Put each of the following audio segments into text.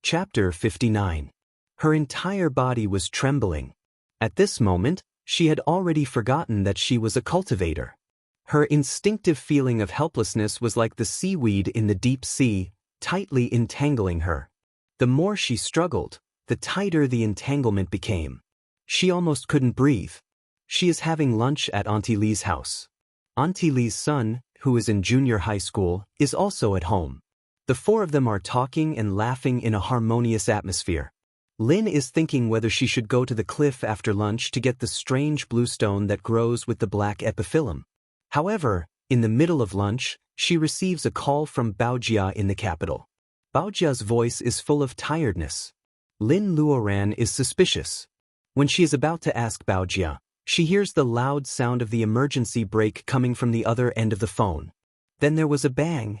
Chapter 59. Her entire body was trembling. At this moment, she had already forgotten that she was a cultivator. Her instinctive feeling of helplessness was like the seaweed in the deep sea, tightly entangling her. The more she struggled, the tighter the entanglement became. She almost couldn't breathe. She is having lunch at Auntie Lee's house. Auntie Lee's son, who is in junior high school, is also at home. The four of them are talking and laughing in a harmonious atmosphere. Lynn is thinking whether she should go to the cliff after lunch to get the strange bluestone that grows with the black epiphyllum. However, in the middle of lunch, she receives a call from Baojia in the capital. Baojia's voice is full of tiredness. Lin Luoran is suspicious. When she is about to ask Baojia, she hears the loud sound of the emergency brake coming from the other end of the phone. Then there was a bang.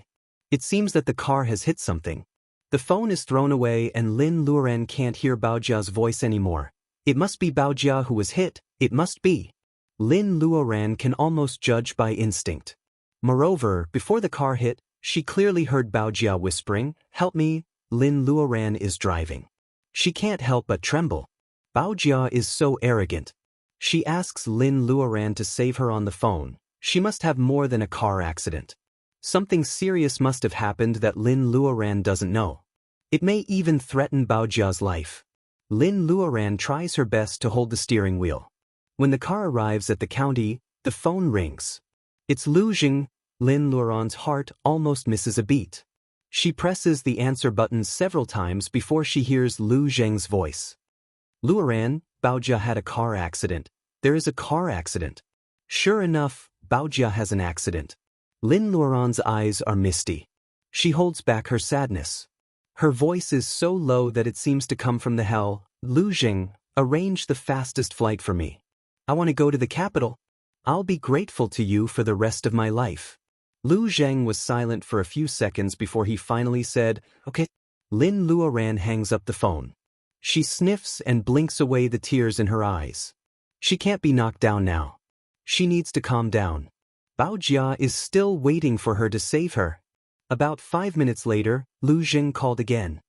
It seems that the car has hit something. The phone is thrown away and Lin Luoran can't hear Baojia's voice anymore. It must be Baojia who was hit, it must be. Lin Luoran can almost judge by instinct. Moreover, before the car hit, she clearly heard Baojia whispering, "Help me, Lin Luoran is driving." She can't help but tremble. Baojia is so arrogant. She asks Lin Luoran to save her on the phone. She must have more than a car accident. Something serious must have happened that Lin Luoran doesn't know. It may even threaten Baojia's life. Lin Luoran tries her best to hold the steering wheel. When the car arrives at the county, the phone rings. It's Lu Jing. Lin Luoran's heart almost misses a beat. She presses the answer button several times before she hears Lu Zheng's voice. "Luoran, Baojia had a car accident. There is a car accident." Sure enough, Baojia has an accident. Lin Luoran's eyes are misty. She holds back her sadness. Her voice is so low that it seems to come from the hell. "Lu Jing, arrange the fastest flight for me. I want to go to the capital. I'll be grateful to you for the rest of my life." Lu Zheng was silent for a few seconds before he finally said, "Okay." Lin Luoran hangs up the phone. She sniffs and blinks away the tears in her eyes. She can't be knocked down now. She needs to calm down. Baojia is still waiting for her to save her. About 5 minutes later, Lu Jing called again.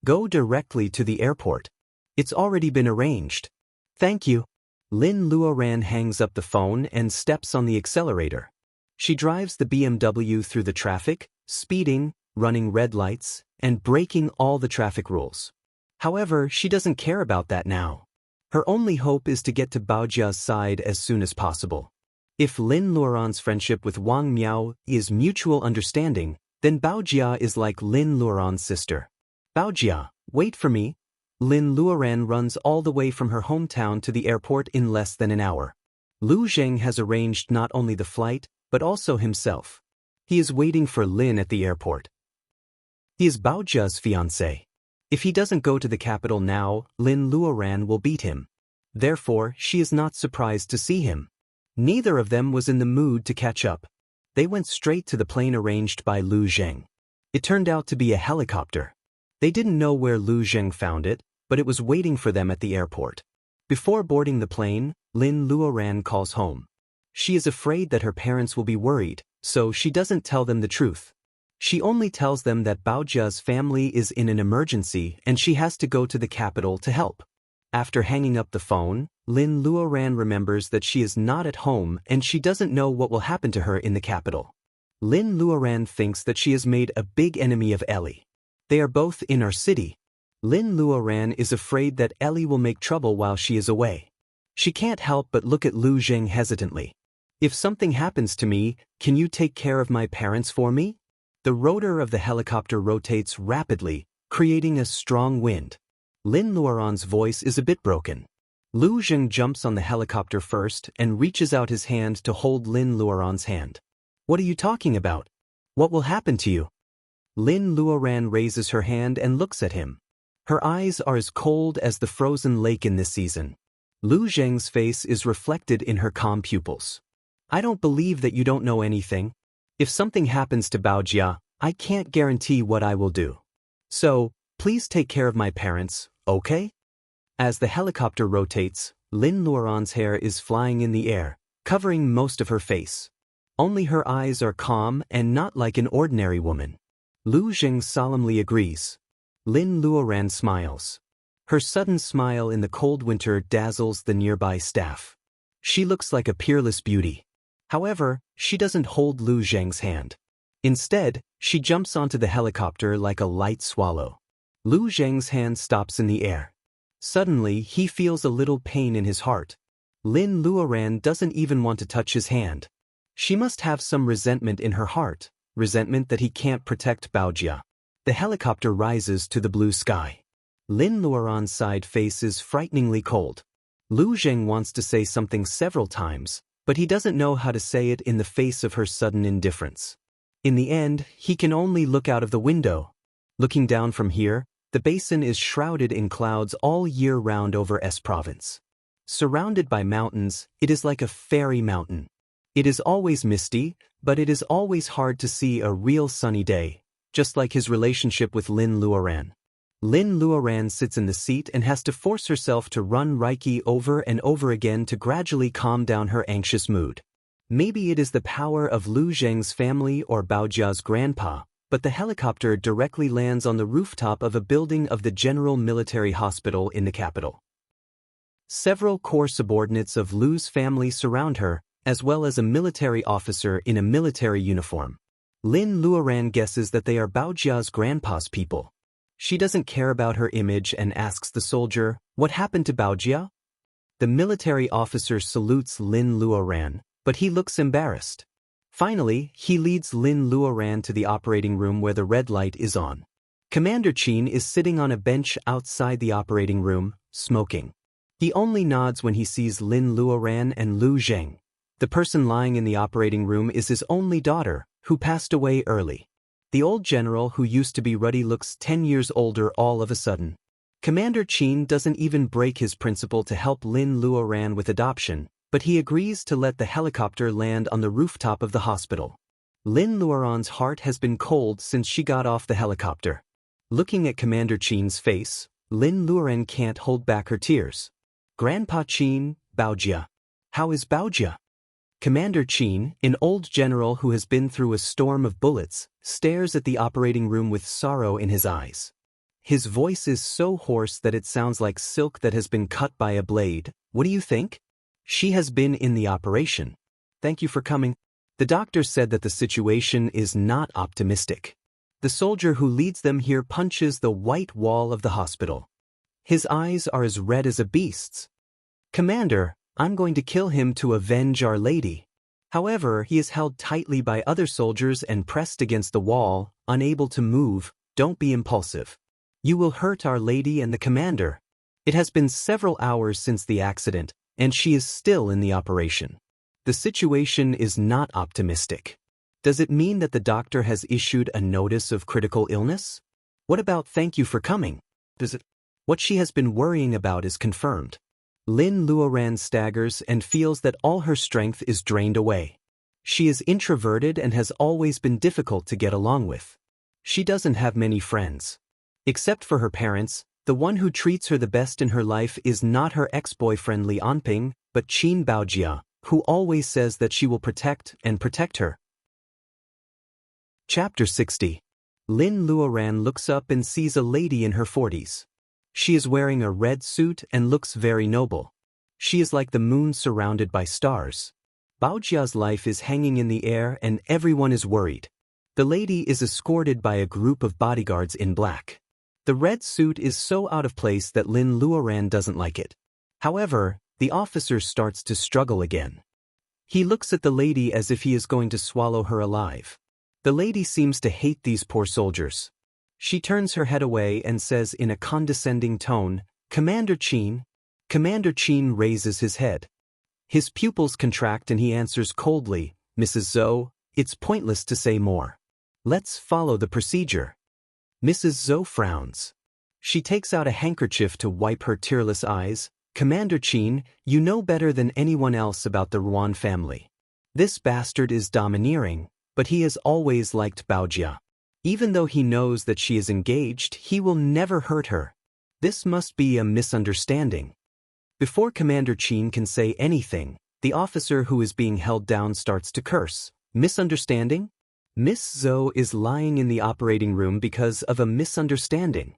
"Go directly to the airport. It's already been arranged." "Thank you." Lin Luoran hangs up the phone and steps on the accelerator. She drives the BMW through the traffic, speeding, running red lights, and breaking all the traffic rules. However, she doesn't care about that now. Her only hope is to get to Baojia's side as soon as possible. If Lin Luoran's friendship with Wang Miao is mutual understanding, then Baojia is like Lin Luoran's sister. "Baojia, wait for me." Lin Luoran runs all the way from her hometown to the airport in less than an hour. Lu Zheng has arranged not only the flight, but also himself. He is waiting for Lin at the airport. He is Baojia's fiancé. If he doesn't go to the capital now, Lin Luoran will beat him. Therefore, she is not surprised to see him. Neither of them was in the mood to catch up. They went straight to the plane arranged by Lu Zheng. It turned out to be a helicopter. They didn't know where Lu Zheng found it, but it was waiting for them at the airport. Before boarding the plane, Lin Luoran calls home. She is afraid that her parents will be worried, so she doesn't tell them the truth. She only tells them that Baojia's family is in an emergency and she has to go to the capital to help. After hanging up the phone, Lin Luoran remembers that she is not at home and she doesn't know what will happen to her in the capital. Lin Luoran thinks that she has made a big enemy of Ellie. They are both in our city. Lin Luoran is afraid that Ellie will make trouble while she is away. She can't help but look at Lu Jing hesitantly. "If something happens to me, can you take care of my parents for me?" The rotor of the helicopter rotates rapidly, creating a strong wind. Lin Luoran's voice is a bit broken. Lu Jing jumps on the helicopter first and reaches out his hand to hold Lin Luoran's hand. "What are you talking about? What will happen to you?" Lin Luoran raises her hand and looks at him. Her eyes are as cold as the frozen lake in this season. Lu Zheng's face is reflected in her calm pupils. "I don't believe that you don't know anything. If something happens to Baojia, I can't guarantee what I will do. So, please take care of my parents, okay?" As the helicopter rotates, Lin Luoran's hair is flying in the air, covering most of her face. Only her eyes are calm and not like an ordinary woman. Lu Jing solemnly agrees. Lin Luoran smiles. Her sudden smile in the cold winter dazzles the nearby staff. She looks like a peerless beauty. However, she doesn't hold Lu Zheng's hand. Instead, she jumps onto the helicopter like a light swallow. Lu Zheng's hand stops in the air. Suddenly, he feels a little pain in his heart. Lin Luoran doesn't even want to touch his hand. She must have some resentment in her heart, resentment that he can't protect Baojia. The helicopter rises to the blue sky. Lin Luoran's side face is frighteningly cold. Lu Zheng wants to say something several times, but he doesn't know how to say it in the face of her sudden indifference. In the end, he can only look out of the window. Looking down from here, the basin is shrouded in clouds all year round over S province. Surrounded by mountains, it is like a fairy mountain. It is always misty, but it is always hard to see a real sunny day, just like his relationship with Lin Luoran. Lin Luoran sits in the seat and has to force herself to run Reiki over and over again to gradually calm down her anxious mood. Maybe it is the power of Lu Zheng's family or Baojia's grandpa, but the helicopter directly lands on the rooftop of a building of the General Military Hospital in the capital. Several core subordinates of Lu's family surround her, as well as a military officer in a military uniform. Lin Luoran guesses that they are Baojia's grandpa's people. She doesn't care about her image and asks the soldier, "What happened to Baojia?" The military officer salutes Lin Luoran, but he looks embarrassed. Finally, he leads Lin Luoran to the operating room where the red light is on. Commander Qin is sitting on a bench outside the operating room, smoking. He only nods when he sees Lin Luoran and Lu Zheng. The person lying in the operating room is his only daughter, who passed away early. The old general who used to be ruddy looks 10 years older all of a sudden. Commander Qin doesn't even break his principle to help Lin Luoran with adoption, but he agrees to let the helicopter land on the rooftop of the hospital. Lin Luoran's heart has been cold since she got off the helicopter. Looking at Commander Qin's face, Lin Luoran can't hold back her tears. "Grandpa Qin, Baojia. How is Baojia?" Commander Qin, an old general who has been through a storm of bullets, stares at the operating room with sorrow in his eyes. His voice is so hoarse that it sounds like silk that has been cut by a blade. "What do you think?" "She has been in the operation. Thank you for coming." The doctor said that the situation is not optimistic. The soldier who leads them here punches the white wall of the hospital. His eyes are as red as a beast's. "Commander, I'm going to kill him to avenge Our Lady." However, he is held tightly by other soldiers and pressed against the wall, unable to move. "Don't be impulsive. You will hurt Our Lady and the commander." It has been several hours since the accident, and she is still in the operation. The situation is not optimistic. Does it mean that the doctor has issued a notice of critical illness? What about "thank you for coming"? Does it? What she has been worrying about is confirmed. Lin Luoran staggers and feels that all her strength is drained away. She is introverted and has always been difficult to get along with. She doesn't have many friends. Except for her parents, the one who treats her the best in her life is not her ex-boyfriend Li Anping, but Qin Baojia, who always says that she will protect her. Chapter 60. Lin Luoran looks up and sees a lady in her 40s. She is wearing a red suit and looks very noble. She is like the moon surrounded by stars. Baojia's life is hanging in the air and everyone is worried. The lady is escorted by a group of bodyguards in black. The red suit is so out of place that Lin Luoran doesn't like it. However, the officer starts to struggle again. He looks at the lady as if he is going to swallow her alive. The lady seems to hate these poor soldiers. She turns her head away and says in a condescending tone, "Commander Qin." Commander Qin raises his head. His pupils contract and he answers coldly, "Mrs. Zhou, it's pointless to say more. Let's follow the procedure." Mrs. Zhou frowns. She takes out a handkerchief to wipe her tearless eyes. "Commander Qin, you know better than anyone else about the Ruan family. This bastard is domineering, but he has always liked Baojia. Even though he knows that she is engaged, he will never hurt her. This must be a misunderstanding." Before Commander Qin can say anything, the officer who is being held down starts to curse. "Misunderstanding?" Miss Zhou is lying in the operating room because of a misunderstanding.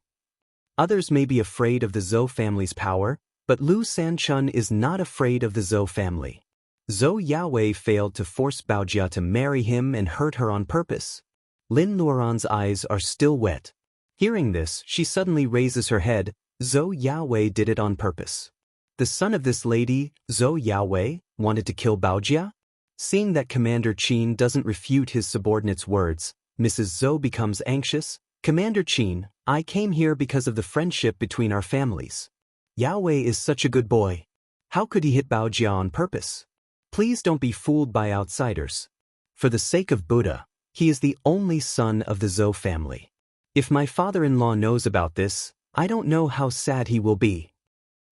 Others may be afraid of the Zhou family's power, but Lu Sanchun is not afraid of the Zhou family. Zhou Yaowei failed to force Baojia to marry him and hurt her on purpose. Lin Luoran's eyes are still wet. Hearing this, she suddenly raises her head. Zhou Yaowei did it on purpose. The son of this lady, Zhou Yaowei, wanted to kill Baojia? Seeing that Commander Qin doesn't refute his subordinate's words, Mrs. Zhou becomes anxious. Commander Qin, I came here because of the friendship between our families. Yaowei is such a good boy. How could he hit Baojia on purpose? Please don't be fooled by outsiders. For the sake of Buddha, he is the only son of the Zhou family. If my father-in-law knows about this, I don't know how sad he will be.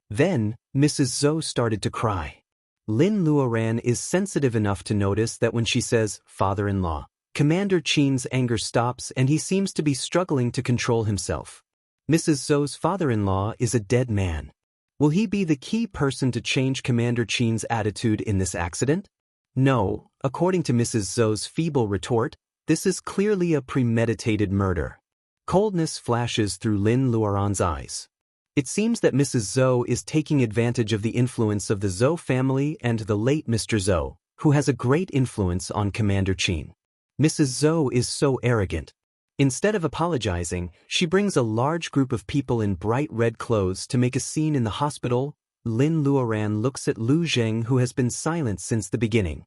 Then, Mrs. Zhou started to cry. Lin Luoran is sensitive enough to notice that when she says, father-in-law, Commander Qin's anger stops and he seems to be struggling to control himself. Mrs. Zhou's father-in-law is a dead man. Will he be the key person to change Commander Qin's attitude in this accident? No, according to Mrs. Zhou's feeble retort, this is clearly a premeditated murder. Coldness flashes through Lin Luoran's eyes. It seems that Mrs. Zhou is taking advantage of the influence of the Zhou family and the late Mr. Zhou, who has a great influence on Commander Qin. Mrs. Zhou is so arrogant. Instead of apologizing, she brings a large group of people in bright red clothes to make a scene in the hospital. Lin Luoran looks at Lu Zheng, who has been silent since the beginning.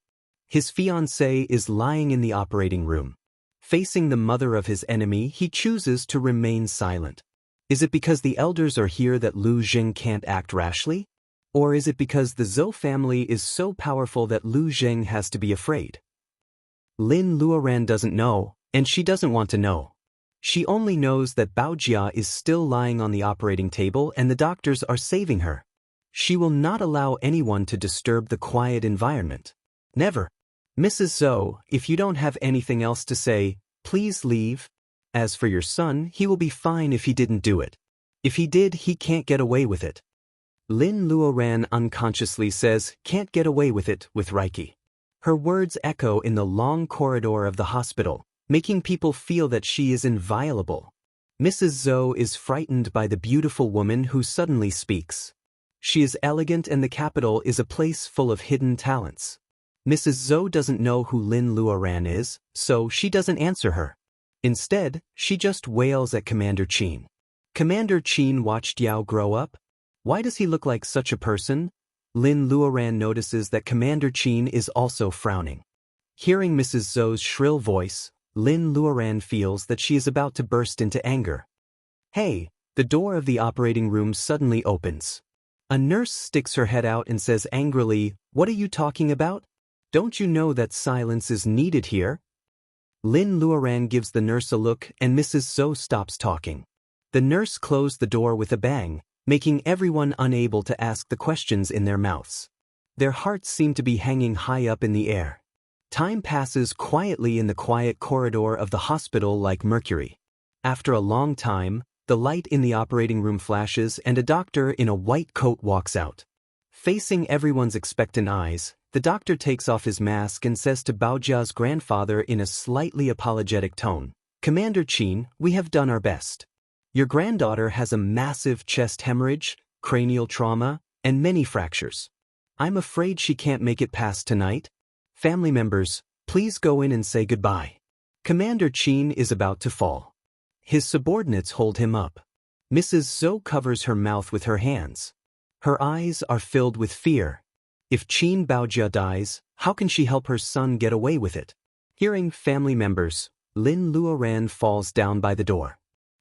His fiancée is lying in the operating room. Facing the mother of his enemy, he chooses to remain silent. Is it because the elders are here that Lu Zheng can't act rashly? Or is it because the Zhou family is so powerful that Lu Zheng has to be afraid? Lin Luoran doesn't know, and she doesn't want to know. She only knows that Baojia is still lying on the operating table and the doctors are saving her. She will not allow anyone to disturb the quiet environment. Never. Mrs. Zhou, if you don't have anything else to say, please leave. As for your son, he will be fine if he didn't do it. If he did, he can't get away with it. Lin Luoran unconsciously says, can't get away with it, with Reiki. Her words echo in the long corridor of the hospital, making people feel that she is inviolable. Mrs. Zhou is frightened by the beautiful woman who suddenly speaks. She is elegant and the capital is a place full of hidden talents. Mrs. Zhou doesn't know who Lin Luoran is, so she doesn't answer her. Instead, she just wails at Commander Qin. Commander Qin watched Yao grow up? Why does he look like such a person? Lin Luoran notices that Commander Qin is also frowning. Hearing Mrs. Zhou's shrill voice, Lin Luoran feels that she is about to burst into anger. Hey, the door of the operating room suddenly opens. A nurse sticks her head out and says angrily, what are you talking about? Don't you know that silence is needed here? Lin Luoran gives the nurse a look and Mrs. Zhou stops talking. The nurse closed the door with a bang, making everyone unable to ask the questions in their mouths. Their hearts seem to be hanging high up in the air. Time passes quietly in the quiet corridor of the hospital like mercury. After a long time, the light in the operating room flashes and a doctor in a white coat walks out. Facing everyone's expectant eyes, the doctor takes off his mask and says to Baojia's grandfather in a slightly apologetic tone, Commander Qin, we have done our best. Your granddaughter has a massive chest hemorrhage, cranial trauma, and many fractures. I'm afraid she can't make it past tonight. Family members, please go in and say goodbye. Commander Qin is about to fall. His subordinates hold him up. Mrs. Zhou covers her mouth with her hands. Her eyes are filled with fear. If Qin Baojia dies, how can she help her son get away with it? Hearing family members, Lin Luoran falls down by the door.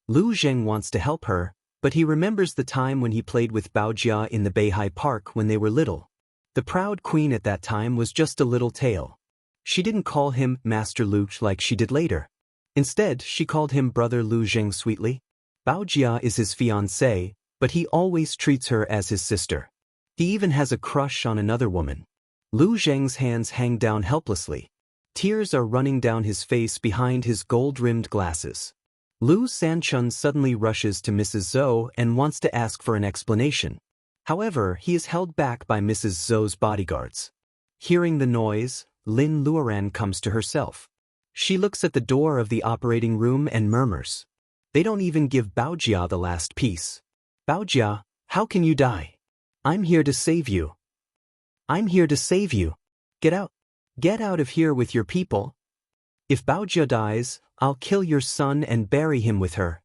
Lu Zheng wants to help her, but he remembers the time when he played with Baojia in the Beihai Park when they were little. The proud queen at that time was just a little tail. She didn't call him Master Lu like she did later. Instead, she called him Brother Lu Zheng sweetly. Baojia is his fiancée, but he always treats her as his sister. He even has a crush on another woman. Lu Zheng's hands hang down helplessly. Tears are running down his face behind his gold-rimmed glasses. Lu Sanchun suddenly rushes to Mrs. Zhou and wants to ask for an explanation. However, he is held back by Mrs. Zhou's bodyguards. Hearing the noise, Lin Luoran comes to herself. She looks at the door of the operating room and murmurs, They don't even give Baojia the last piece. Baojia, how can you die? I'm here to save you. I'm here to save you. Get out. Get out of here with your people. If Baojia dies, I'll kill your son and bury him with her.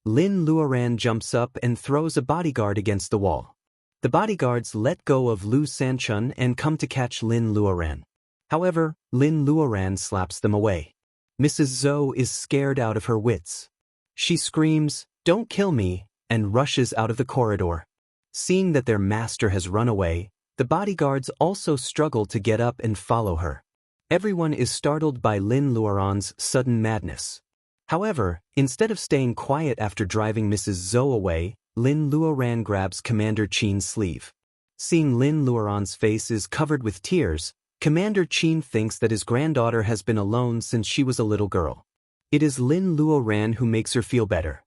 Lin Luoran jumps up and throws a bodyguard against the wall. The bodyguards let go of Lu Sanchun and come to catch Lin Luoran. However, Lin Luoran slaps them away. Mrs. Zhou is scared out of her wits. She screams, "Don't kill me," and rushes out of the corridor. Seeing that their master has run away, the bodyguards also struggle to get up and follow her. Everyone is startled by Lin Luoran's sudden madness. However, instead of staying quiet after driving Mrs. Zhou away, Lin Luoran grabs Commander Qin's sleeve. Seeing Lin Luoran's face is covered with tears, Commander Qin thinks that his granddaughter has been alone since she was a little girl. It is Lin Luoran who makes her feel better.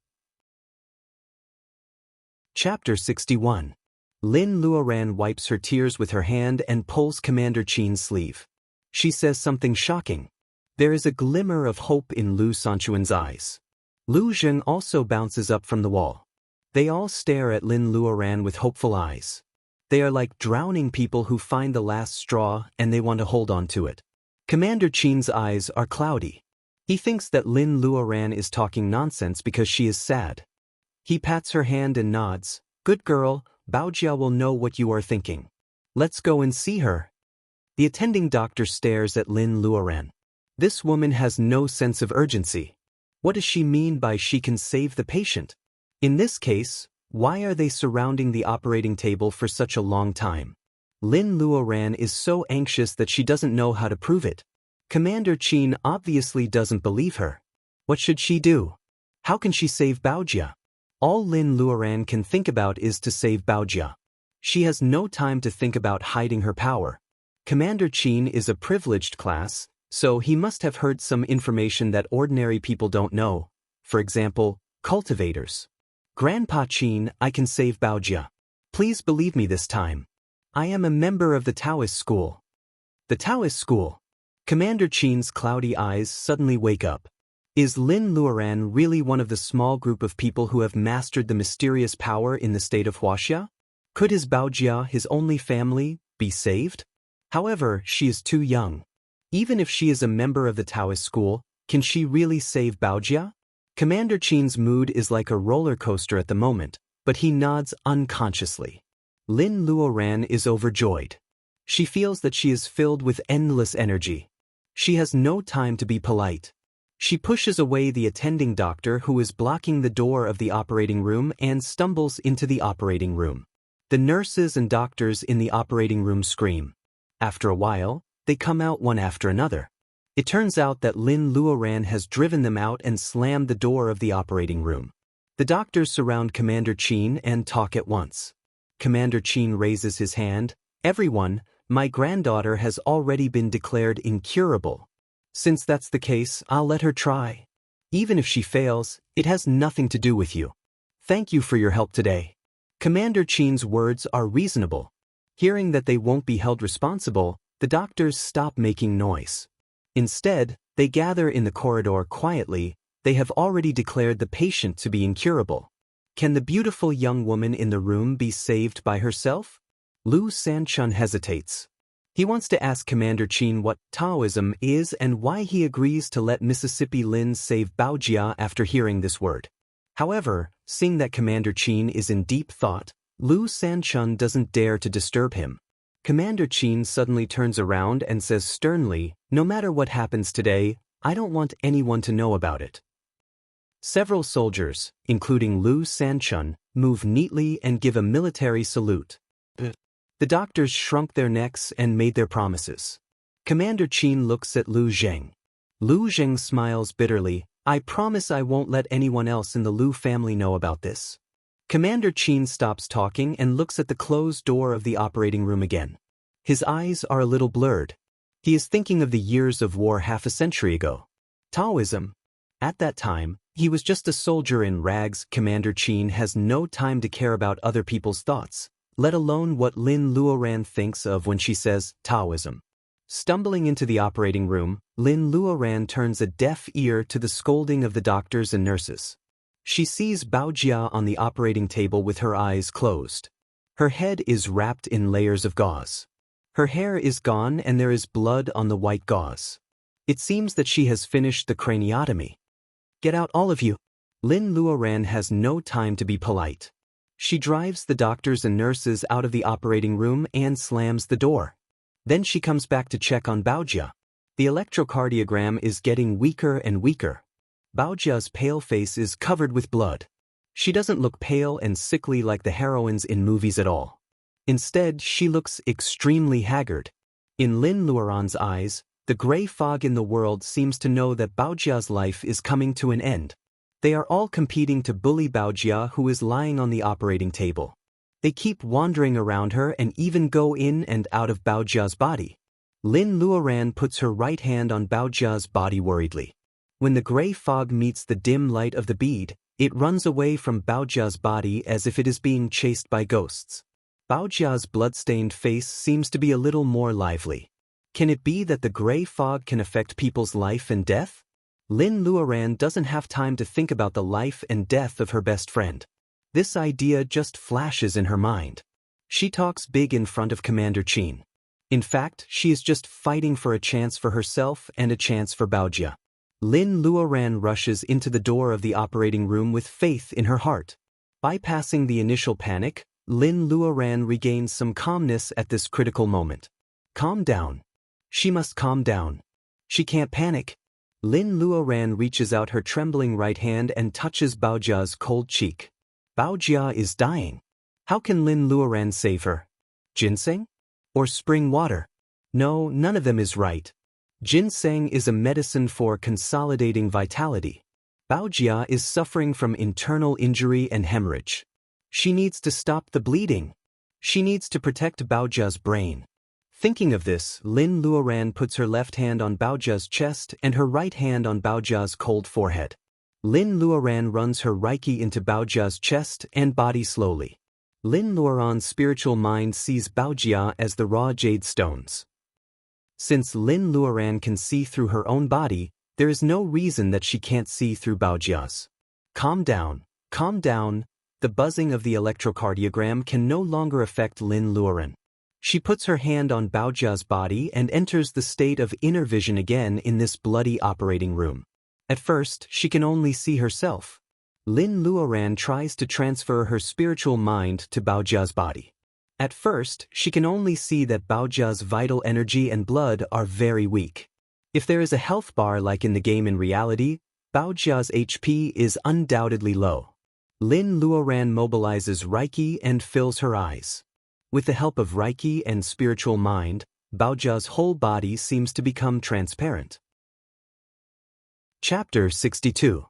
Chapter 61. Lin Luoran wipes her tears with her hand and pulls Commander Qin's sleeve. She says something shocking. There is a glimmer of hope in Lu Sanchuan's eyes. Lu Zheng also bounces up from the wall. They all stare at Lin Luoran with hopeful eyes. They are like drowning people who find the last straw and they want to hold on to it. Commander Qin's eyes are cloudy. He thinks that Lin Luoran is talking nonsense because she is sad. He pats her hand and nods. "Good girl, Baojia will know what you are thinking. Let's go and see her." The attending doctor stares at Lin Luoran. This woman has no sense of urgency. What does she mean by she can save the patient? In this case, why are they surrounding the operating table for such a long time? Lin Luoran is so anxious that she doesn't know how to prove it. Commander Qin obviously doesn't believe her. What should she do? How can she save Baojia? All Lin Luoran can think about is to save Baojia. She has no time to think about hiding her power. Commander Qin is a privileged class, so he must have heard some information that ordinary people don't know. For example, cultivators. "Grandpa Qin, I can save Baojia. Please believe me this time. I am a member of the Taoist school." The Taoist school. Commander Qin's cloudy eyes suddenly wake up. Is Lin Luoran really one of the small group of people who have mastered the mysterious power in the state of Huaxia? Could his Baojia, his only family, be saved? However, she is too young. Even if she is a member of the Taoist school, can she really save Baojia? Commander Qin's mood is like a roller coaster at the moment, but he nods unconsciously. Lin Luoran is overjoyed. She feels that she is filled with endless energy. She has no time to be polite. She pushes away the attending doctor who is blocking the door of the operating room and stumbles into the operating room. The nurses and doctors in the operating room scream. After a while, they come out one after another. It turns out that Lin Luoran has driven them out and slammed the door of the operating room. The doctors surround Commander Qin and talk at once. Commander Qin raises his hand. "Everyone, my granddaughter has already been declared incurable. Since that's the case, I'll let her try. Even if she fails, it has nothing to do with you. Thank you for your help today." Commander Qin's words are reasonable. Hearing that they won't be held responsible, the doctors stop making noise. Instead, they gather in the corridor quietly. They have already declared the patient to be incurable. Can the beautiful young woman in the room be saved by herself? Lu Sanchun hesitates. He wants to ask Commander Qin what Taoism is and why he agrees to let Mississippi Lin save Baojia after hearing this word. However, seeing that Commander Qin is in deep thought, Lu Sanchun doesn't dare to disturb him. Commander Qin suddenly turns around and says sternly, "No matter what happens today, I don't want anyone to know about it." Several soldiers, including Lu Sanchun, move neatly and give a military salute. The doctors shrunk their necks and made their promises. Commander Qin looks at Lu Zheng. Lu Zheng smiles bitterly. "I promise I won't let anyone else in the Lu family know about this." Commander Qin stops talking and looks at the closed door of the operating room again. His eyes are a little blurred. He is thinking of the years of war half a century ago. Taoism. At that time, he was just a soldier in rags. Commander Qin has no time to care about other people's thoughts, let alone what Lin Luoran thinks of when she says Taoism. Stumbling into the operating room, Lin Luoran turns a deaf ear to the scolding of the doctors and nurses. She sees Baojia on the operating table with her eyes closed. Her head is wrapped in layers of gauze. Her hair is gone and there is blood on the white gauze. It seems that she has finished the craniotomy. Get out, all of you. Lin Luoran has no time to be polite. She drives the doctors and nurses out of the operating room and slams the door. Then she comes back to check on Baojia. The electrocardiogram is getting weaker and weaker. Baojia's pale face is covered with blood. She doesn't look pale and sickly like the heroines in movies at all. Instead, she looks extremely haggard. In Lin Luoran's eyes, the gray fog in the world seems to know that Baojia's life is coming to an end. They are all competing to bully Baojia, who is lying on the operating table. They keep wandering around her and even go in and out of Baojia's body. Lin Luoran puts her right hand on Baojia's body worriedly. When the gray fog meets the dim light of the bead, it runs away from Baojia's body as if it is being chased by ghosts. Baojia's blood-stained face seems to be a little more lively. Can it be that the gray fog can affect people's life and death? Lin Luoran doesn't have time to think about the life and death of her best friend. This idea just flashes in her mind. She talks big in front of Commander Qin. In fact, she is just fighting for a chance for herself and a chance for Baojia. Lin Luoran rushes into the door of the operating room with faith in her heart. Bypassing the initial panic, Lin Luoran regains some calmness at this critical moment. Calm down. She must calm down. She can't panic. Lin Luoran reaches out her trembling right hand and touches Baojia's cold cheek. Baojia is dying. How can Lin Luoran save her? Ginseng? Or spring water? No, none of them is right. Ginseng is a medicine for consolidating vitality. Baojia is suffering from internal injury and hemorrhage. She needs to stop the bleeding. She needs to protect Baojia's brain. Thinking of this, Lin Luoran puts her left hand on Baojia's chest and her right hand on Baojia's cold forehead. Lin Luoran runs her Reiki into Baojia's chest and body slowly. Lin Luoran's spiritual mind sees Baojia as the raw jade stones. Since Lin Luoran can see through her own body, there is no reason that she can't see through Baojia's. Calm down, calm down. The buzzing of the electrocardiogram can no longer affect Lin Luoran. She puts her hand on Baojia's body and enters the state of inner vision again in this bloody operating room. At first, she can only see herself. Lin Luoran tries to transfer her spiritual mind to Baojia's body. At first, she can only see that Baojia's vital energy and blood are very weak. If there is a health bar like in the game in reality, Baojia's HP is undoubtedly low. Lin Luoran mobilizes Reiki and fills her eyes. With the help of Reiki and spiritual mind, Baojia's whole body seems to become transparent. Chapter 62.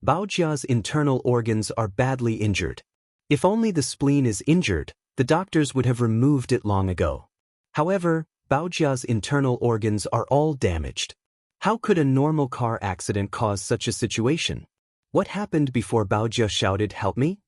Baojia's internal organs are badly injured. If only the spleen is injured, the doctors would have removed it long ago. However, Baojia's internal organs are all damaged. How could a normal car accident cause such a situation? What happened before Baojia shouted, "Help me"?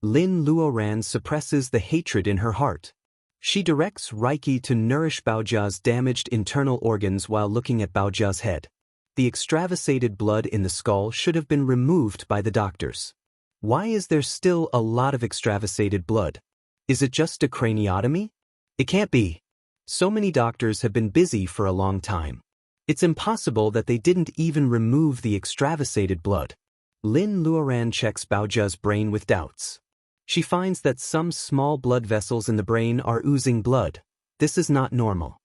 Lin Luoran suppresses the hatred in her heart. She directs Reiki to nourish Baojia's damaged internal organs while looking at Baojia's head. The extravasated blood in the skull should have been removed by the doctors. Why is there still a lot of extravasated blood? Is it just a craniotomy? It can't be. So many doctors have been busy for a long time. It's impossible that they didn't even remove the extravasated blood. Lin Luoran checks Baojia's brain with doubts. She finds that some small blood vessels in the brain are oozing blood. This is not normal.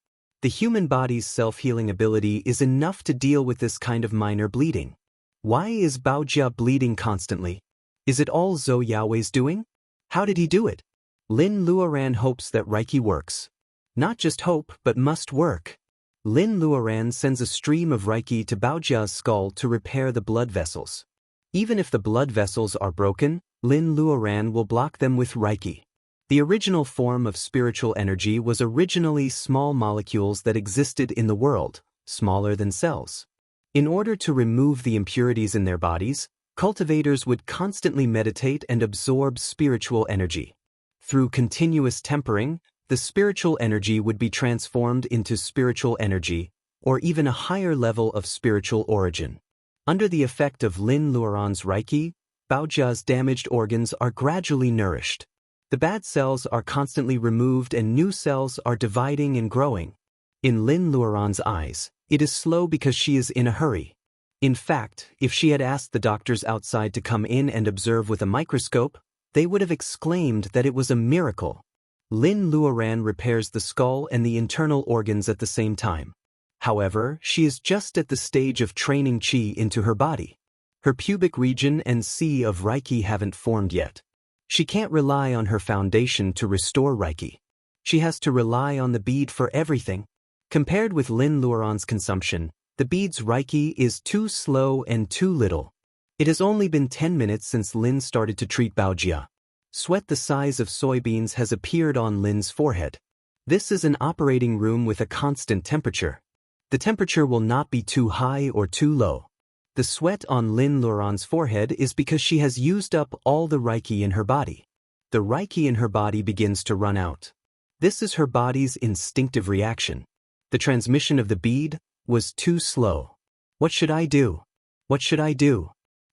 The human body's self-healing ability is enough to deal with this kind of minor bleeding. Why is Baojia bleeding constantly? Is it all Zhou Yaowei's doing? How did he do it? Lin Luoran hopes that Reiki works. Not just hope, but must work. Lin Luoran sends a stream of Reiki to Baojia's skull to repair the blood vessels. Even if the blood vessels are broken, Lin Luoran will block them with Reiki. The original form of spiritual energy was originally small molecules that existed in the world, smaller than cells. In order to remove the impurities in their bodies, cultivators would constantly meditate and absorb spiritual energy. Through continuous tempering, the spiritual energy would be transformed into spiritual energy, or even a higher level of spiritual origin. Under the effect of Lin Luoran's Reiki, Baojia's damaged organs are gradually nourished. The bad cells are constantly removed and new cells are dividing and growing. In Lin Luoran's eyes, it is slow because she is in a hurry. In fact, if she had asked the doctors outside to come in and observe with a microscope, they would have exclaimed that it was a miracle. Lin Luoran repairs the skull and the internal organs at the same time. However, she is just at the stage of training qi into her body. Her pubic region and sea of Reiki haven't formed yet. She can't rely on her foundation to restore Reiki. She has to rely on the bead for everything. Compared with Lin Luoran's consumption, the bead's Reiki is too slow and too little. It has only been 10 minutes since Lin started to treat Baojia. Sweat the size of soybeans has appeared on Lin's forehead. This is an operating room with a constant temperature. The temperature will not be too high or too low. The sweat on Lin Luoran's forehead is because she has used up all the Reiki in her body. The Reiki in her body begins to run out. This is her body's instinctive reaction. The transmission of the bead was too slow. What should I do? What should I do?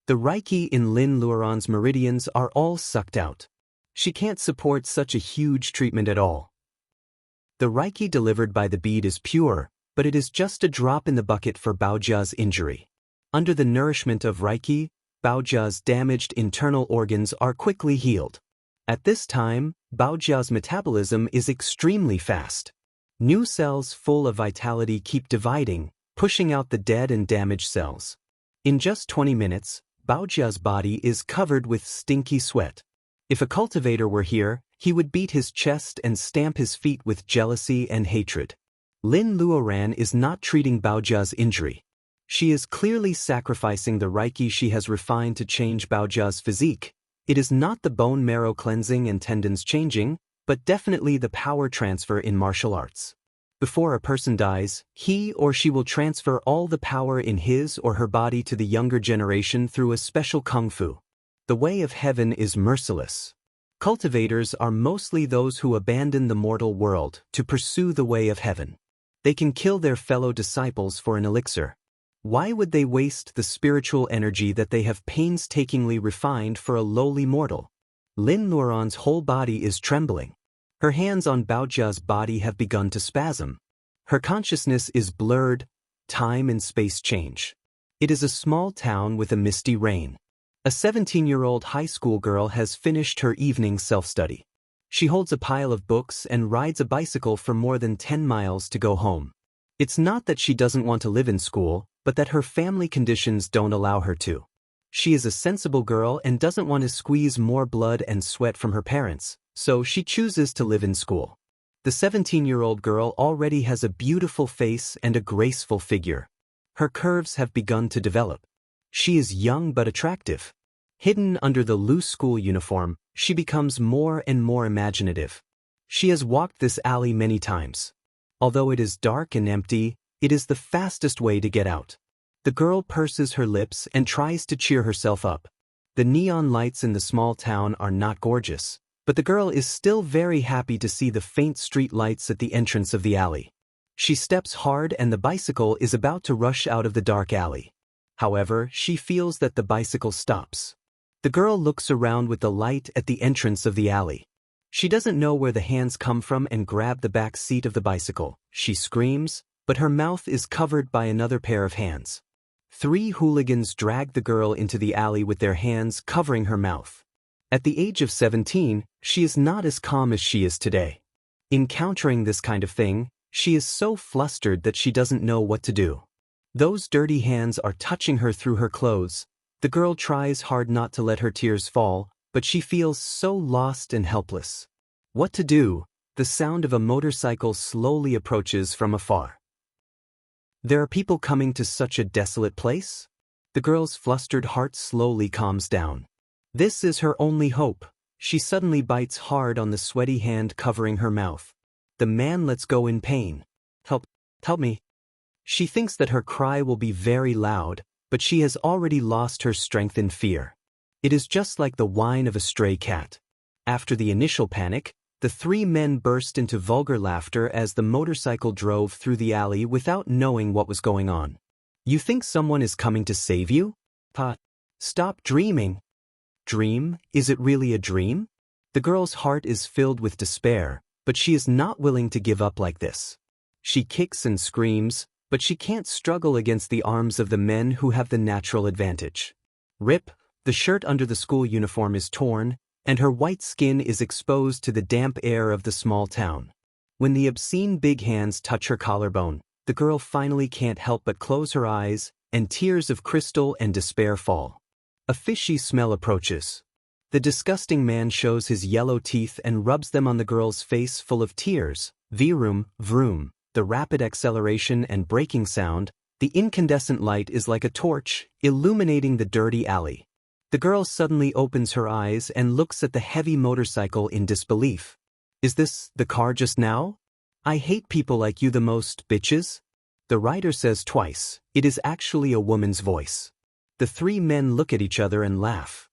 The Reiki in Lin Luoran's meridians are all sucked out. She can't support such a huge treatment at all. The Reiki delivered by the bead is pure, but it is just a drop in the bucket for Baojia's injury. Under the nourishment of Reiki, Baojia's damaged internal organs are quickly healed. At this time, Baojia's metabolism is extremely fast. New cells full of vitality keep dividing, pushing out the dead and damaged cells. In just 20 minutes, Baojia's body is covered with stinky sweat. If a cultivator were here, he would beat his chest and stamp his feet with jealousy and hatred. Lin Luoran is not treating Baojia's injury. She is clearly sacrificing the Reiki she has refined to change Baojia's physique. It is not the bone marrow cleansing and tendons changing, but definitely the power transfer in martial arts. Before a person dies, he or she will transfer all the power in his or her body to the younger generation through a special kung fu. The way of heaven is merciless. Cultivators are mostly those who abandon the mortal world to pursue the way of heaven. They can kill their fellow disciples for an elixir. Why would they waste the spiritual energy that they have painstakingly refined for a lowly mortal? Lin Luoran's whole body is trembling. Her hands on Baojia's body have begun to spasm. Her consciousness is blurred, time and space change. It is a small town with a misty rain. A 17-year-old high school girl has finished her evening self-study. She holds a pile of books and rides a bicycle for more than 10 miles to go home. It's not that she doesn't want to live in school, but that her family conditions don't allow her to. She is a sensible girl and doesn't want to squeeze more blood and sweat from her parents, so she chooses to live in school. The 17-year-old girl already has a beautiful face and a graceful figure. Her curves have begun to develop. She is young but attractive. Hidden under the loose school uniform, she becomes more and more imaginative. She has walked this alley many times. Although it is dark and empty, it is the fastest way to get out. The girl purses her lips and tries to cheer herself up. The neon lights in the small town are not gorgeous, but the girl is still very happy to see the faint street lights at the entrance of the alley. She steps hard and the bicycle is about to rush out of the dark alley. However, she feels that the bicycle stops. The girl looks around with the light at the entrance of the alley. She doesn't know where the hands come from and grab the back seat of the bicycle. She screams, but her mouth is covered by another pair of hands. 3 hooligans drag the girl into the alley with their hands covering her mouth. At the age of 17, she is not as calm as she is today. Encountering this kind of thing, she is so flustered that she doesn't know what to do. Those dirty hands are touching her through her clothes. The girl tries hard not to let her tears fall, but she feels so lost and helpless. What to do? The sound of a motorcycle slowly approaches from afar. There are people coming to such a desolate place? The girl's flustered heart slowly calms down. This is her only hope. She suddenly bites hard on the sweaty hand covering her mouth. The man lets go in pain. Help me. She thinks that her cry will be very loud, but she has already lost her strength in fear. It is just like the whine of a stray cat. After the initial panic, the 3 men burst into vulgar laughter as the motorcycle drove through the alley without knowing what was going on. You think someone is coming to save you? Stop dreaming. Dream? Is it really a dream? The girl's heart is filled with despair, but she is not willing to give up like this. She kicks and screams, but she can't struggle against the arms of the men who have the natural advantage. Rip, the shirt under the school uniform is torn, and her white skin is exposed to the damp air of the small town. When the obscene big hands touch her collarbone, the girl finally can't help but close her eyes, and tears of crystal and despair fall. A fishy smell approaches. The disgusting man shows his yellow teeth and rubs them on the girl's face full of tears. Vroom, vroom, the rapid acceleration and braking sound, the incandescent light is like a torch, illuminating the dirty alley. The girl suddenly opens her eyes and looks at the heavy motorcycle in disbelief. Is this the car just now? I hate people like you the most, bitches. The rider says twice. It is actually a woman's voice. The three men look at each other and laugh.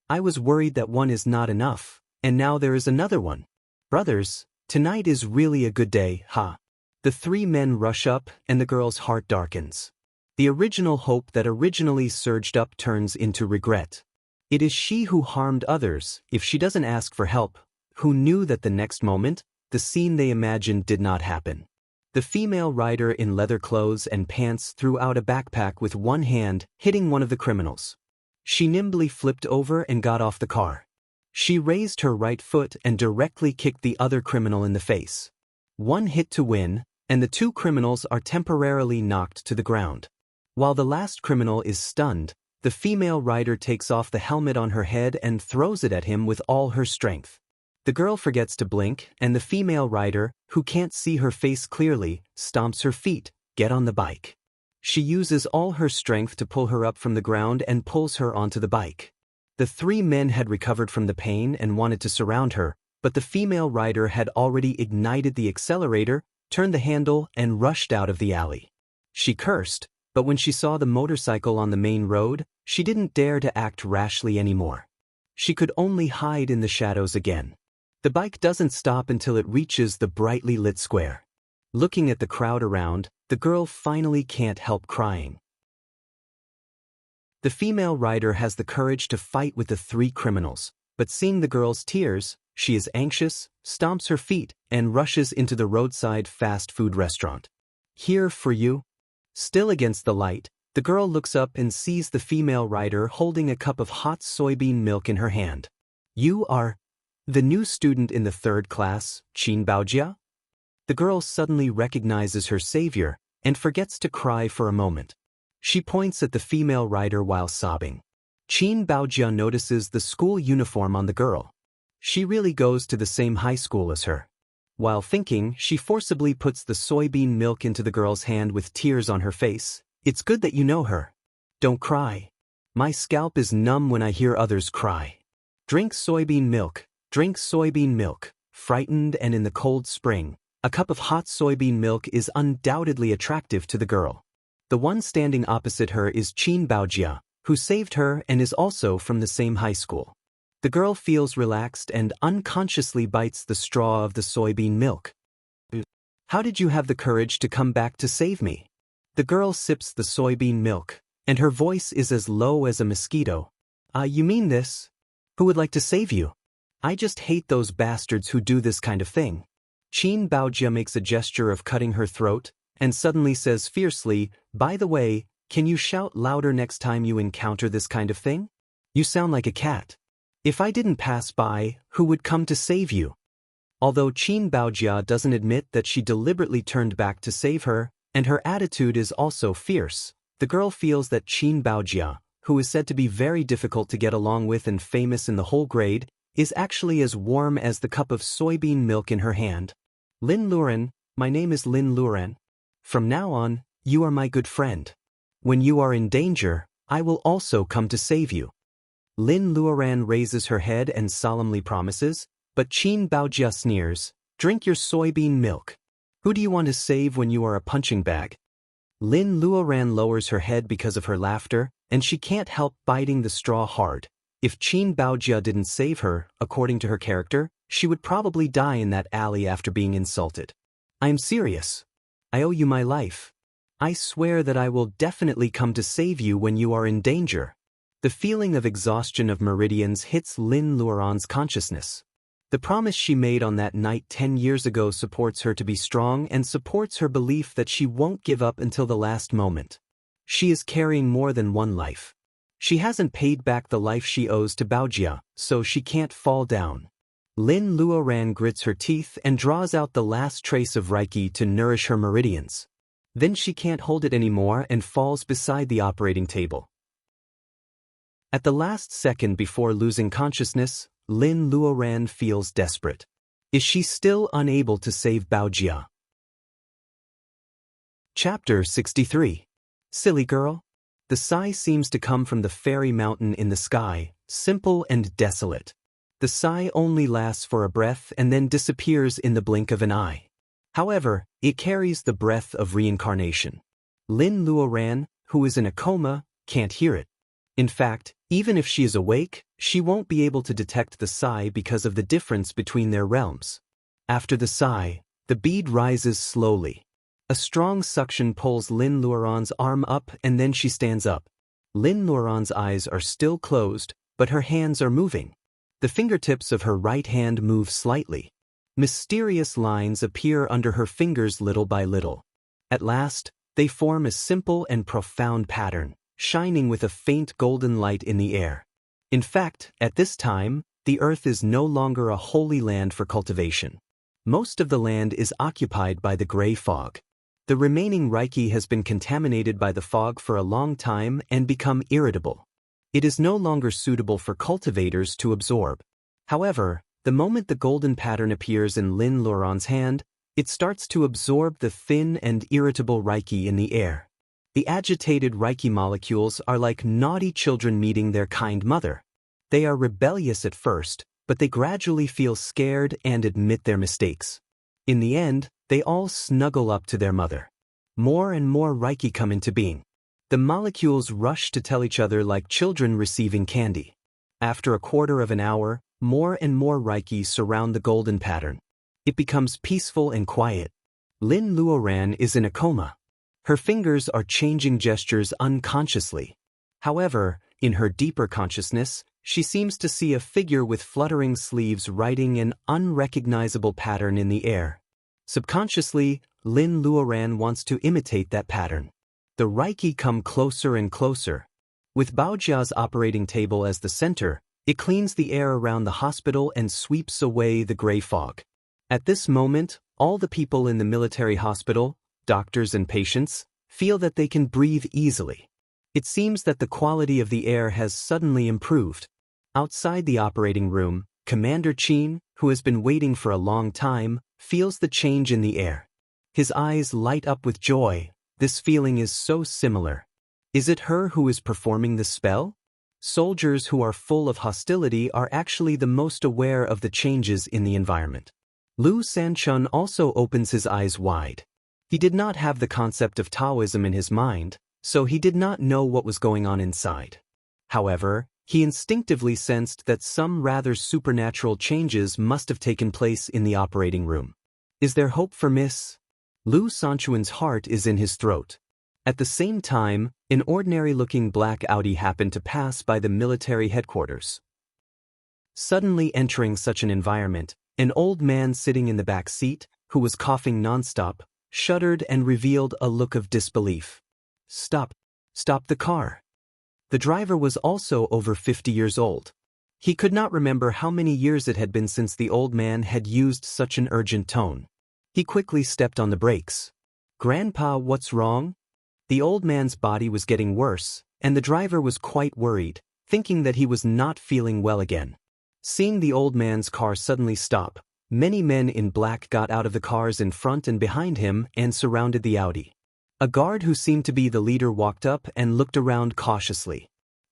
I was worried that one is not enough, and now there is another one. Brothers, tonight is really a good day, huh? The three men rush up, and the girl's heart darkens. The original hope that originally surged up turns into regret. It is she who harmed others, if she doesn't ask for help, who knew that the next moment, the scene they imagined did not happen. The female rider in leather clothes and pants threw out a backpack with one hand, hitting one of the criminals. She nimbly flipped over and got off the car. She raised her right foot and directly kicked the other criminal in the face. One hit to win, and the two criminals are temporarily knocked to the ground. While the last criminal is stunned, the female rider takes off the helmet on her head and throws it at him with all her strength. The girl forgets to blink, and the female rider, who can't see her face clearly, stomps her feet. Get on the bike. She uses all her strength to pull her up from the ground and pulls her onto the bike. The three men had recovered from the pain and wanted to surround her, but the female rider had already ignited the accelerator, turned the handle, and rushed out of the alley. She cursed, but when she saw the motorcycle on the main road, she didn't dare to act rashly anymore. She could only hide in the shadows again. The bike doesn't stop until it reaches the brightly lit square. Looking at the crowd around, the girl finally can't help crying. The female rider has the courage to fight with the three criminals, but seeing the girl's tears, she is anxious, stomps her feet, and rushes into the roadside fast food restaurant. Here for you. Still against the light, the girl looks up and sees the female rider holding a cup of hot soybean milk in her hand. You are the new student in the third class, Chin Baojia? The girl suddenly recognizes her savior and forgets to cry for a moment. She points at the female rider while sobbing. Chin Baojia notices the school uniform on the girl. She really goes to the same high school as her. While thinking, she forcibly puts the soybean milk into the girl's hand with tears on her face. It's good that you know her. Don't cry. My scalp is numb when I hear others cry. Drink soybean milk. Drink soybean milk. Frightened and in the cold spring, a cup of hot soybean milk is undoubtedly attractive to the girl. The one standing opposite her is Chin Baojia, who saved her and is also from the same high school. The girl feels relaxed and unconsciously bites the straw of the soybean milk. How did you have the courage to come back to save me? The girl sips the soybean milk, and her voice is as low as a mosquito. You mean this? Who would like to save you? I just hate those bastards who do this kind of thing. Chin Baojia makes a gesture of cutting her throat, and suddenly says fiercely, by the way, can you shout louder next time you encounter this kind of thing? You sound like a cat. If I didn't pass by, who would come to save you? Although Chin Baojia doesn't admit that she deliberately turned back to save her, and her attitude is also fierce, the girl feels that Chin Baojia, who is said to be very difficult to get along with and famous in the whole grade, is actually as warm as the cup of soybean milk in her hand. Lin Luren, my name is Lin Luren. From now on, you are my good friend. When you are in danger, I will also come to save you. Lin Luoran raises her head and solemnly promises, but Chin Baojia sneers, drink your soybean milk. Who do you want to save when you are a punching bag? Lin Luoran lowers her head because of her laughter, and she can't help biting the straw hard. If Chin Baojia didn't save her, according to her character, she would probably die in that alley after being insulted. I am serious. I owe you my life. I swear that I will definitely come to save you when you are in danger. The The feeling of exhaustion of meridians hits Lin Luoran's consciousness. The promise she made on that night 10 years ago supports her to be strong and supports her belief that she won't give up until the last moment. She is carrying more than one life. She hasn't paid back the life she owes to Baojia, so she can't fall down. Lin Luoran grits her teeth and draws out the last trace of Reiki to nourish her meridians. Then she can't hold it anymore and falls beside the operating table. At the last second before losing consciousness, Lin Luoran feels desperate. Is she still unable to save Baojia? Chapter 63. Silly girl. The sigh seems to come from the fairy mountain in the sky, simple and desolate. The sigh only lasts for a breath and then disappears in the blink of an eye. However, it carries the breath of reincarnation. Lin Luoran, who is in a coma, can't hear it. In fact, even if she is awake, she won't be able to detect the sigh because of the difference between their realms. After the sigh, the bead rises slowly. A strong suction pulls Lin Luoran's arm up and then she stands up. Lin Luoran's eyes are still closed, but her hands are moving. The fingertips of her right hand move slightly. Mysterious lines appear under her fingers little by little. At last, they form a simple and profound pattern, shining with a faint golden light in the air. In fact, at this time, the earth is no longer a holy land for cultivation. Most of the land is occupied by the gray fog. The remaining Reiki has been contaminated by the fog for a long time and become irritable. It is no longer suitable for cultivators to absorb. However, the moment the golden pattern appears in Lin Luoran's hand, it starts to absorb the thin and irritable Reiki in the air. The agitated Reiki molecules are like naughty children meeting their kind mother. They are rebellious at first, but they gradually feel scared and admit their mistakes. In the end, they all snuggle up to their mother. More and more Reiki come into being. The molecules rush to tell each other like children receiving candy. After a quarter of an hour, more and more Reiki surround the golden pattern. It becomes peaceful and quiet. Lin Luoran is in a coma. Her fingers are changing gestures unconsciously. However, in her deeper consciousness, she seems to see a figure with fluttering sleeves writing an unrecognizable pattern in the air. Subconsciously, Lin Luoran wants to imitate that pattern. The Reiki come closer and closer. With Baojia's operating table as the center, it cleans the air around the hospital and sweeps away the gray fog. At this moment, all the people in the military hospital, doctors and patients, feel that they can breathe easily. It seems that the quality of the air has suddenly improved. Outside the operating room, Commander Qin, who has been waiting for a long time, feels the change in the air. His eyes light up with joy. This feeling is so similar. Is it her who is performing the spell? Soldiers who are full of hostility are actually the most aware of the changes in the environment. Lu Sanchun also opens his eyes wide. He did not have the concept of Taoism in his mind, so he did not know what was going on inside. However, he instinctively sensed that some rather supernatural changes must have taken place in the operating room. Is there hope for Miss? Lu Sanchun's heart is in his throat. At the same time, an ordinary-looking black Audi happened to pass by the military headquarters. Suddenly entering such an environment, an old man sitting in the back seat, who was coughing nonstop, shuddered and revealed a look of disbelief. Stop the car. The driver was also over 50 years old. He could not remember how many years it had been since the old man had used such an urgent tone. He quickly stepped on the brakes. Grandpa, what's wrong? The old man's body was getting worse, and the driver was quite worried, thinking that he was not feeling well again. Seeing the old man's car suddenly stop, many men in black got out of the cars in front and behind him and surrounded the Audi. A guard who seemed to be the leader walked up and looked around cautiously.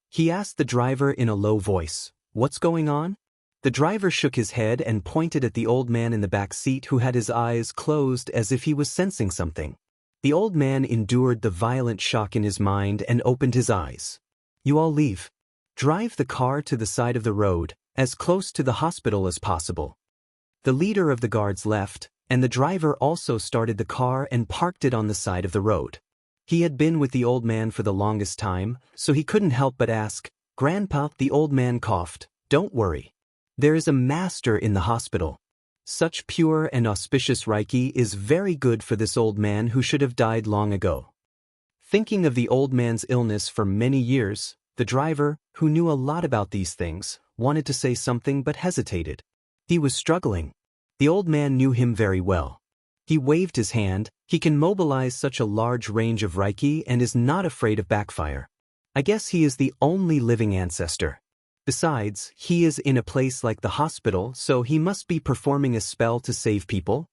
He asked the driver in a low voice, "What's going on?" The driver shook his head and pointed at the old man in the back seat who had his eyes closed as if he was sensing something. The old man endured the violent shock in his mind and opened his eyes. "You all leave. Drive the car to the side of the road, as close to the hospital as possible." The leader of the guards left, and the driver also started the car and parked it on the side of the road. He had been with the old man for the longest time, so he couldn't help but ask, Grandpa, the old man coughed. Don't worry. There is a master in the hospital. Such pure and auspicious Reiki is very good for this old man who should have died long ago. Thinking of the old man's illness for many years, the driver, who knew a lot about these things, wanted to say something but hesitated. He was struggling. The old man knew him very well. He waved his hand. He can mobilize such a large range of Reiki and is not afraid of backfire. I guess he is the only living ancestor. Besides, he is in a place like the hospital, so he must be performing a spell to save people.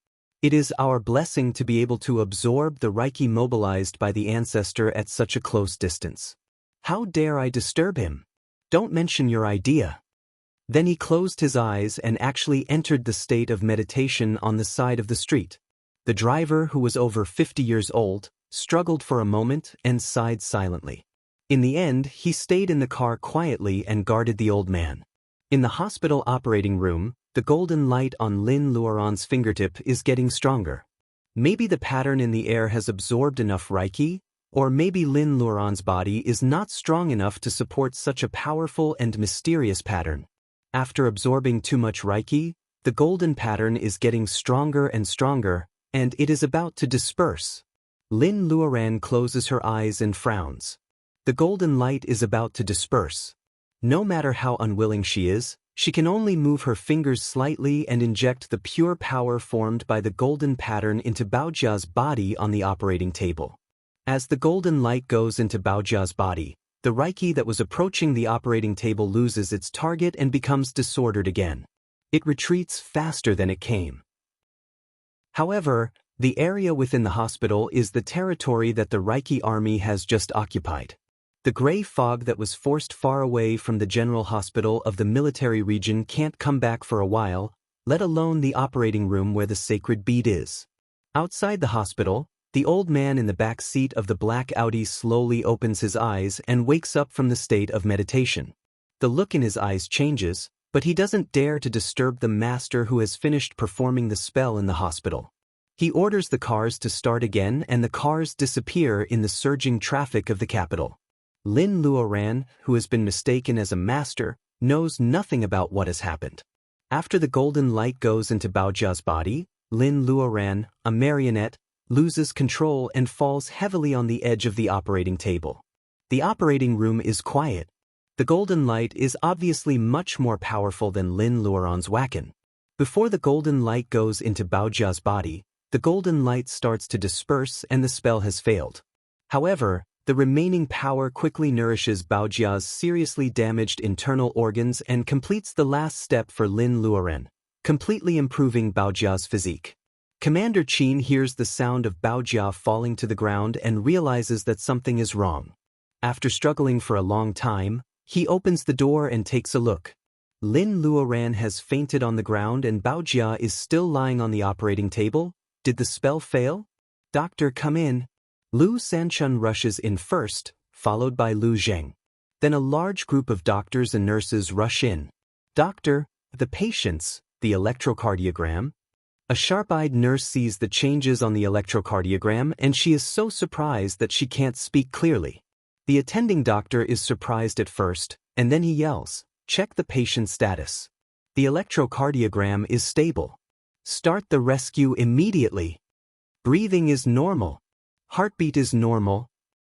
It is our blessing to be able to absorb the Reiki mobilized by the ancestor at such a close distance. How dare I disturb him? Don't mention your idea. Then he closed his eyes and actually entered the state of meditation on the side of the street. The driver, who was over 50 years old, struggled for a moment and sighed silently. In the end, he stayed in the car quietly and guarded the old man. In the hospital operating room, the golden light on Lin Luoran's fingertip is getting stronger. Maybe the pattern in the air has absorbed enough Reiki, or maybe Lin Luoran's body is not strong enough to support such a powerful and mysterious pattern. After absorbing too much Reiki, the golden pattern is getting stronger and stronger, and it is about to disperse. Lin Luoran closes her eyes and frowns. The golden light is about to disperse. No matter how unwilling she is, she can only move her fingers slightly and inject the pure power formed by the golden pattern into Baojia's body on the operating table. As the golden light goes into Baojia's body, the Reiki that was approaching the operating table loses its target and becomes disordered again. It retreats faster than it came. However, the area within the hospital is the territory that the Reiki army has just occupied. The gray fog that was forced far away from the general hospital of the military region can't come back for a while, let alone the operating room where the sacred bead is. Outside the hospital, the old man in the back seat of the black Audi slowly opens his eyes and wakes up from the state of meditation. The look in his eyes changes, but he doesn't dare to disturb the master who has finished performing the spell in the hospital. He orders the cars to start again and the cars disappear in the surging traffic of the capital. Lin Luoran, who has been mistaken as a master, knows nothing about what has happened. After the golden light goes into Baojia's body, Lin Luoran, a marionette, loses control and falls heavily on the edge of the operating table. The operating room is quiet. The golden light is obviously much more powerful than Lin Luoran's Wakan. Before the golden light goes into Baojia's body, the golden light starts to disperse and the spell has failed. However, the remaining power quickly nourishes Baojia's seriously damaged internal organs and completes the last step for Lin Luoran, completely improving Baojia's physique. Commander Qin hears the sound of Baojia falling to the ground and realizes that something is wrong. After struggling for a long time, he opens the door and takes a look. Lin Luoran has fainted on the ground and Baojia is still lying on the operating table. Did the spell fail? Doctor, come in. Lu Sanchun rushes in first, followed by Lu Zheng. Then a large group of doctors and nurses rush in. Doctor, the patients, the electrocardiogram. A sharp-eyed nurse sees the changes on the electrocardiogram and she is so surprised that she can't speak clearly. The attending doctor is surprised at first, and then he yells, "Check the patient's status. The electrocardiogram is stable. Start the rescue immediately. Breathing is normal. Heartbeat is normal.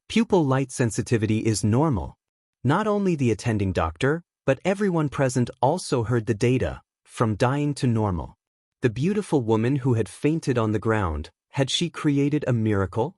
Pupil light sensitivity is normal." Not only the attending doctor, but everyone present also heard the data, from dying to normal. The beautiful woman who had fainted on the ground, had she created a miracle?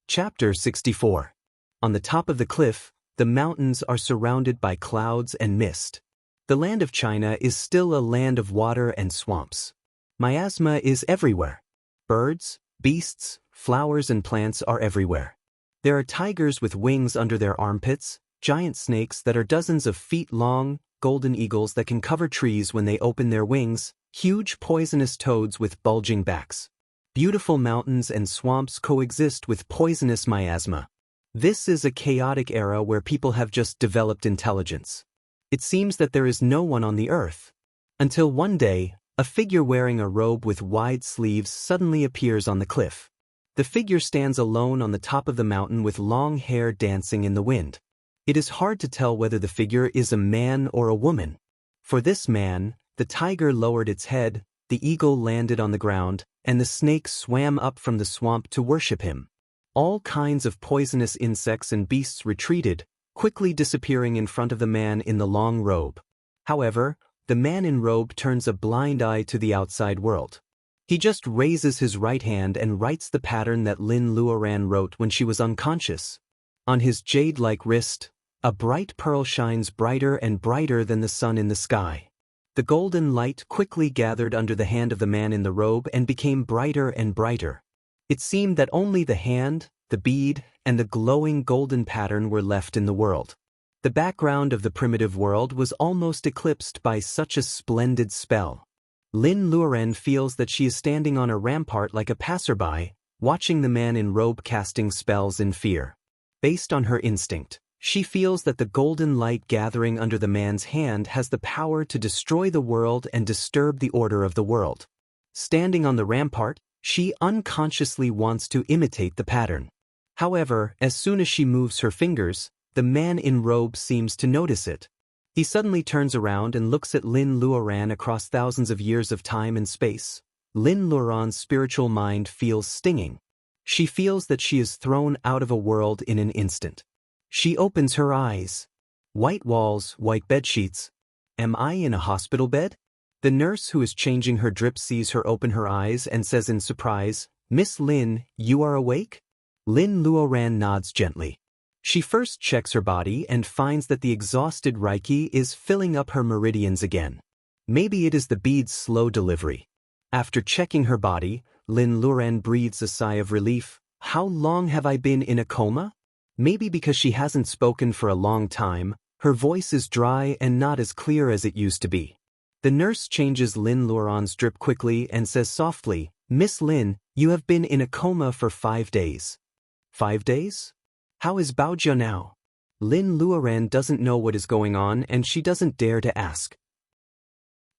Chapter 64. On the top of the cliff, the mountains are surrounded by clouds and mist. The land of China is still a land of water and swamps. Miasma is everywhere. Birds, beasts, flowers and plants are everywhere. There are tigers with wings under their armpits, giant snakes that are dozens of feet long, golden eagles that can cover trees when they open their wings, huge poisonous toads with bulging backs. Beautiful mountains and swamps coexist with poisonous miasma. This is a chaotic era where people have just developed intelligence. It seems that there is no one on the earth. Until one day, a figure wearing a robe with wide sleeves suddenly appears on the cliff. The figure stands alone on the top of the mountain with long hair dancing in the wind. It is hard to tell whether the figure is a man or a woman. For this man, the tiger lowered its head, the eagle landed on the ground, and the snake swam up from the swamp to worship him. All kinds of poisonous insects and beasts retreated, quickly disappearing in front of the man in the long robe. However, the man in robe turns a blind eye to the outside world. He just raises his right hand and writes the pattern that Lin Luoran wrote when she was unconscious. On his jade-like wrist, a bright pearl shines brighter and brighter than the sun in the sky. The golden light quickly gathered under the hand of the man in the robe and became brighter and brighter. It seemed that only the hand, the bead, and the glowing golden pattern were left in the world. The background of the primitive world was almost eclipsed by such a splendid spell. Lin Luoran feels that she is standing on a rampart like a passerby, watching the man in robe casting spells in fear. Based on her instinct, she feels that the golden light gathering under the man's hand has the power to destroy the world and disturb the order of the world. Standing on the rampart, she unconsciously wants to imitate the pattern. However, as soon as she moves her fingers, the man in robe seems to notice it. He suddenly turns around and looks at Lin Luoran across thousands of years of time and space. Lin Luoran's spiritual mind feels stinging. She feels that she is thrown out of a world in an instant. She opens her eyes. White walls, white bedsheets. Am I in a hospital bed? The nurse who is changing her drip sees her open her eyes and says in surprise, "Miss Lin, you are awake?" Lin Luoran nods gently. She first checks her body and finds that the exhausted Reiki is filling up her meridians again. Maybe it is the bead's slow delivery. After checking her body, Lin Luoran breathes a sigh of relief. How long have I been in a coma? Maybe because she hasn't spoken for a long time, her voice is dry and not as clear as it used to be. The nurse changes Lin Luoran's drip quickly and says softly, "Miss Lin, you have been in a coma for 5 days." 5 days? How is Baojia now? Lin Luoran doesn't know what is going on and she doesn't dare to ask.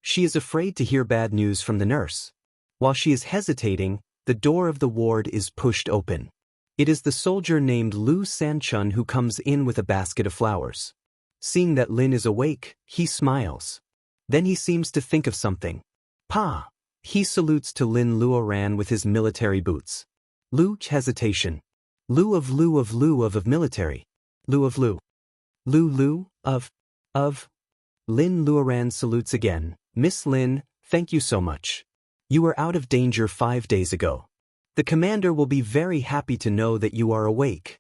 She is afraid to hear bad news from the nurse. While she is hesitating, the door of the ward is pushed open. It is the soldier named Lu Sanchun who comes in with a basket of flowers. Seeing that Lin is awake, he smiles. Then he seems to think of something. "Pa!" He salutes to Lin Luoran with his military boots. Lu hesitation. Lu of military. Lu of Lu. Lu of. Lin Luoran salutes again. "Miss Lin, thank you so much. You were out of danger 5 days ago. The commander will be very happy to know that you are awake."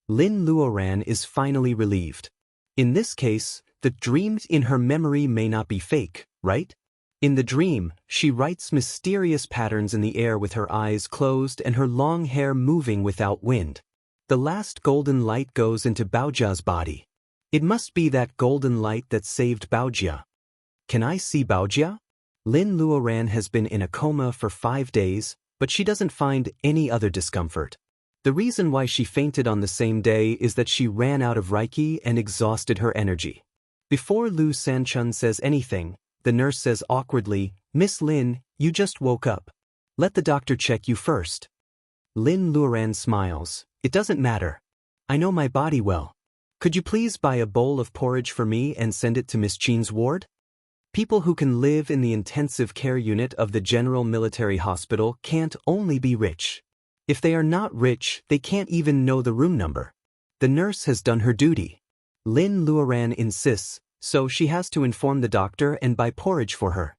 Lin Luoran is finally relieved. In this case, the dreams in her memory may not be fake, right? In the dream, she writes mysterious patterns in the air with her eyes closed and her long hair moving without wind. The last golden light goes into Baojia's body. It must be that golden light that saved Baojia. Can I see Baojia? Lin Luoran has been in a coma for 5 days, but she doesn't find any other discomfort. The reason why she fainted on the same day is that she ran out of Reiki and exhausted her energy. Before Lu Sanchun says anything, the nurse says awkwardly, "Miss Lin, you just woke up. Let the doctor check you first." Lin Luoran smiles. "It doesn't matter. I know my body well. Could you please buy a bowl of porridge for me and send it to Miss Chin's ward?" People who can live in the intensive care unit of the General Military Hospital can't only be rich. If they are not rich, they can't even know the room number. The nurse has done her duty. Lin Luoran insists, so she has to inform the doctor and buy porridge for her.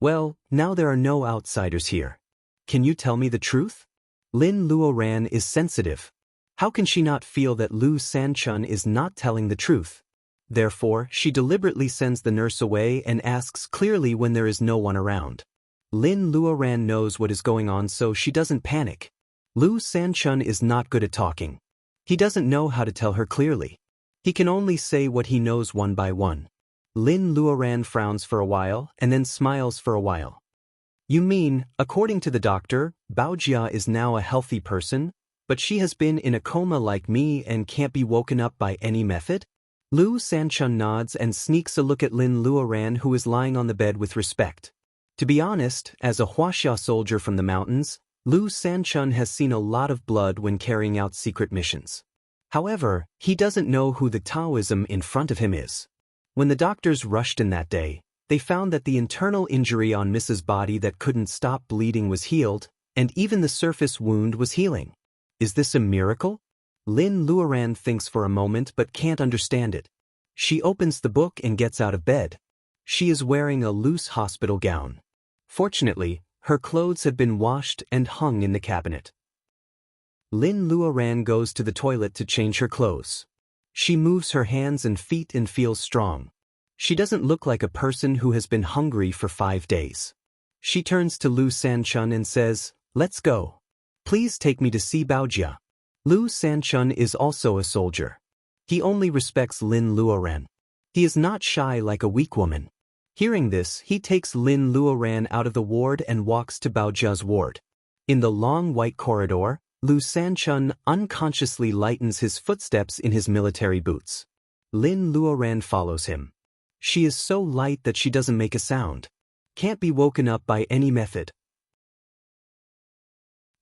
Well, now there are no outsiders here. Can you tell me the truth? Lin Luoran is sensitive. How can she not feel that Lu Sanchun is not telling the truth? Therefore, she deliberately sends the nurse away and asks clearly when there is no one around. Lin Luoran knows what is going on, so she doesn't panic. Lu Sanchun is not good at talking. He doesn't know how to tell her clearly. He can only say what he knows one by one. Lin Luoran frowns for a while and then smiles for a while. "You mean, according to the doctor, Baojia is now a healthy person, but she has been in a coma like me and can't be woken up by any method?" Lu Sanchun nods and sneaks a look at Lin Luoran, who is lying on the bed, with respect. To be honest, as a Huaxia soldier from the mountains, Lu Sanchun has seen a lot of blood when carrying out secret missions. However, he doesn't know who the Taoism in front of him is. When the doctors rushed in that day, they found that the internal injury on Mrs. Body that couldn't stop bleeding was healed, and even the surface wound was healing. Is this a miracle? Lin Luoran thinks for a moment but can't understand it. She opens the book and gets out of bed. She is wearing a loose hospital gown. Fortunately, her clothes have been washed and hung in the cabinet. Lin Luoran goes to the toilet to change her clothes. She moves her hands and feet and feels strong. She doesn't look like a person who has been hungry for 5 days. She turns to Lu Sanchun and says, "Let's go. Please take me to see Baojia." Lu Sanchun is also a soldier. He only respects Lin Luoran. He is not shy like a weak woman. Hearing this, he takes Lin Luoran out of the ward and walks to Baojia's ward. In the long white corridor, Lu Sanchun unconsciously lightens his footsteps in his military boots. Lin Luoran follows him. She is so light that she doesn't make a sound. Can't be woken up by any method.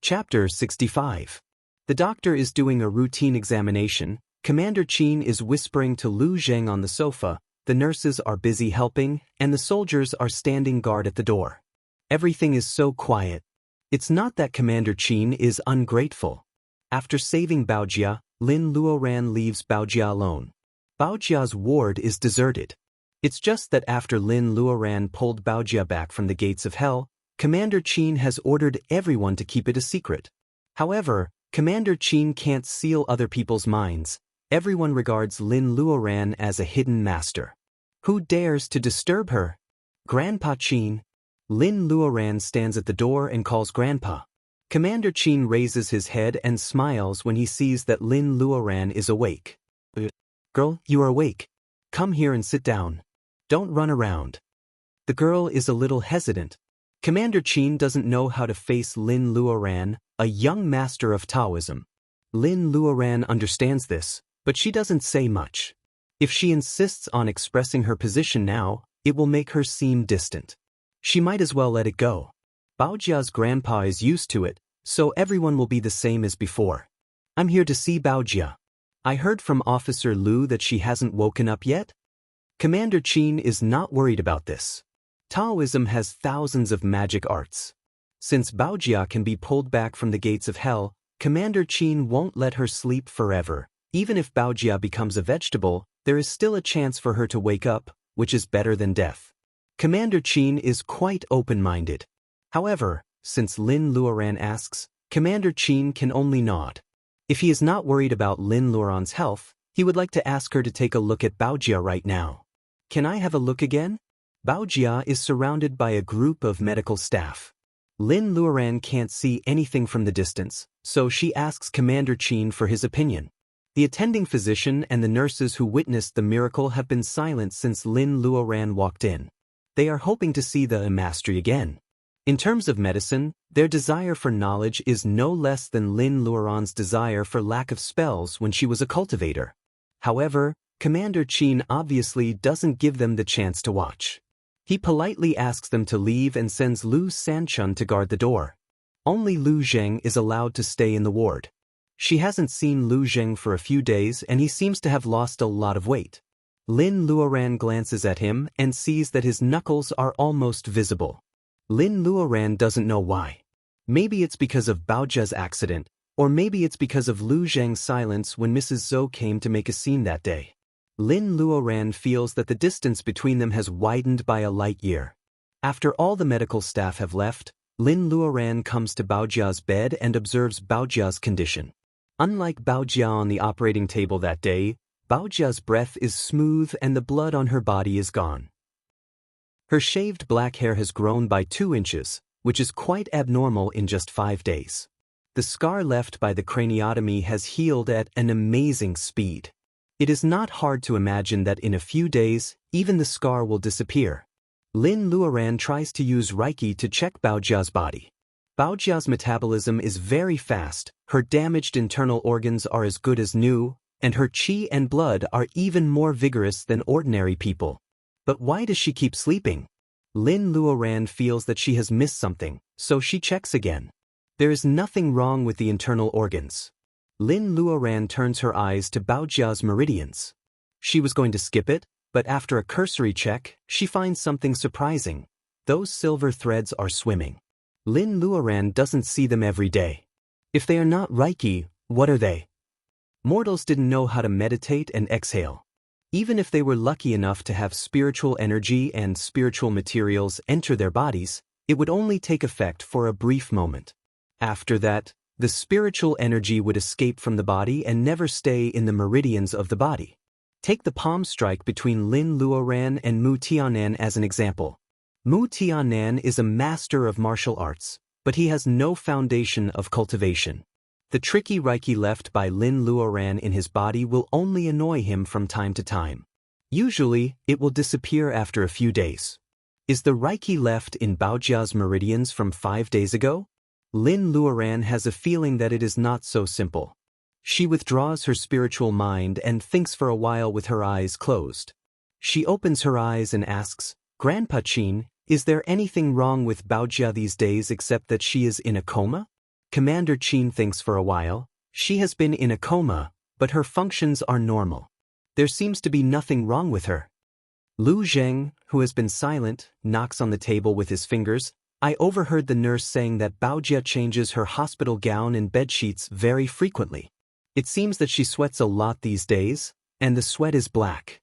Chapter 65. The doctor is doing a routine examination. Commander Qin is whispering to Lu Zheng on the sofa. The nurses are busy helping, and the soldiers are standing guard at the door. Everything is so quiet. It's not that Commander Qin is ungrateful. After saving Baojia, Lin Luoran leaves Baojia alone. Baojia's ward is deserted. It's just that after Lin Luoran pulled Baojia back from the gates of hell, Commander Qin has ordered everyone to keep it a secret. However, Commander Qin can't seal other people's minds. Everyone regards Lin Luoran as a hidden master. Who dares to disturb her? Grandpa Qin. Lin Luoran stands at the door and calls Grandpa. Commander Qin raises his head and smiles when he sees that Lin Luoran is awake. "Girl, you are awake. Come here and sit down. Don't run around." The girl is a little hesitant. Commander Qin doesn't know how to face Lin Luoran, a young master of Taoism. Lin Luoran understands this, but she doesn't say much. If she insists on expressing her position now, it will make her seem distant. She might as well let it go. Baojia's grandpa is used to it, so everyone will be the same as before. "I'm here to see Baojia. I heard from Officer Lu that she hasn't woken up yet." Commander Qin is not worried about this. Taoism has thousands of magic arts. Since Baojia can be pulled back from the gates of hell, Commander Qin won't let her sleep forever. Even if Baojia becomes a vegetable, there is still a chance for her to wake up, which is better than death. Commander Qin is quite open-minded. However, since Lin Luoran asks, Commander Qin can only nod. If he is not worried about Lin Luoran's health, he would like to ask her to take a look at Baojia right now. "Can I have a look again?" Baojia is surrounded by a group of medical staff. Lin Luoran can't see anything from the distance, so she asks Commander Qin for his opinion. The attending physician and the nurses who witnessed the miracle have been silent since Lin Luoran walked in. They are hoping to see the mastery again. In terms of medicine, their desire for knowledge is no less than Lin Luoran's desire for lack of spells when she was a cultivator. However, Commander Qin obviously doesn't give them the chance to watch. He politely asks them to leave and sends Lu Sanchun to guard the door. Only Lu Zheng is allowed to stay in the ward. She hasn't seen Lu Zheng for a few days and he seems to have lost a lot of weight. Lin Luoran glances at him and sees that his knuckles are almost visible. Lin Luoran doesn't know why. Maybe it's because of Baojia's accident, or maybe it's because of Lu Zheng's silence when Mrs. Zhou came to make a scene that day. Lin Luoran feels that the distance between them has widened by a light year. After all the medical staff have left, Lin Luoran comes to Baojia's bed and observes Baojia's condition. Unlike Baojia on the operating table that day, Baojia's breath is smooth and the blood on her body is gone. Her shaved black hair has grown by 2 inches, which is quite abnormal in just 5 days. The scar left by the craniotomy has healed at an amazing speed. It is not hard to imagine that in a few days, even the scar will disappear. Lin Luoran tries to use Reiki to check Baojia's body. Baojia's metabolism is very fast, her damaged internal organs are as good as new, and her qi and blood are even more vigorous than ordinary people. But why does she keep sleeping? Lin Luoran feels that she has missed something, so she checks again. There is nothing wrong with the internal organs. Lin Luoran turns her eyes to Baojia's meridians. She was going to skip it, but after a cursory check, she finds something surprising. Those silver threads are swimming. Lin Luoran doesn't see them every day. If they are not Reiki, what are they? Mortals didn't know how to meditate and exhale. Even if they were lucky enough to have spiritual energy and spiritual materials enter their bodies, it would only take effect for a brief moment. After that, the spiritual energy would escape from the body and never stay in the meridians of the body. Take the palm strike between Lin Luoran and Mu Tianan as an example. Mu Tianan is a master of martial arts, but he has no foundation of cultivation. The tricky Reiki left by Lin Luoran in his body will only annoy him from time to time. Usually, it will disappear after a few days. Is the Reiki left in Baojia's meridians from 5 days ago? Lin Luoran has a feeling that it is not so simple. She withdraws her spiritual mind and thinks for a while with her eyes closed. She opens her eyes and asks, "Grandpa Qin, is there anything wrong with Baojia these days except that she is in a coma?" Commander Qin thinks for a while. She has been in a coma, but her functions are normal. There seems to be nothing wrong with her. Lu Zheng, who has been silent, knocks on the table with his fingers. I overheard the nurse saying that Baojia changes her hospital gown and bedsheets very frequently. It seems that she sweats a lot these days, and the sweat is black.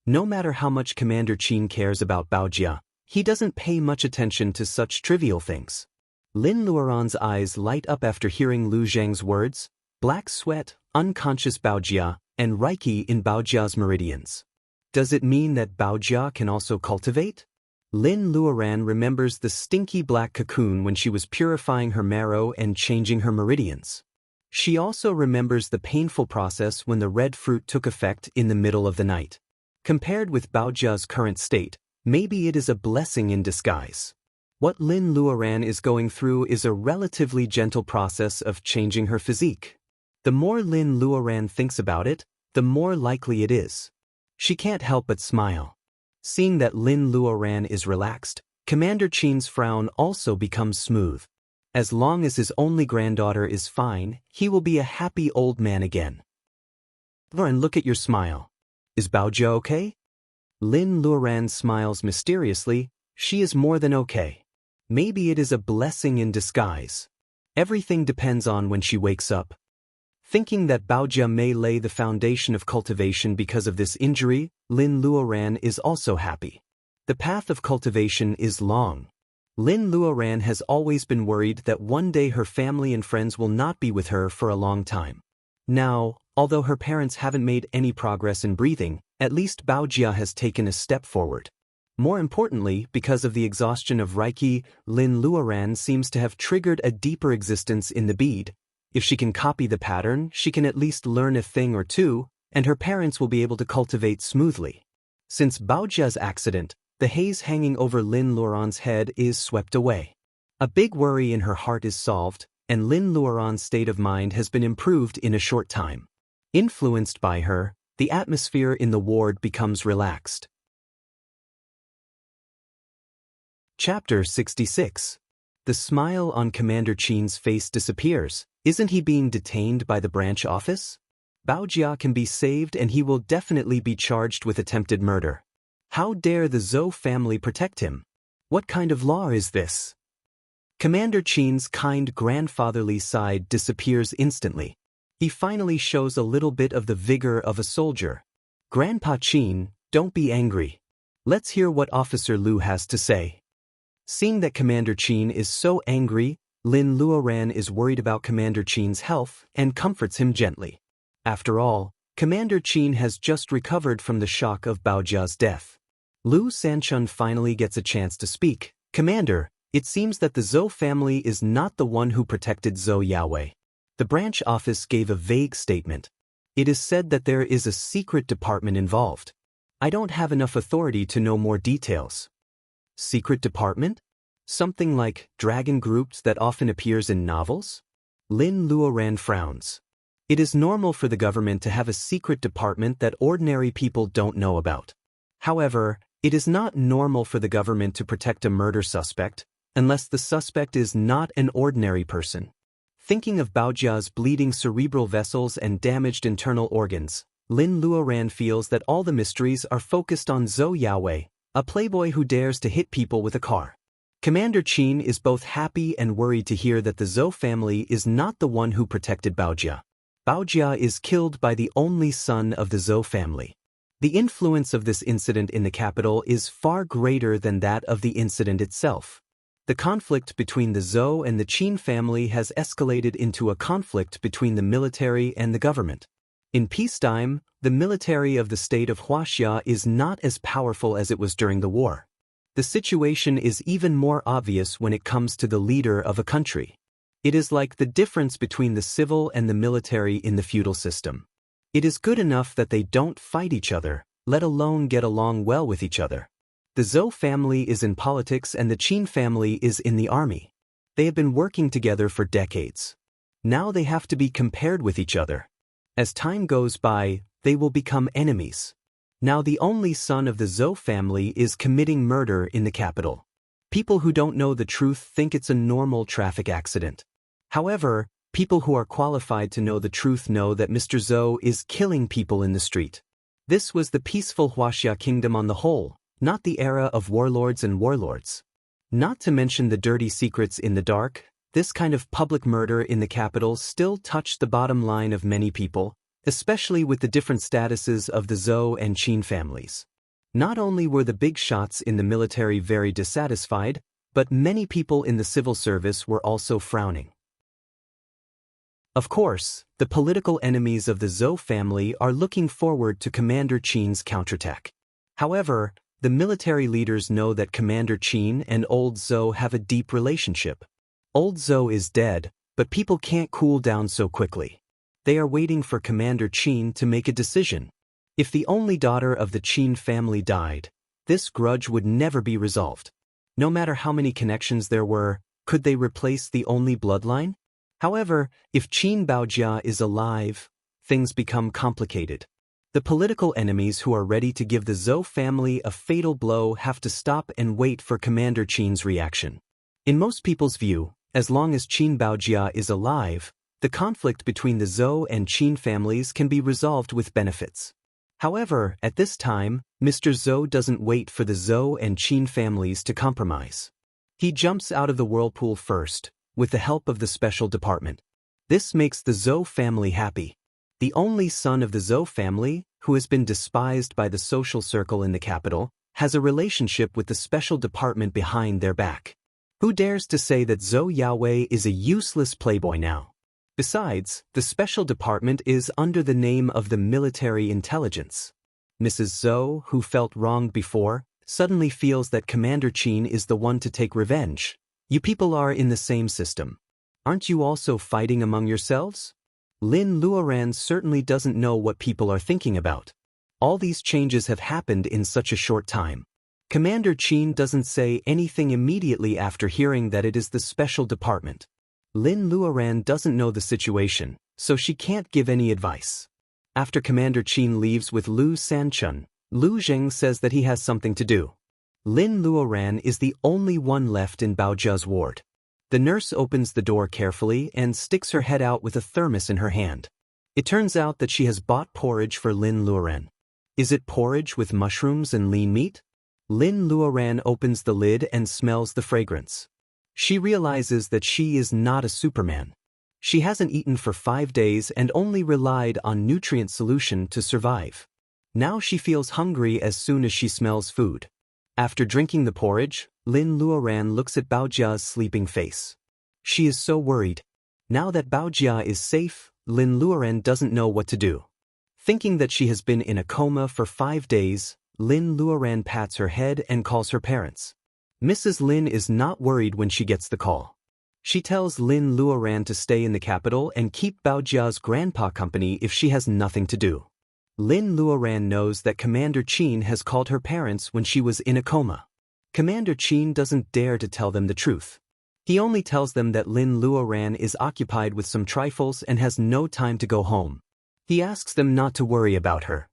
No matter how much Commander Qin cares about Baojia, he doesn't pay much attention to such trivial things. Lin Luoran's eyes light up after hearing Lu Zheng's words: black sweat, unconscious Baojia, and Reiki in Baojia's meridians. Does it mean that Baojia can also cultivate? Lin Luoran remembers the stinky black cocoon when she was purifying her marrow and changing her meridians. She also remembers the painful process when the red fruit took effect in the middle of the night. Compared with Baojia's current state, maybe it is a blessing in disguise. What Lin Luoran is going through is a relatively gentle process of changing her physique. The more Lin Luoran thinks about it, the more likely it is. She can't help but smile. Seeing that Lin Luoran is relaxed, Commander Qin's frown also becomes smooth. As long as his only granddaughter is fine, he will be a happy old man again. Luoran, look at your smile. Is Baojia okay? Lin Luoran smiles mysteriously. She is more than okay. Maybe it is a blessing in disguise. Everything depends on when she wakes up. Thinking that Baojia may lay the foundation of cultivation because of this injury, Lin Luoran is also happy. The path of cultivation is long. Lin Luoran has always been worried that one day her family and friends will not be with her for a long time. Now, although her parents haven't made any progress in breathing, at least Baojia has taken a step forward. More importantly, because of the exhaustion of Reiki, Lin Luoran seems to have triggered a deeper existence in the bead. If she can copy the pattern, she can at least learn a thing or two, and her parents will be able to cultivate smoothly. Since Baojia's accident, the haze hanging over Lin Luoran's head is swept away. A big worry in her heart is solved, and Lin Luoran's state of mind has been improved in a short time. Influenced by her, the atmosphere in the ward becomes relaxed. Chapter 66. The smile on Commander Qin's face disappears. Isn't he being detained by the branch office? Baojia can be saved and he will definitely be charged with attempted murder. How dare the Zhou family protect him? What kind of law is this? Commander Qin's kind grandfatherly side disappears instantly. He finally shows a little bit of the vigor of a soldier. Grandpa Qin, don't be angry. Let's hear what Officer Lu has to say. Seeing that Commander Qin is so angry, Lin Luoran is worried about Commander Qin's health and comforts him gently. After all, Commander Qin has just recovered from the shock of Baojia's death. Lu Sanchun finally gets a chance to speak. Commander, it seems that the Zhou family is not the one who protected Zhou Yaowei. The branch office gave a vague statement. It is said that there is a secret department involved. I don't have enough authority to know more details. Secret department? Something like dragon groups that often appears in novels? Lin Luoran frowns. It is normal for the government to have a secret department that ordinary people don't know about. However, it is not normal for the government to protect a murder suspect unless the suspect is not an ordinary person. Thinking of Baojia's bleeding cerebral vessels and damaged internal organs, Lin Luoran feels that all the mysteries are focused on Zhou Yaowei, a playboy who dares to hit people with a car. Commander Qin is both happy and worried to hear that the Zhou family is not the one who protected Baojia. Baojia is killed by the only son of the Zhou family. The influence of this incident in the capital is far greater than that of the incident itself. The conflict between the Zhou and the Qin family has escalated into a conflict between the military and the government. In peacetime, the military of the state of Huaxia is not as powerful as it was during the war. The situation is even more obvious when it comes to the leader of a country. It is like the difference between the civil and the military in the feudal system. It is good enough that they don't fight each other, let alone get along well with each other. The Zhou family is in politics and the Qin family is in the army. They have been working together for decades. Now they have to be compared with each other. As time goes by, they will become enemies. Now the only son of the Zhou family is committing murder in the capital. People who don't know the truth think it's a normal traffic accident. However, people who are qualified to know the truth know that Mr. Zhou is killing people in the street. This was the peaceful Huaxia kingdom on the whole, not the era of warlords and warlords. Not to mention the dirty secrets in the dark, this kind of public murder in the capital still touched the bottom line of many people, especially with the different statuses of the Zhou and Qin families. Not only were the big shots in the military very dissatisfied, but many people in the civil service were also frowning. Of course, the political enemies of the Zhou family are looking forward to Commander Qin's counterattack. However, the military leaders know that Commander Qin and Old Zhou have a deep relationship. Old Zhou is dead, but people can't cool down so quickly. They are waiting for Commander Qin to make a decision. If the only daughter of the Qin family died, this grudge would never be resolved. No matter how many connections there were, could they replace the only bloodline? However, if Qin Baojia is alive, things become complicated. The political enemies who are ready to give the Zhou family a fatal blow have to stop and wait for Commander Qin's reaction. In most people's view, as long as Qin Baojia is alive, the conflict between the Zhou and Qin families can be resolved with benefits. However, at this time, Mr. Zhou doesn't wait for the Zhou and Qin families to compromise. He jumps out of the whirlpool first, with the help of the special department. This makes the Zhou family happy. The only son of the Zhou family, who has been despised by the social circle in the capital, has a relationship with the special department behind their back. Who dares to say that Zhou Yaowei is a useless playboy now? Besides, the special department is under the name of the military intelligence. Mrs. Zhou, who felt wronged before, suddenly feels that Commander Qin is the one to take revenge. You people are in the same system. Aren't you also fighting among yourselves? Lin Luoran certainly doesn't know what people are thinking about. All these changes have happened in such a short time. Commander Qin doesn't say anything immediately after hearing that it is the special department. Lin Luoran doesn't know the situation, so she can't give any advice. After Commander Qin leaves with Lu Sanchun, Lu Zheng says that he has something to do. Lin Luoran is the only one left in Baojia's ward. The nurse opens the door carefully and sticks her head out with a thermos in her hand. It turns out that she has bought porridge for Lin Luoran. Is it porridge with mushrooms and lean meat? Lin Luoran opens the lid and smells the fragrance. She realizes that she is not a Superman. She hasn't eaten for 5 days and only relied on nutrient solution to survive. Now she feels hungry as soon as she smells food. After drinking the porridge, Lin Luoran looks at Baojia's sleeping face. She is so worried. Now that Baojia is safe, Lin Luoran doesn't know what to do. Thinking that she has been in a coma for 5 days, Lin Luoran pats her head and calls her parents. Mrs. Lin is not worried when she gets the call. She tells Lin Luoran to stay in the capital and keep Baojia's grandpa company if she has nothing to do. Lin Luoran knows that Commander Qin has called her parents when she was in a coma. Commander Qin doesn't dare to tell them the truth. He only tells them that Lin Luoran is occupied with some trifles and has no time to go home. He asks them not to worry about her.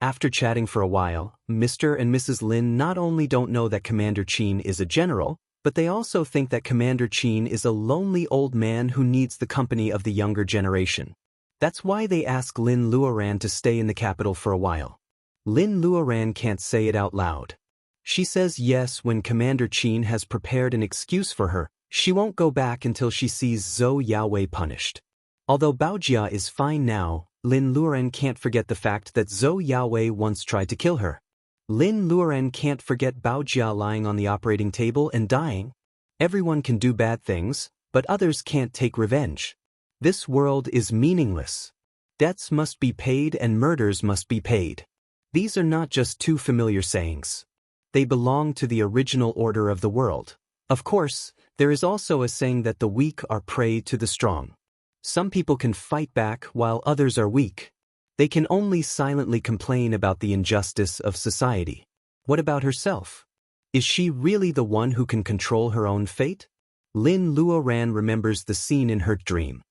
After chatting for a while, Mr. and Mrs. Lin not only don't know that Commander Qin is a general, But they also think that Commander Qin is a lonely old man who needs the company of the younger generation. That's why they ask Lin Luoran to stay in the capital for a while. Lin Luoran can't say it out loud. She says yes when Commander Qin has prepared an excuse for her. She won't go back until she sees Zhou Yaowei punished. Although Baojia is fine now, Lin Luoran can't forget the fact that Zhou Yaowei once tried to kill her. Lin Luoran can't forget Baojia lying on the operating table and dying. Everyone can do bad things, but others can't take revenge. This world is meaningless. Debts must be paid and murders must be paid. These are not just two familiar sayings. They belong to the original order of the world. Of course, there is also a saying that the weak are prey to the strong. Some people can fight back while others are weak. They can only silently complain about the injustice of society. What about herself? Is she really the one who can control her own fate? Lin Luoran remembers the scene in her dream.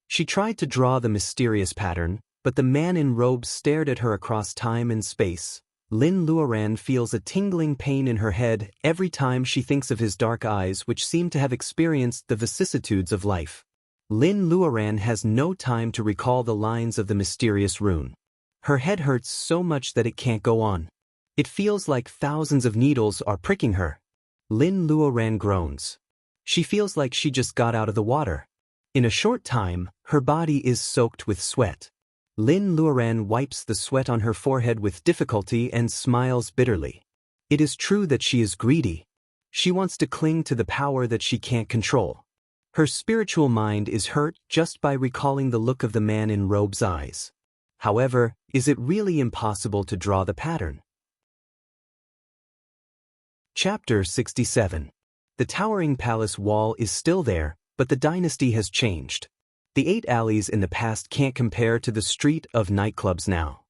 She tried to draw the mysterious pattern, but the man in robes stared at her across time and space. Lin Luoran feels a tingling pain in her head every time she thinks of his dark eyes, which seem to have experienced the vicissitudes of life. Lin Luoran has no time to recall the lines of the mysterious rune. Her head hurts so much that it can't go on. It feels like thousands of needles are pricking her. Lin Luoran groans. She feels like she just got out of the water. In a short time, her body is soaked with sweat. Lin Luoran wipes the sweat on her forehead with difficulty and smiles bitterly. It is true that she is greedy. She wants to cling to the power that she can't control. Her spiritual mind is hurt just by recalling the look of the man in robe's eyes. However, is it really impossible to draw the pattern? Chapter 67. The towering palace wall is still there, but the dynasty has changed. The 8 alleys in the past can't compare to the street of nightclubs now.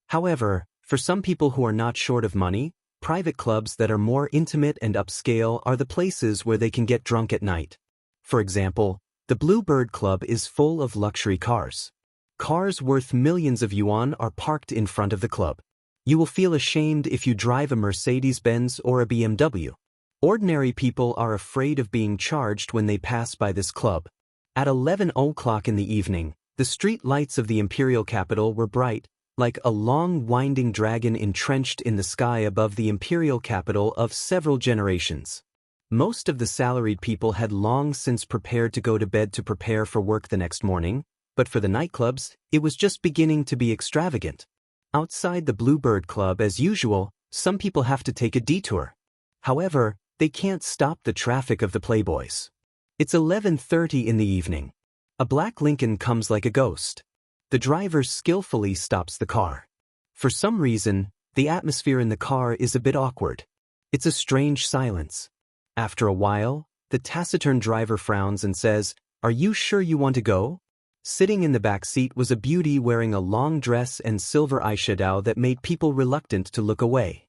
However, for some people who are not short of money, private clubs that are more intimate and upscale are the places where they can get drunk at night. For example, the Bluebird Club is full of luxury cars. Cars worth millions of yuan are parked in front of the club. You will feel ashamed if you drive a Mercedes-Benz or a BMW. Ordinary people are afraid of being charged when they pass by this club. At 11 o'clock in the evening, the street lights of the imperial capital were bright, like a long winding dragon entrenched in the sky above the imperial capital of several generations. Most of the salaried people had long since prepared to go to bed to prepare for work the next morning, but for the nightclubs, it was just beginning to be extravagant. Outside the Bluebird Club, as usual, some people have to take a detour. However, they can't stop the traffic of the playboys. It's 11:30 in the evening. A black Lincoln comes like a ghost. The driver skillfully stops the car. For some reason, the atmosphere in the car is a bit awkward. It's a strange silence. After a while, the taciturn driver frowns and says, "Are you sure you want to go?" Sitting in the back seat was a beauty wearing a long dress and silver eyeshadow that made people reluctant to look away.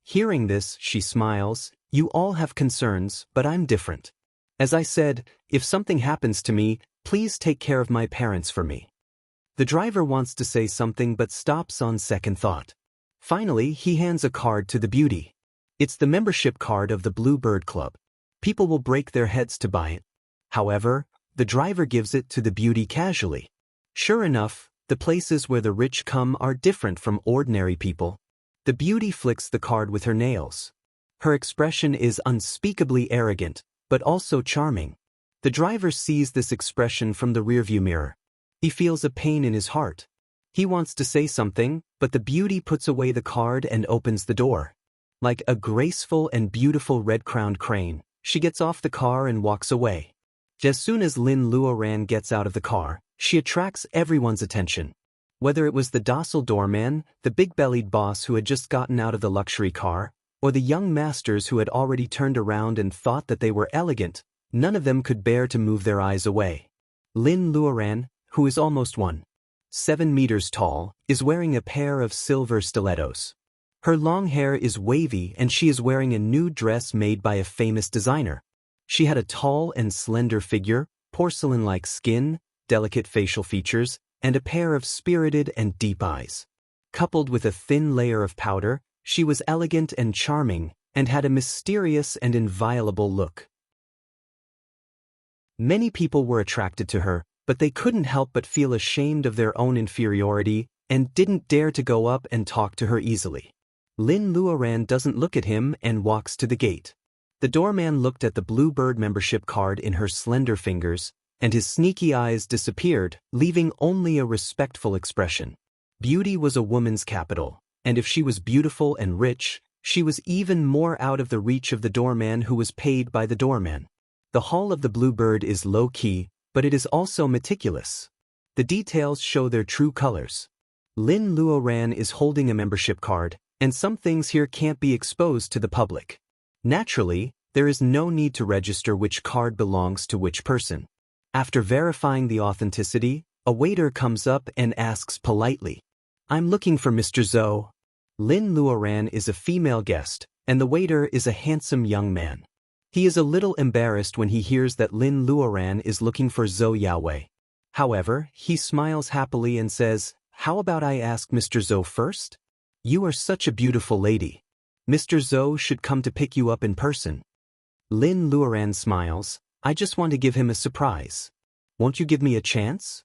Hearing this, she smiles. "You all have concerns, but I'm different. As I said, if something happens to me, please take care of my parents for me." The driver wants to say something but stops on second thought. Finally, he hands a card to the beauty. It's the membership card of the Bluebird Club. People will break their heads to buy it. However, the driver gives it to the beauty casually. Sure enough, the places where the rich come are different from ordinary people. The beauty flicks the card with her nails. Her expression is unspeakably arrogant, but also charming. The driver sees this expression from the rearview mirror. He feels a pain in his heart. He wants to say something, but the beauty puts away the card and opens the door. Like a graceful and beautiful red-crowned crane, she gets off the car and walks away. As soon as Lin Luoran gets out of the car, she attracts everyone's attention. Whether it was the docile doorman, the big-bellied boss who had just gotten out of the luxury car, or the young masters who had already turned around and thought that they were elegant, none of them could bear to move their eyes away. Lin Luoran, who is almost 1.7 meters tall, is wearing a pair of silver stilettos. Her long hair is wavy and she is wearing a new dress made by a famous designer. She had a tall and slender figure, porcelain-like skin, delicate facial features, and a pair of spirited and deep eyes. Coupled with a thin layer of powder, she was elegant and charming, and had a mysterious and inviolable look. Many people were attracted to her, but they couldn't help but feel ashamed of their own inferiority and didn't dare to go up and talk to her easily. Lin Luoran doesn't look at him and walks to the gate. The doorman looked at the Bluebird membership card in her slender fingers, and his sneaky eyes disappeared, leaving only a respectful expression. Beauty was a woman's capital, and if she was beautiful and rich, she was even more out of the reach of the doorman who was paid by the doorman. The hall of the Bluebird is low-key, but it is also meticulous. The details show their true colors. Lin Luoran is holding a membership card, and some things here can't be exposed to the public. Naturally, there is no need to register which card belongs to which person. After verifying the authenticity, a waiter comes up and asks politely, "I'm looking for Mr. Zhou." Lin Luoran is a female guest, and the waiter is a handsome young man. He is a little embarrassed when he hears that Lin Luoran is looking for Zhou Yaowei. However, he smiles happily and says, "How about I ask Mr. Zhou first? You are such a beautiful lady. Mr. Zhou should come to pick you up in person." Lin Luoran smiles, "I just want to give him a surprise. Won't you give me a chance?"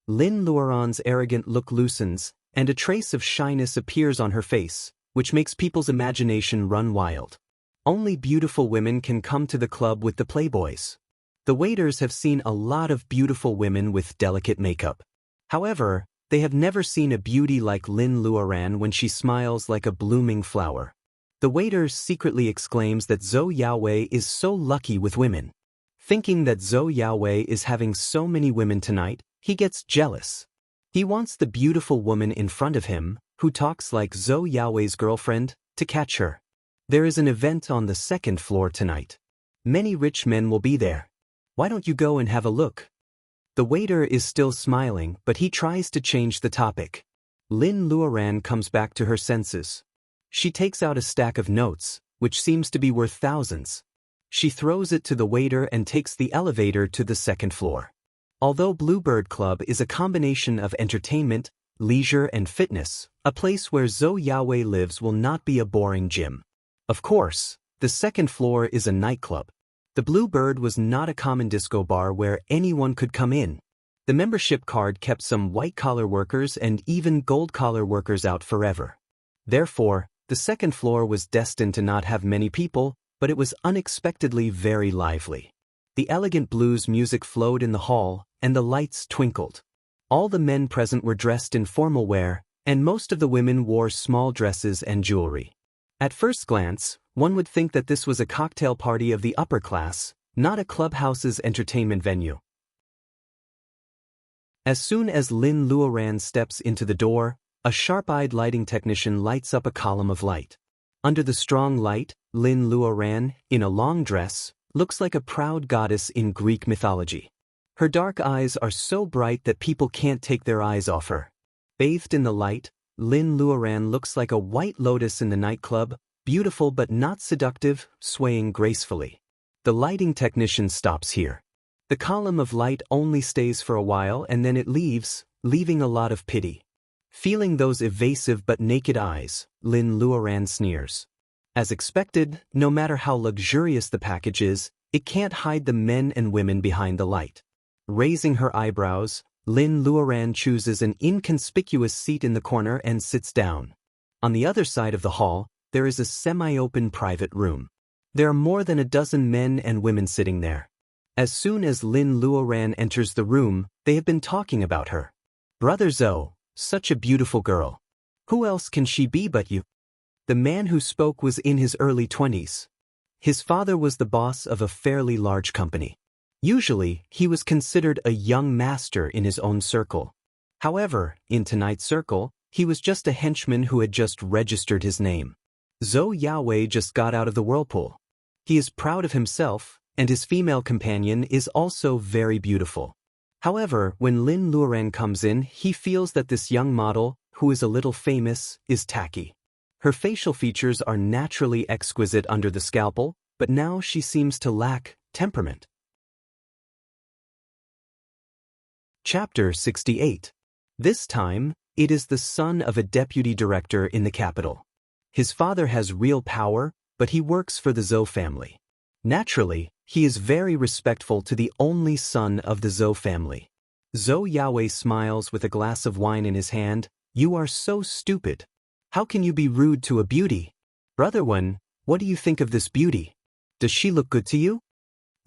Lin Luoran's arrogant look loosens, and a trace of shyness appears on her face, which makes people's imagination run wild. Only beautiful women can come to the club with the playboys. The waiters have seen a lot of beautiful women with delicate makeup. However, they have never seen a beauty like Lin Luoran when she smiles like a blooming flower. The waiter secretly exclaims that Zhou Yaowei is so lucky with women. Thinking that Zhou Yaowei is having so many women tonight, he gets jealous. He wants the beautiful woman in front of him, who talks like Zhou Yaowei's girlfriend, to catch her. There is an event on the second floor tonight. Many rich men will be there. Why don't you go and have a look? The waiter is still smiling, but he tries to change the topic. Lin Luoran comes back to her senses. She takes out a stack of notes, which seems to be worth thousands. She throws it to the waiter and takes the elevator to the second floor. Although Bluebird Club is a combination of entertainment, leisure and fitness, a place where Zhou Yaowei lives will not be a boring gym. Of course, the second floor is a nightclub. The Bluebird was not a common disco bar where anyone could come in. The membership card kept some white-collar workers and even gold-collar workers out forever. Therefore, the second floor was destined to not have many people, but it was unexpectedly very lively. The elegant blues music flowed in the hall, and the lights twinkled. All the men present were dressed in formal wear, and most of the women wore small dresses and jewelry. At first glance, one would think that this was a cocktail party of the upper class, not a clubhouse's entertainment venue. As soon as Lin Luoran steps into the door, a sharp-eyed lighting technician lights up a column of light. Under the strong light, Lin Luoran, in a long dress, looks like a proud goddess in Greek mythology. Her dark eyes are so bright that people can't take their eyes off her. Bathed in the light, Lin Luoran looks like a white lotus in the nightclub, beautiful but not seductive, swaying gracefully. The lighting technician stops here. The column of light only stays for a while and then it leaves, leaving a lot of pity. Feeling those evasive but naked eyes, Lin Luoran sneers. As expected, no matter how luxurious the package is, it can't hide the men and women behind the light. Raising her eyebrows, Lin Luoran chooses an inconspicuous seat in the corner and sits down. On the other side of the hall, there is a semi-open private room. There are more than a dozen men and women sitting there. As soon as Lin Luoran enters the room, they have been talking about her. "Brother Zhou, such a beautiful girl. Who else can she be but you?" The man who spoke was in his early 20s. His father was the boss of a fairly large company. Usually, he was considered a young master in his own circle. However, in tonight's circle, he was just a henchman who had just registered his name. Zhou Yaowei just got out of the whirlpool. He is proud of himself, and his female companion is also very beautiful. However, when Lin Luoran comes in, he feels that this young model, who is a little famous, is tacky. Her facial features are naturally exquisite under the scalpel, but now she seems to lack temperament. Chapter 68. This time, it is the son of a deputy director in the capital. His father has real power, but he works for the Zhou family. Naturally, he is very respectful to the only son of the Zhou family. Zhou Yaowei smiles with a glass of wine in his hand. You are so stupid. How can you be rude to a beauty? Brother Wen, what do you think of this beauty? Does she look good to you?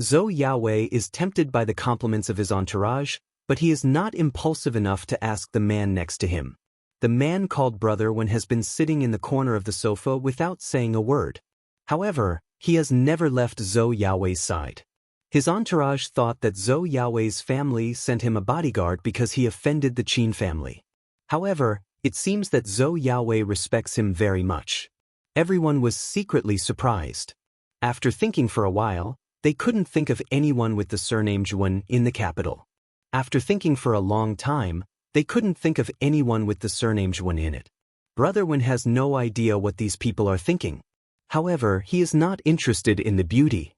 Zhou Yaowei is tempted by the compliments of his entourage, but he is not impulsive enough to ask the man next to him. The man called Brother Wen has been sitting in the corner of the sofa without saying a word. However, he has never left Zhou Yaowei's side. His entourage thought that Zhou Yaowei's family sent him a bodyguard because he offended the Qin family. However, it seems that Zhou Yaowei respects him very much. Everyone was secretly surprised. After thinking for a while, they couldn't think of anyone with the surname Zhuan in the capital. After thinking for a long time, they couldn't think of anyone with the surname Zhuan in it. Brother Wen has no idea what these people are thinking. However, he is not interested in the beauty.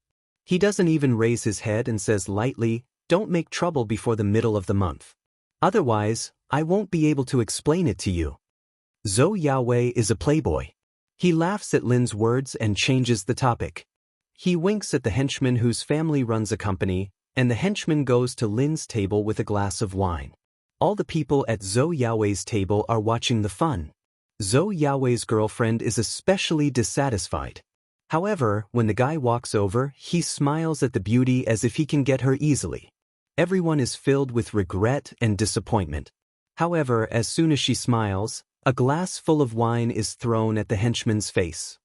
He doesn't even raise his head and says lightly, "Don't make trouble before the middle of the month. Otherwise, I won't be able to explain it to you." Zhou Yaowei is a playboy. He laughs at Lin's words and changes the topic. He winks at the henchman whose family runs a company, and the henchman goes to Lin's table with a glass of wine. All the people at Zhou Yaowei's table are watching the fun. Zhou Yaowei's girlfriend is especially dissatisfied. However, when the guy walks over, he smiles at the beauty as if he can get her easily. Everyone is filled with regret and disappointment. However, as soon as she smiles, a glass full of wine is thrown at the henchman's face.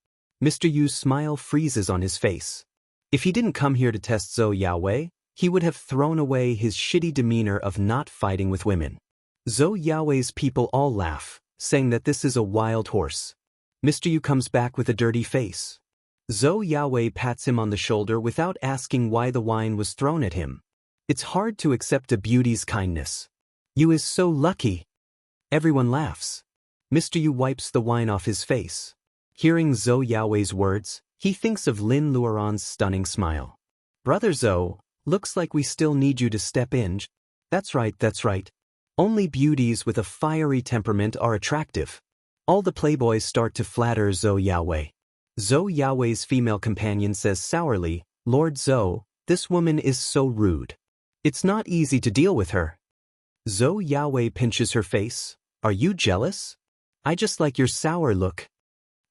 Mr. Yu's smile freezes on his face. If he didn't come here to test Zhou Yaowei, he would have thrown away his shitty demeanor of not fighting with women. Zhou Yaowei's people all laugh, saying that this is a wild horse. Mr. Yu comes back with a dirty face. Zhou Yaowei pats him on the shoulder without asking why the wine was thrown at him. It's hard to accept a beauty's kindness. You is so lucky. Everyone laughs. Mr. Yu wipes the wine off his face. Hearing Zhou Yaowei's words, he thinks of Lin Luoran's stunning smile. Brother Zhou, looks like we still need you to step in. That's right, that's right. Only beauties with a fiery temperament are attractive. All the playboys start to flatter Zhou Yaowei. Zhou Yaowei's female companion says sourly, Lord Zhou, this woman is so rude. It's not easy to deal with her. Zhou Yaowei pinches her face. Are you jealous? I just like your sour look.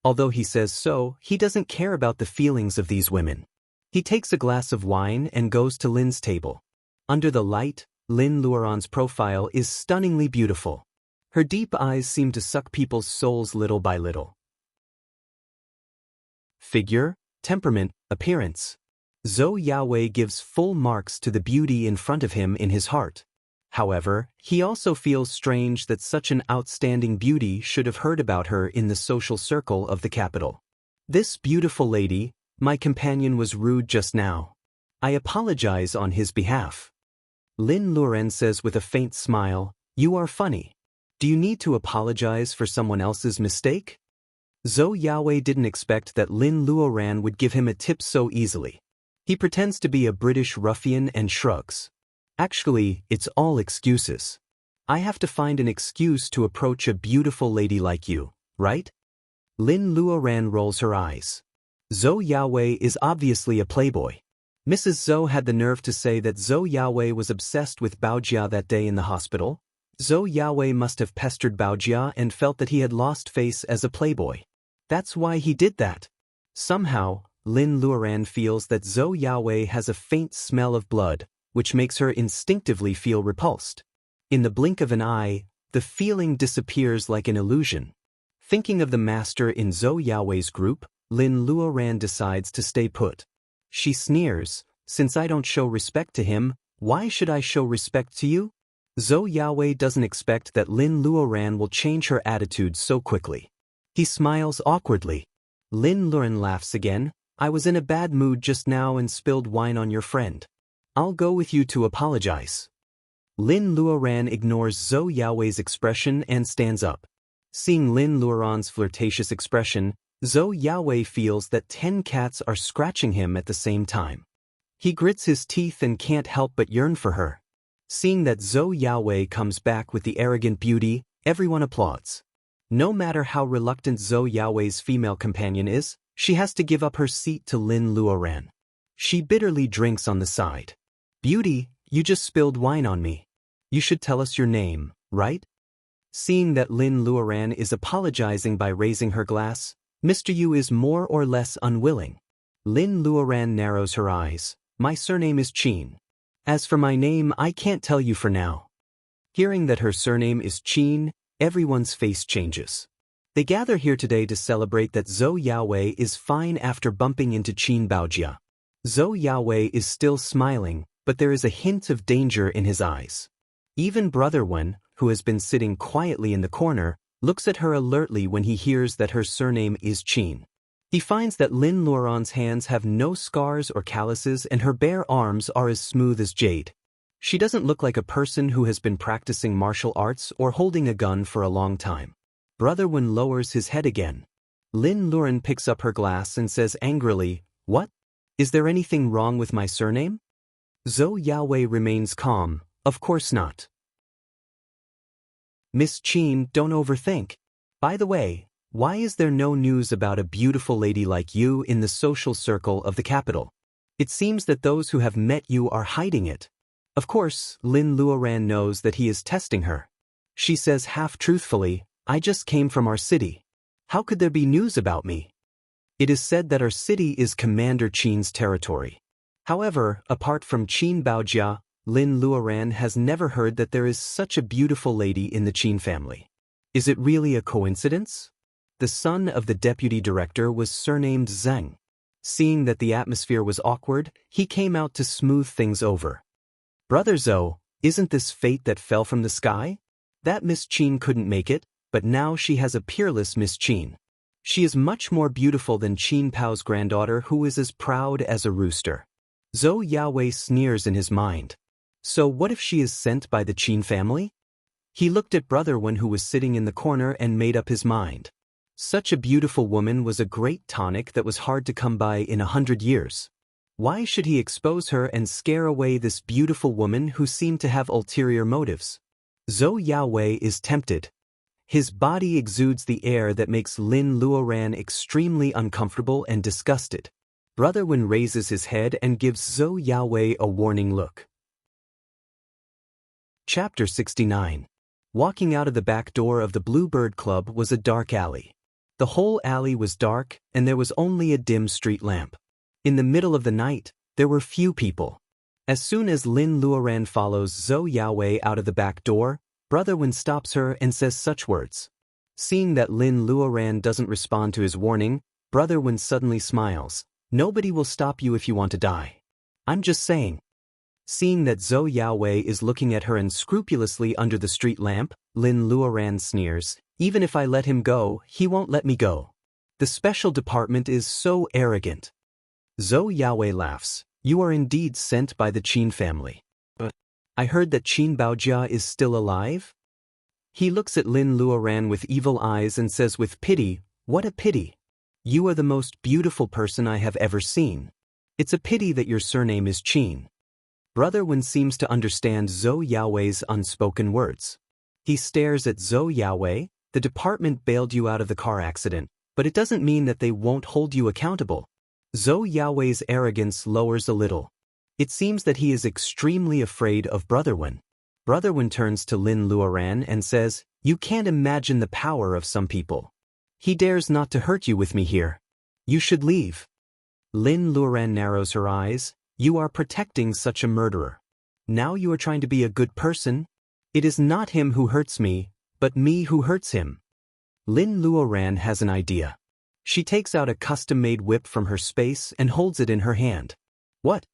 Although he says so, he doesn't care about the feelings of these women. He takes a glass of wine and goes to Lin's table. Under the light, Lin Luoran's profile is stunningly beautiful. Her deep eyes seem to suck people's souls little by little. Figure, temperament, appearance. Zhou Yaowei gives full marks to the beauty in front of him in his heart. However, he also feels strange that such an outstanding beauty should have heard about her in the social circle of the capital. This beautiful lady, my companion was rude just now. I apologize on his behalf. Lin Luoran says with a faint smile, you are funny. Do you need to apologize for someone else's mistake? Zhou Yaowei didn't expect that Lin Luoran would give him a tip so easily. He pretends to be a British ruffian and shrugs. Actually, it's all excuses. I have to find an excuse to approach a beautiful lady like you, right? Lin Luoran rolls her eyes. Zhou Yaowei is obviously a playboy. Mrs. Zhou had the nerve to say that Zhou Yaowei was obsessed with Baojia that day in the hospital. Zhou Yaowei must have pestered Baojia and felt that he had lost face as a playboy. That's why he did that. Somehow, Lin Luoran feels that Zhou Yaowei has a faint smell of blood, which makes her instinctively feel repulsed. In the blink of an eye, the feeling disappears like an illusion. Thinking of the master in Zhou Yaowei's group, Lin Luoran decides to stay put. She sneers, since I don't show respect to him, why should I show respect to you? Zhou Yaowei doesn't expect that Lin Luoran will change her attitude so quickly. He smiles awkwardly. Lin Luoran laughs again. I was in a bad mood just now and spilled wine on your friend. I'll go with you to apologize. Lin Luoran ignores Zhou Yaowei's expression and stands up. Seeing Lin Luoran's flirtatious expression, Zhou Yaowei feels that 10 cats are scratching him at the same time. He grits his teeth and can't help but yearn for her. Seeing that Zhou Yaowei comes back with the arrogant beauty, everyone applauds. No matter how reluctant Zhou Yaowei's female companion is, she has to give up her seat to Lin Luoran. She bitterly drinks on the side. Beauty, you just spilled wine on me. You should tell us your name, right? Seeing that Lin Luoran is apologizing by raising her glass, Mr. Yu is more or less unwilling. Lin Luoran narrows her eyes. My surname is Qin. As for my name, I can't tell you for now. Hearing that her surname is Qin, everyone's face changes. They gather here today to celebrate that Zhou Yaowei is fine after bumping into Qin Baojia. Zhou Yaowei is still smiling, but there is a hint of danger in his eyes. Even Brother Wen, who has been sitting quietly in the corner, looks at her alertly when he hears that her surname is Qin. He finds that Lin Luoran's hands have no scars or calluses and her bare arms are as smooth as jade. She doesn't look like a person who has been practicing martial arts or holding a gun for a long time. Brother Wen lowers his head again. Lin Luoran picks up her glass and says angrily, "What? Is there anything wrong with my surname?" Zhou Yaowei remains calm. Of course not. Miss Qin, don't overthink. By the way, why is there no news about a beautiful lady like you in the social circle of the capital? It seems that those who have met you are hiding it. Of course, Lin Luoran knows that he is testing her. She says half-truthfully, I just came from our city. How could there be news about me? It is said that our city is Commander Qin's territory. However, apart from Qin Baojia, Lin Luoran has never heard that there is such a beautiful lady in the Qin family. Is it really a coincidence? The son of the deputy director was surnamed Zheng. Seeing that the atmosphere was awkward, he came out to smooth things over. Brother Zhou, isn't this fate that fell from the sky? That Miss Qin couldn't make it, but now she has a peerless Miss Qin. She is much more beautiful than Qin Pao's granddaughter who is as proud as a rooster. Zhou Yaowei sneers in his mind. So what if she is sent by the Qin family? He looked at Brother Wen who was sitting in the corner and made up his mind. Such a beautiful woman was a great tonic that was hard to come by in 100 years. Why should he expose her and scare away this beautiful woman who seemed to have ulterior motives? Zhou Yaowei is tempted. His body exudes the air that makes Lin Luoran extremely uncomfortable and disgusted. Brother Wen raises his head and gives Zhou Yaowei a warning look. Chapter 69. Walking out of the back door of the Bluebird Club was a dark alley. The whole alley was dark, and there was only a dim street lamp. In the middle of the night, there were few people. As soon as Lin Luoran follows Zhou Yaowei out of the back door, Brother Wen stops her and says such words. Seeing that Lin Luoran doesn't respond to his warning, Brother Wen suddenly smiles. Nobody will stop you if you want to die. I'm just saying. Seeing that Zhou Yaowei is looking at her unscrupulously under the street lamp, Lin Luoran sneers. Even if I let him go, he won't let me go. The special department is so arrogant. Zhou Yaowei laughs. You are indeed sent by the Qin family. But I heard that Qin Baojia is still alive? He looks at Lin Luoran with evil eyes and says with pity, what a pity. You are the most beautiful person I have ever seen. It's a pity that your surname is Qin. Brother Wen seems to understand Zhou Yaowei's unspoken words. He stares at Zhou Yaowei. The department bailed you out of the car accident, but it doesn't mean that they won't hold you accountable. Zhou Yaowei's arrogance lowers a little. It seems that he is extremely afraid of Brother Wen. Brother Wen turns to Lin Luoran and says, you can't imagine the power of some people. He dares not to hurt you with me here. You should leave. Lin Luoran narrows her eyes. You are protecting such a murderer. Now you are trying to be a good person? It is not him who hurts me, but me who hurts him. Lin Luoran has an idea. She takes out a custom-made whip from her space and holds it in her hand. What?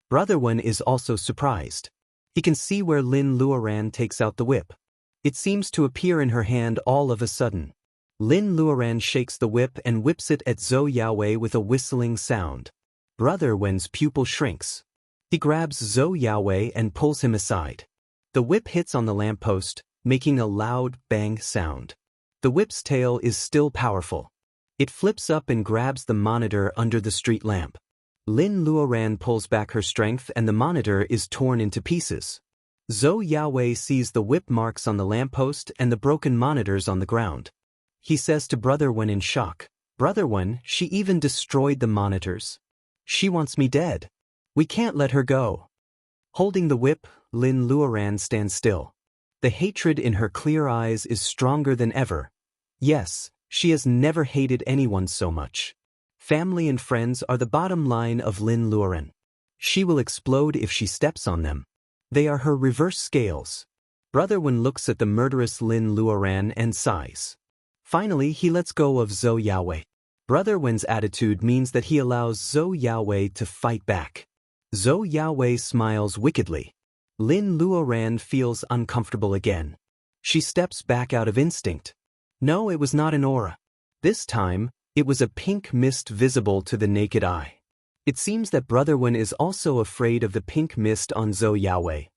Brother Wen is also surprised. He can see where Lin Luoran takes out the whip. It seems to appear in her hand all of a sudden. Lin Luoran shakes the whip and whips it at Zhou Yaowei with a whistling sound. Brother Wen's pupil shrinks. He grabs Zhou Yaowei and pulls him aside. The whip hits on the lamppost, making a loud bang sound. The whip's tail is still powerful. It flips up and grabs the monitor under the street lamp. Lin Luoran pulls back her strength and the monitor is torn into pieces. Zhou Yaowei sees the whip marks on the lamppost and the broken monitors on the ground. He says to Brother Wen in shock, Brother Wen, she even destroyed the monitors. She wants me dead. We can't let her go. Holding the whip, Lin Luoran stands still. The hatred in her clear eyes is stronger than ever. Yes, she has never hated anyone so much. Family and friends are the bottom line of Lin Luoran. She will explode if she steps on them. They are her reverse scales. Brother Wen looks at the murderous Lin Luoran and sighs. Finally, he lets go of Zhou Yaowei. Brother Wen's attitude means that he allows Zhou Yaowei to fight back. Zhou Yaowei smiles wickedly. Lin Luoran feels uncomfortable again. She steps back out of instinct. No, it was not an aura. This time, it was a pink mist visible to the naked eye. It seems that Brother Wen is also afraid of the pink mist on Zhou Yaowei.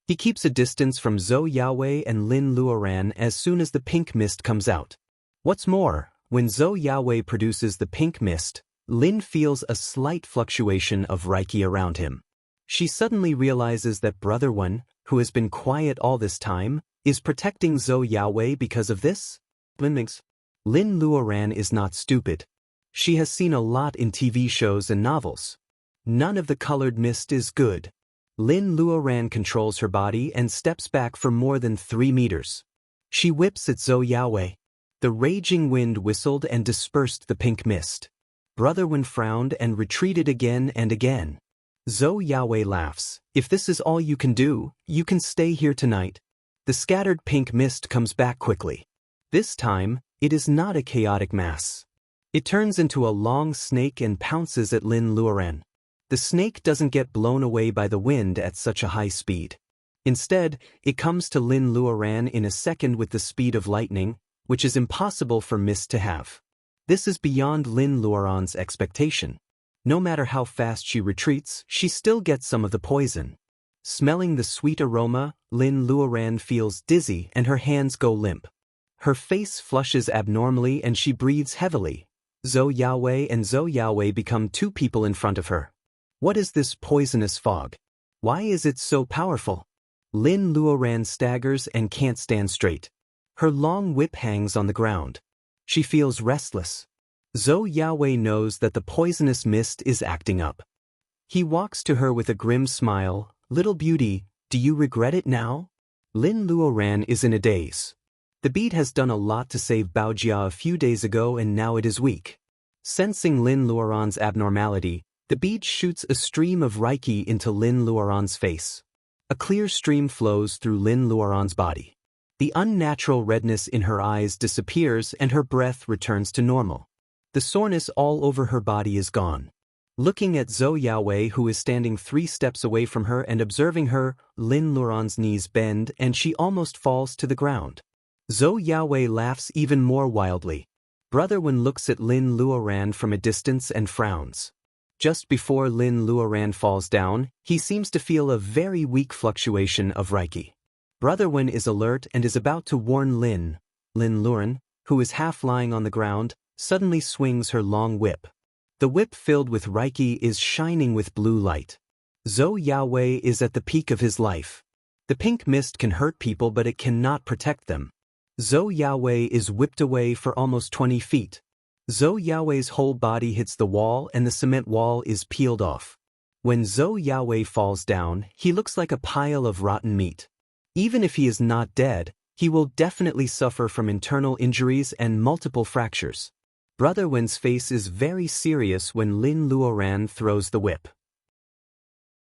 He keeps a distance from Zhou Yaowei and Lin Luoran as soon as the pink mist comes out. What's more, when Zhou Yaowei produces the pink mist, Lin feels a slight fluctuation of Reiki around him. She suddenly realizes that Brother Wen, who has been quiet all this time, is protecting Zhou Yaowei because of this? Lin Luoran is not stupid. She has seen a lot in TV shows and novels. None of the colored mist is good. Lin Luoran controls her body and steps back for more than 3 meters. She whips at Zhou Yaowei. The raging wind whistled and dispersed the pink mist. Brother Wen frowned and retreated again and again. Zhou Yaowei laughs. If this is all you can do, you can stay here tonight. The scattered pink mist comes back quickly. This time, it is not a chaotic mass. It turns into a long snake and pounces at Lin Luoran. The snake doesn't get blown away by the wind at such a high speed. Instead, it comes to Lin Luoran in a second with the speed of lightning, which is impossible for mist to have. This is beyond Lin Luoran's expectation. No matter how fast she retreats, she still gets some of the poison. Smelling the sweet aroma, Lin Luoran feels dizzy and her hands go limp. Her face flushes abnormally and she breathes heavily. Zhou Yaowei and Zhou Yaowei become 2 people in front of her. What is this poisonous fog? Why is it so powerful? Lin Luoran staggers and can't stand straight. Her long whip hangs on the ground. She feels restless. Zhou Yaowei knows that the poisonous mist is acting up. He walks to her with a grim smile. Little beauty, do you regret it now? Lin Luoran is in a daze. The bead has done a lot to save Baojia a few days ago and now it is weak. Sensing Lin Luoran's abnormality, the bead shoots a stream of Reiki into Lin Luoran's face. A clear stream flows through Lin Luoran's body. The unnatural redness in her eyes disappears and her breath returns to normal. The soreness all over her body is gone. Looking at Zhou Yaowei, who is standing 3 steps away from her and observing her, Lin Luoran's knees bend and she almost falls to the ground. Zhou Yaowei laughs even more wildly. Brother Wen looks at Lin Luoran from a distance and frowns. Just before Lin Luoran falls down, he seems to feel a very weak fluctuation of Reiki. Brother Wen is alert and is about to warn Lin Luoran, who is half lying on the ground, suddenly swings her long whip. The whip filled with Reiki is shining with blue light. Zhou Yaowei is at the peak of his life. The pink mist can hurt people but it cannot protect them. Zhou Yaowei is whipped away for almost 20 feet. Zhou Yaowei's whole body hits the wall and the cement wall is peeled off. When Zhou Yaowei falls down, he looks like a pile of rotten meat. Even if he is not dead, he will definitely suffer from internal injuries and multiple fractures. Brother Wen's face is very serious when Lin Luoran throws the whip.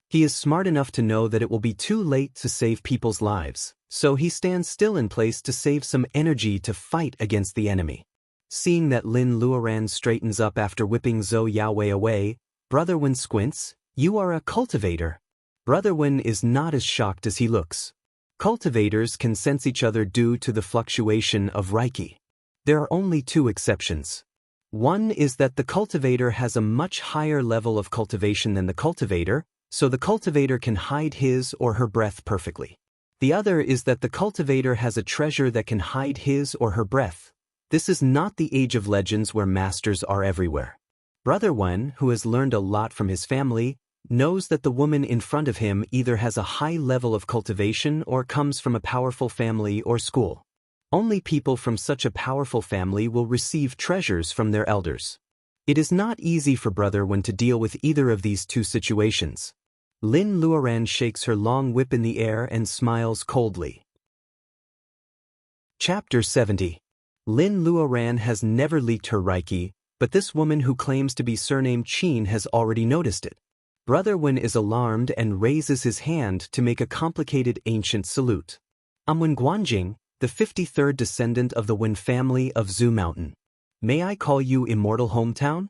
He is smart enough to know that it will be too late to save people's lives, so he stands still in place to save some energy to fight against the enemy. Seeing that Lin Luoran straightens up after whipping Zhou Yaowei away, Brother Wen squints. You are a cultivator. Brother Wen is not as shocked as he looks. Cultivators can sense each other due to the fluctuation of Reiki. There are only 2 exceptions. One is that the cultivator has a much higher level of cultivation than the cultivator, so the cultivator can hide his or her breath perfectly. The other is that the cultivator has a treasure that can hide his or her breath. This is not the age of legends where masters are everywhere. Brother Wen, who has learned a lot from his family, knows that the woman in front of him either has a high level of cultivation or comes from a powerful family or school. Only people from such a powerful family will receive treasures from their elders. It is not easy for Brother Wen to deal with either of these two situations. Lin Luoran shakes her long whip in the air and smiles coldly. Chapter 70. Lin Luoran has never leaked her Reiki, but this woman who claims to be surnamed Qin has already noticed it. Brother Wen is alarmed and raises his hand to make a complicated ancient salute. I'm Wen Guanjing, the 53rd descendant of the Wen family of Zhu Mountain. May I call you Immortal hometown?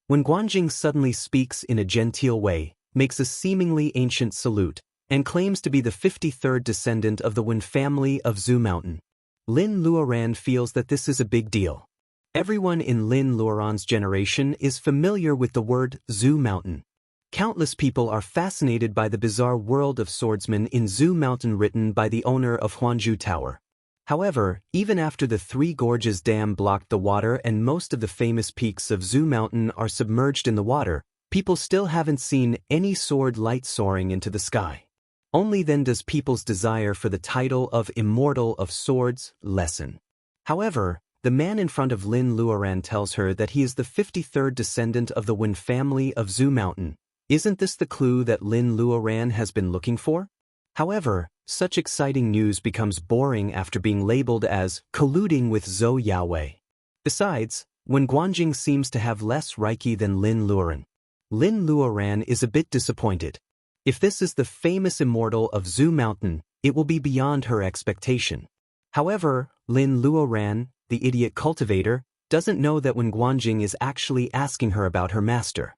Wen Guanjing suddenly speaks in a genteel way, makes a seemingly ancient salute, and claims to be the 53rd descendant of the Wen family of Zhu Mountain. Lin Luoran feels that this is a big deal. Everyone in Lin Luoran's generation is familiar with the word Zhu Mountain. Countless people are fascinated by the bizarre world of swordsmen in Zhu Mountain written by the owner of Huanzhou Tower. However, even after the Three Gorges Dam blocked the water and most of the famous peaks of Zhu Mountain are submerged in the water, people still haven't seen any sword light soaring into the sky. Only then does people's desire for the title of Immortal of Swords lessen. However, the man in front of Lin Luoran tells her that he is the 53rd descendant of the Wen family of Zhu Mountain. Isn't this the clue that Lin Luoran has been looking for? However, such exciting news becomes boring after being labeled as colluding with Zhou Yaowei. Besides, Wen Guanjing seems to have less Reiki than Lin Luoran. Lin Luoran is a bit disappointed. If this is the famous Immortal of Zhu Mountain, it will be beyond her expectation. However, Lin Luoran, the idiot cultivator, doesn't know that Wen Guanjing is actually asking her about her master.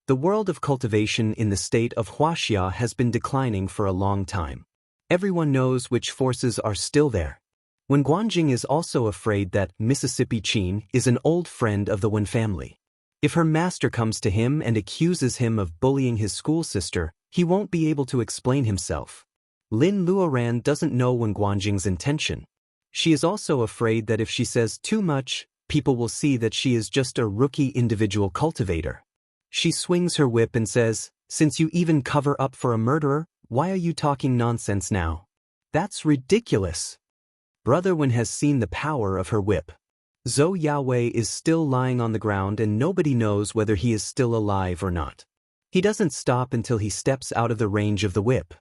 The world of cultivation in the state of Huaxia has been declining for a long time. Everyone knows which forces are still there. Wen Guanjing is also afraid that Mississippi Qin is an old friend of the Wen family. If her master comes to him and accuses him of bullying his school sister, he won't be able to explain himself. Lin Luoran doesn't know Wen Guanjing's intention. She is also afraid that if she says too much, people will see that she is just a rookie individual cultivator. She swings her whip and says, "Since you even cover up for a murderer, why are you talking nonsense now? That's ridiculous." Brother Wen has seen the power of her whip. Zhou Yaowei is still lying on the ground and nobody knows whether he is still alive or not. He doesn't stop until he steps out of the range of the whip.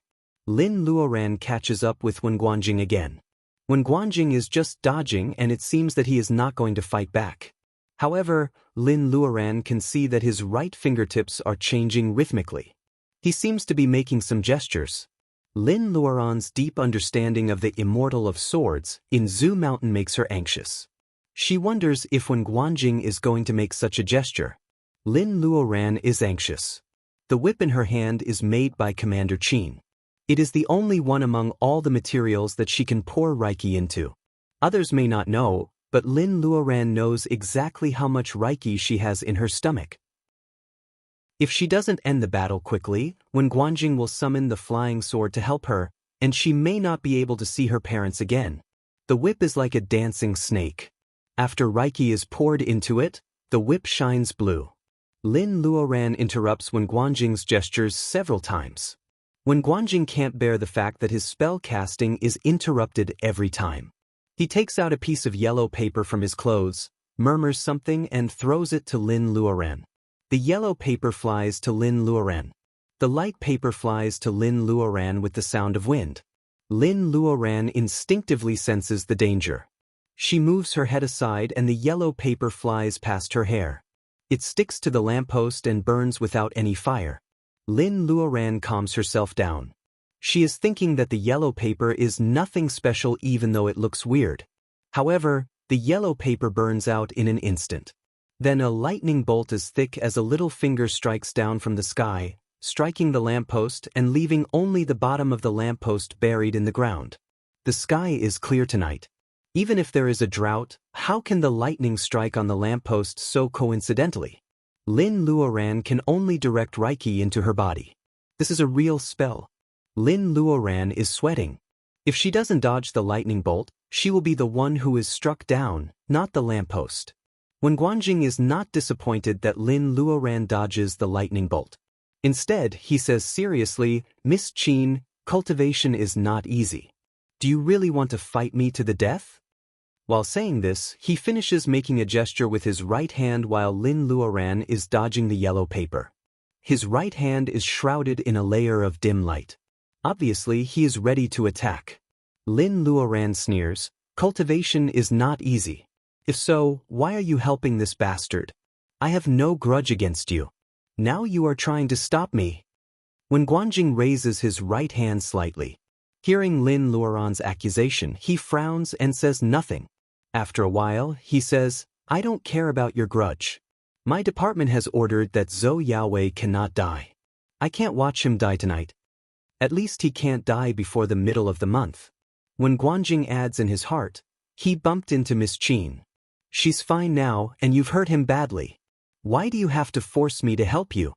Lin Luoran catches up with Wen Guanjing again. Wen Guanjing is just dodging and it seems that he is not going to fight back. However, Lin Luoran can see that his right fingertips are changing rhythmically. He seems to be making some gestures. Lin Luoran's deep understanding of the Immortal of Swords in Zhu Mountain makes her anxious. She wonders if Wen Guanjing is going to make such a gesture. Lin Luoran is anxious. The whip in her hand is made by Commander Qin. It is the only one among all the materials that she can pour Reiki into. Others may not know, but Lin Luoran knows exactly how much Reiki she has in her stomach. If she doesn't end the battle quickly, Wen Guanjing will summon the flying sword to help her, and she may not be able to see her parents again. The whip is like a dancing snake. After Reiki is poured into it, the whip shines blue. Lin Luoran interrupts Wen Guanjing's gestures several times. Wen Guanjing can't bear the fact that his spell casting is interrupted every time. He takes out a piece of yellow paper from his clothes, murmurs something and throws it to Lin Luoran. The yellow paper flies to Lin Luoran. The light paper flies to Lin Luoran with the sound of wind. Lin Luoran instinctively senses the danger. She moves her head aside and the yellow paper flies past her hair. It sticks to the lamppost and burns without any fire. Lin Luoran calms herself down. She is thinking that the yellow paper is nothing special even though it looks weird. However, the yellow paper burns out in an instant. Then a lightning bolt as thick as a little finger strikes down from the sky, striking the lamppost and leaving only the bottom of the lamppost buried in the ground. The sky is clear tonight. Even if there is a drought, how can the lightning strike on the lamppost so coincidentally? Lin Luoran can only direct Reiki into her body. This is a real spell. Lin Luoran is sweating. If she doesn't dodge the lightning bolt, she will be the one who is struck down, not the lamppost. Wen Guanjing is not disappointed that Lin Luoran dodges the lightning bolt. Instead, he says seriously, "Miss Qin, cultivation is not easy. Do you really want to fight me to the death?" While saying this, he finishes making a gesture with his right hand while Lin Luoran is dodging the yellow paper. His right hand is shrouded in a layer of dim light. Obviously, he is ready to attack. Lin Luoran sneers, "Cultivation is not easy. If so, why are you helping this bastard? I have no grudge against you. Now you are trying to stop me." When Guanjing raises his right hand slightly, hearing Lin Luoran's accusation, he frowns and says nothing. After a while, he says, "I don't care about your grudge. My department has ordered that Zhou Yaowei cannot die. I can't watch him die tonight. At least he can't die before the middle of the month." When Guanjing adds in his heart, "He bumped into Miss Qin. She's fine now and you've hurt him badly. Why do you have to force me to help you?"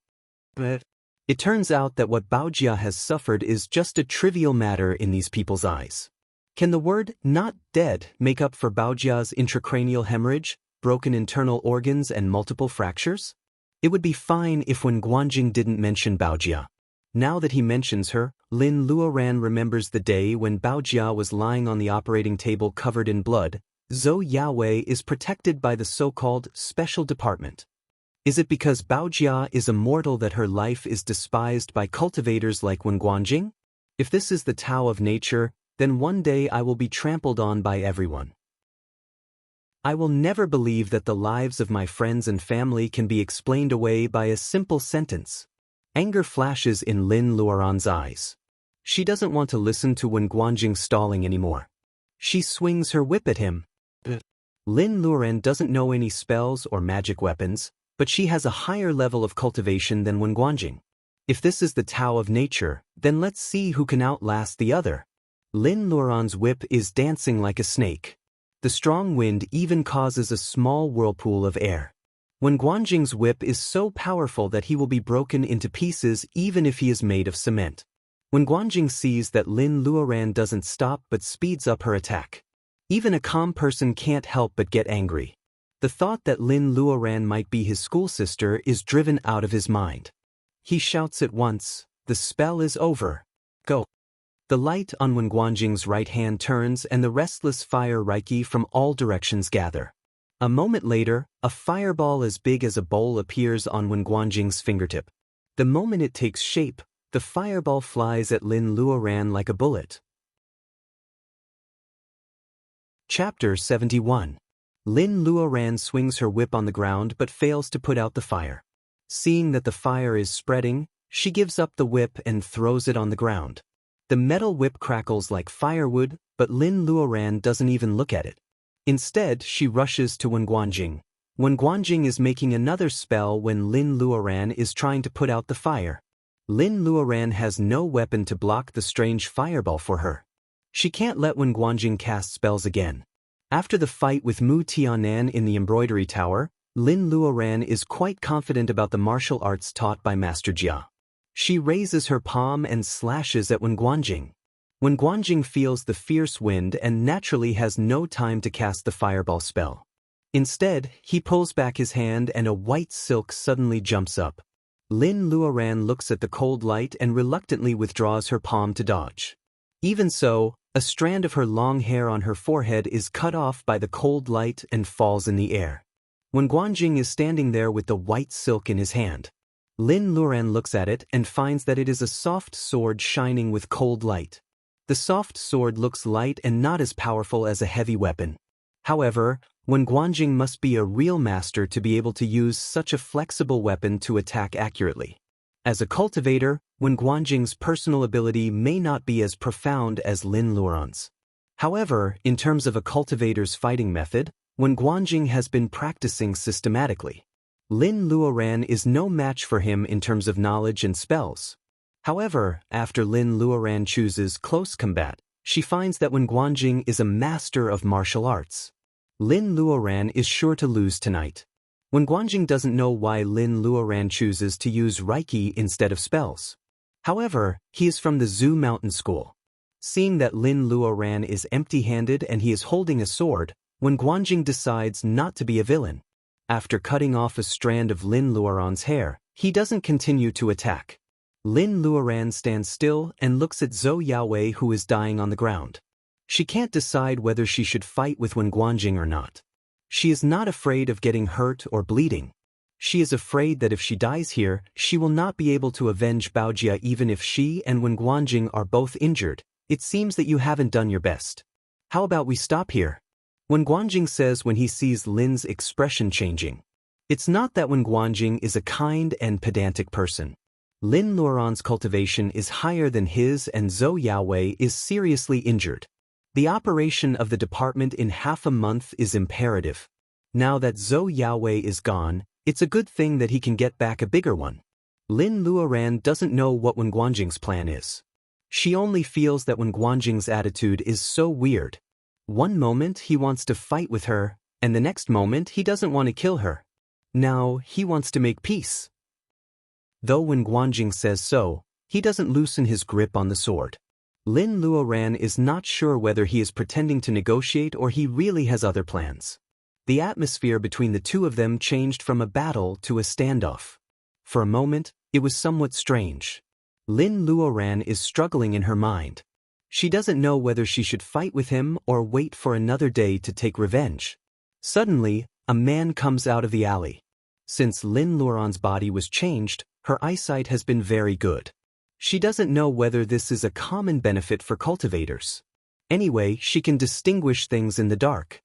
But it turns out that what Baojia has suffered is just a trivial matter in these people's eyes. Can the word "not dead" make up for Baojia's intracranial hemorrhage, broken internal organs and multiple fractures? It would be fine if when Guanjing didn't mention Baojia. Now that he mentions her, Lin Luoran remembers the day when Baojia was lying on the operating table covered in blood. Zhou Yaowei is protected by the so-called special department. Is it because Baojia is immortal that her life is despised by cultivators like Wen Guanjing? If this is the Tao of nature, then one day I will be trampled on by everyone. I will never believe that the lives of my friends and family can be explained away by a simple sentence. Anger flashes in Lin Luoran's eyes. She doesn't want to listen to Wen Guanjing stalling anymore. She swings her whip at him. Lin Luoran doesn't know any spells or magic weapons, but she has a higher level of cultivation than Wen Guanjing. If this is the Tao of nature, then let's see who can outlast the other. Lin Luoran's whip is dancing like a snake. The strong wind even causes a small whirlpool of air. Wen Guanjing's whip is so powerful that he will be broken into pieces even if he is made of cement. Wen Guanjing sees that Lin Luoran doesn't stop but speeds up her attack. Even a calm person can't help but get angry. The thought that Lin Luoran might be his school sister is driven out of his mind. He shouts at once, "The spell is over. Go." The light on Wen Guanjing's right hand turns and the restless fire Reiki from all directions gather. A moment later, a fireball as big as a bowl appears on Wen Guanjing's fingertip. The moment it takes shape, the fireball flies at Lin Luoran like a bullet. Chapter 71. Lin Luoran swings her whip on the ground but fails to put out the fire. Seeing that the fire is spreading, she gives up the whip and throws it on the ground. The metal whip crackles like firewood, but Lin Luoran doesn't even look at it. Instead, she rushes to Wen Guanjing. Wen Guanjing is making another spell when Lin Luoran is trying to put out the fire. Lin Luoran has no weapon to block the strange fireball for her. She can't let Wen Guanjing cast spells again. After the fight with Mu Tianan in the embroidery tower, Lin Luoran is quite confident about the martial arts taught by Master Jia. She raises her palm and slashes at Wen Guanjing. Wen Guanjing feels the fierce wind and naturally has no time to cast the fireball spell. Instead, he pulls back his hand and a white silk suddenly jumps up. Lin Luoran looks at the cold light and reluctantly withdraws her palm to dodge. Even so, a strand of her long hair on her forehead is cut off by the cold light and falls in the air. Wen Guanjing is standing there with the white silk in his hand. Lin Luoran looks at it and finds that it is a soft sword shining with cold light. The soft sword looks light and not as powerful as a heavy weapon. However, Wen Guanjing must be a real master to be able to use such a flexible weapon to attack accurately. As a cultivator, Wen Guanjing's personal ability may not be as profound as Lin Luoran's. However, in terms of a cultivator's fighting method, Wen Guanjing has been practicing systematically. Lin Luoran is no match for him in terms of knowledge and spells. However, after Lin Luoran chooses close combat, she finds that Wen Guanjing is a master of martial arts. Lin Luoran is sure to lose tonight. Wen Guanjing doesn't know why Lin Luoran chooses to use Reiki instead of spells. However, he is from the Zhu Mountain School. Seeing that Lin Luoran is empty-handed and he is holding a sword, Wen Guanjing decides not to be a villain. After cutting off a strand of Lin Luoran's hair, he doesn't continue to attack. Lin Luoran stands still and looks at Zhou Yaowei who is dying on the ground. She can't decide whether she should fight with Wen Guanjing or not. She is not afraid of getting hurt or bleeding. She is afraid that if she dies here, she will not be able to avenge Baojia even if she and Wen Guanjing are both injured. It seems that you haven't done your best. How about we stop here? Wen Guanjing says when he sees Lin's expression changing. It's not that Wen Guanjing is a kind and pedantic person. Lin Luoran's cultivation is higher than his and Zhou Yaowei is seriously injured. The operation of the department in half a month is imperative. Now that Zhou Yaowei is gone, it's a good thing that he can get back a bigger one. Lin Luoran doesn't know what Wen Guanjing's plan is. She only feels that Wen Guanjing's attitude is so weird. One moment he wants to fight with her, and the next moment he doesn't want to kill her. Now he wants to make peace. Though Wen Guanjing says so, he doesn't loosen his grip on the sword. Lin Luoran is not sure whether he is pretending to negotiate or he really has other plans. The atmosphere between the two of them changed from a battle to a standoff. For a moment, it was somewhat strange. Lin Luoran is struggling in her mind. She doesn't know whether she should fight with him or wait for another day to take revenge. Suddenly, a man comes out of the alley. Since Lin Luoran's body was changed, her eyesight has been very good. She doesn't know whether this is a common benefit for cultivators. Anyway, she can distinguish things in the dark.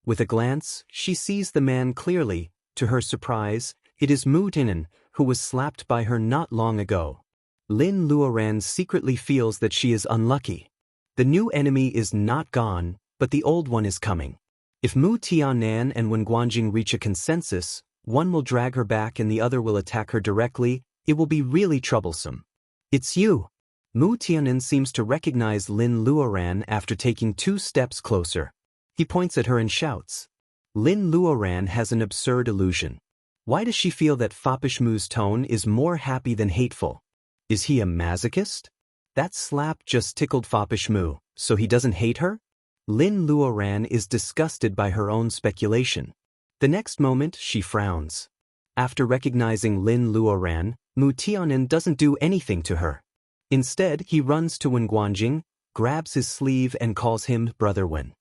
With a glance, she sees the man clearly. To her surprise, it is Mu Tianan, who was slapped by her not long ago. Lin Luoran secretly feels that she is unlucky. The new enemy is not gone, but the old one is coming. If Mu Tianan and Wen Guanjing reach a consensus, one will drag her back and the other will attack her directly. It will be really troublesome. It's you. Mu Tianan seems to recognize Lin Luoran after taking 2 steps closer. He points at her and shouts. Lin Luoran has an absurd illusion. Why does she feel that Foppish Mu's tone is more happy than hateful? Is he a masochist? That slap just tickled Foppish Mu, so he doesn't hate her? Lin Luoran is disgusted by her own speculation. The next moment, she frowns. After recognizing Lin Luoran, Mu Tianan doesn't do anything to her. Instead, he runs to Wen Guanjing, grabs his sleeve and calls him Brother Wen.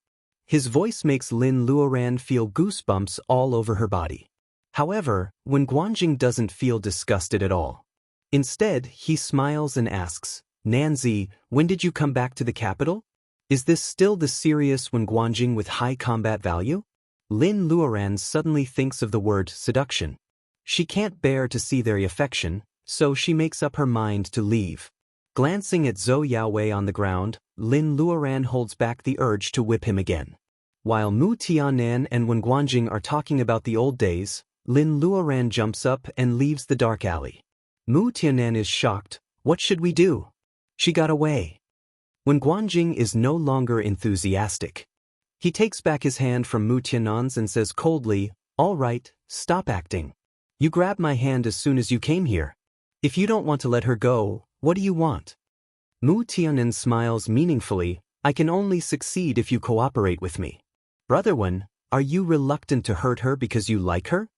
His voice makes Lin Luoran feel goosebumps all over her body. However, Wen Guanjing doesn't feel disgusted at all. Instead, he smiles and asks, Nanzi, when did you come back to the capital? Is this still the serious Wen Guanjing with high combat value? Lin Luoran suddenly thinks of the word seduction. She can't bear to see their affection, so she makes up her mind to leave. Glancing at Zhou Yaowei on the ground, Lin Luoran holds back the urge to whip him again. While Mu Tianan and Wen Guanjing are talking about the old days, Lin Luoran jumps up and leaves the dark alley. Mu Tianan is shocked. What should we do? She got away. Wen Guanjing is no longer enthusiastic. He takes back his hand from Mu Tianan's and says coldly, All right, stop acting. You grabbed my hand as soon as you came here. If you don't want to let her go, what do you want? Mu Tianan smiles meaningfully. I can only succeed if you cooperate with me. Brother Wen, are you reluctant to hurt her because you like her?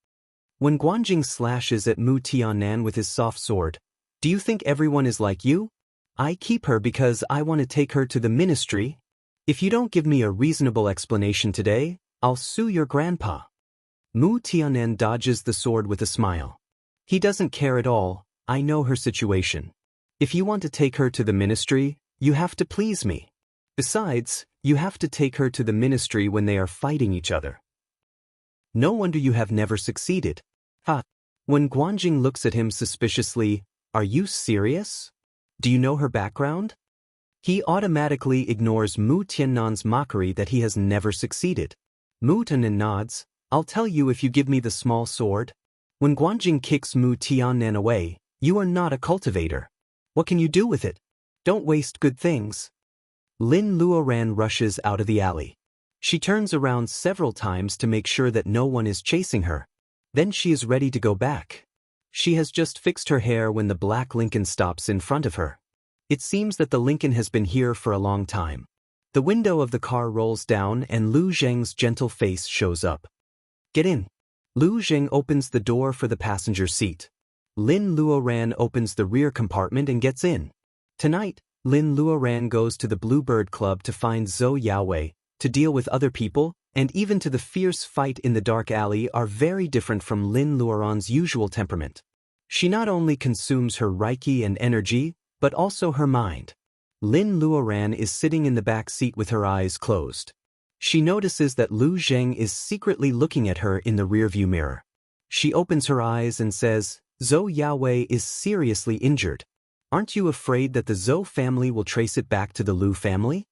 Wen Guanjing slashes at Mu Tianan with his soft sword. Do you think everyone is like you? I keep her because I want to take her to the ministry. If you don't give me a reasonable explanation today, I'll sue your grandpa. Mu Tianan dodges the sword with a smile. He doesn't care at all. I know her situation. If you want to take her to the ministry, you have to please me. Besides, you have to take her to the ministry when they are fighting each other. No wonder you have never succeeded. Ha! When Guanjing looks at him suspiciously, are you serious? Do you know her background? He automatically ignores Mu Tianan's mockery that he has never succeeded. Mu Tianan nods. I'll tell you if you give me the small sword. When Guanjing kicks Mu Tianan away, you are not a cultivator. What can you do with it? Don't waste good things. Lin Luoran rushes out of the alley. She turns around several times to make sure that no one is chasing her. Then she is ready to go back. She has just fixed her hair when the black Lincoln stops in front of her. It seems that the Lincoln has been here for a long time. The window of the car rolls down and Lu Zheng's gentle face shows up. Get in. Lu Zheng opens the door for the passenger seat. Lin Luoran opens the rear compartment and gets in. Tonight, Lin Luoran goes to the Bluebird Club to find Zhou Yaowei, to deal with other people, and even to the fierce fight in the dark alley are very different from Lin Luoran's usual temperament. She not only consumes her Reiki and energy, but also her mind. Lin Luoran is sitting in the back seat with her eyes closed. She notices that Lu Zheng is secretly looking at her in the rearview mirror. She opens her eyes and says, "Zhou Yaowei is seriously injured. Aren't you afraid that the Zhou family will trace it back to the Lu family?"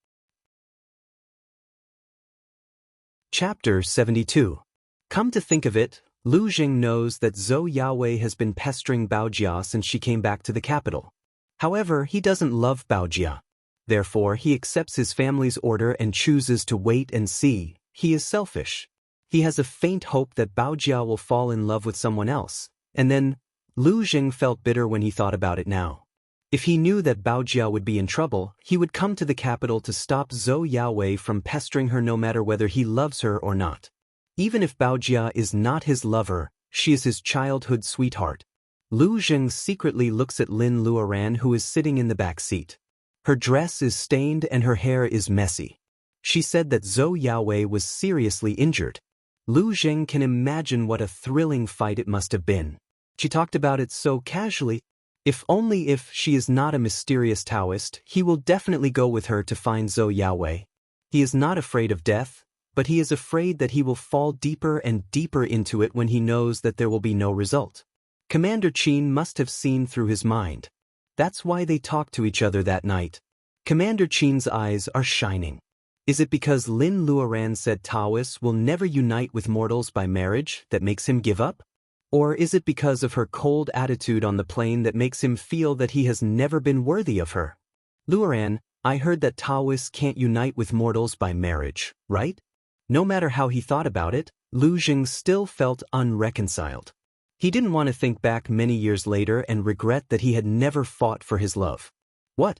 Chapter 72. Come to think of it, Lu Zheng knows that Zhou Yaowei has been pestering Baojia since she came back to the capital. However, he doesn't love Baojia. Therefore, he accepts his family's order and chooses to wait and see. He is selfish. He has a faint hope that Baojia will fall in love with someone else, and then, Lu Zheng felt bitter when he thought about it now. If he knew that Baojia would be in trouble, he would come to the capital to stop Zhou Yaowei from pestering her no matter whether he loves her or not. Even if Baojia is not his lover, she is his childhood sweetheart. Lu Zheng secretly looks at Lin Luoran, who is sitting in the back seat. Her dress is stained and her hair is messy. She said that Zhou Yaowei was seriously injured. Lu Zheng can imagine what a thrilling fight it must have been. She talked about it so casually. If she is not a mysterious Taoist, he will definitely go with her to find Zhou Yaowei. He is not afraid of death, but he is afraid that he will fall deeper and deeper into it when he knows that there will be no result. Commander Qin must have seen through his mind. That's why they talked to each other that night. Commander Qin's eyes are shining. Is it because Lin Luoran said Taoists will never unite with mortals by marriage that makes him give up? Or is it because of her cold attitude on the plane that makes him feel that he has never been worthy of her? Luoran, I heard that Taoists can't unite with mortals by marriage, right? No matter how he thought about it, Lu Zheng still felt unreconciled. He didn't want to think back many years later and regret that he had never fought for his love. What?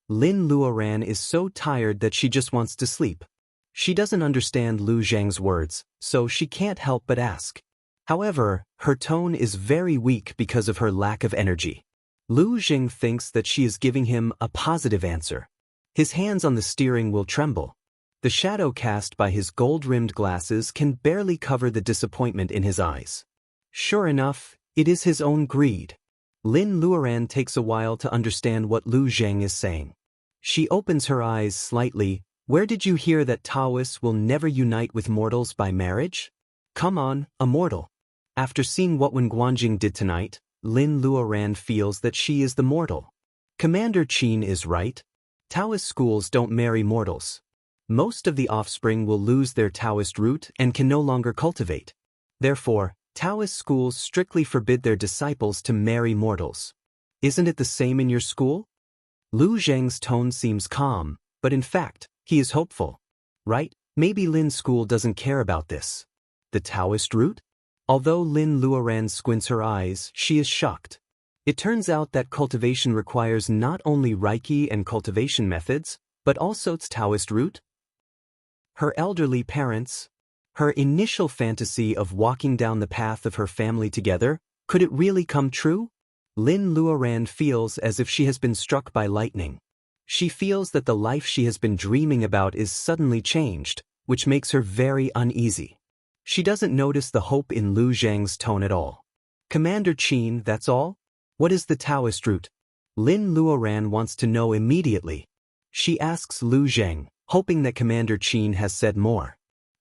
Lin Luoran is so tired that she just wants to sleep. She doesn't understand Lu Zheng's words, so she can't help but ask. However, her tone is very weak because of her lack of energy. Lu Zheng thinks that she is giving him a positive answer. His hands on the steering wheel tremble. The shadow cast by his gold-rimmed glasses can barely cover the disappointment in his eyes. Sure enough, it is his own greed. Lin Luoran takes a while to understand what Lu Zheng is saying. She opens her eyes slightly. Where did you hear that Taoists will never unite with mortals by marriage? Come on, Immortal. After seeing what Wen Guanjing did tonight, Lin Luoran feels that she is the mortal. Commander Qin is right. Taoist schools don't marry mortals. Most of the offspring will lose their Taoist root and can no longer cultivate. Therefore, Taoist schools strictly forbid their disciples to marry mortals. Isn't it the same in your school? Lu Zheng's tone seems calm, but in fact, he is hopeful. Right? Maybe Lin's school doesn't care about this. The Taoist root? Although Lin Luoran squints her eyes, she is shocked. It turns out that cultivation requires not only Reiki and cultivation methods, but also its Taoist root. Her elderly parents, her initial fantasy of walking down the path of her family together, could it really come true? Lin Luoran feels as if she has been struck by lightning. She feels that the life she has been dreaming about is suddenly changed, which makes her very uneasy. She doesn't notice the hope in Lu Zheng's tone at all. Commander Qin, that's all? What is the Taoist root? Lin Luoran wants to know immediately. She asks Lu Zheng, hoping that Commander Qin has said more.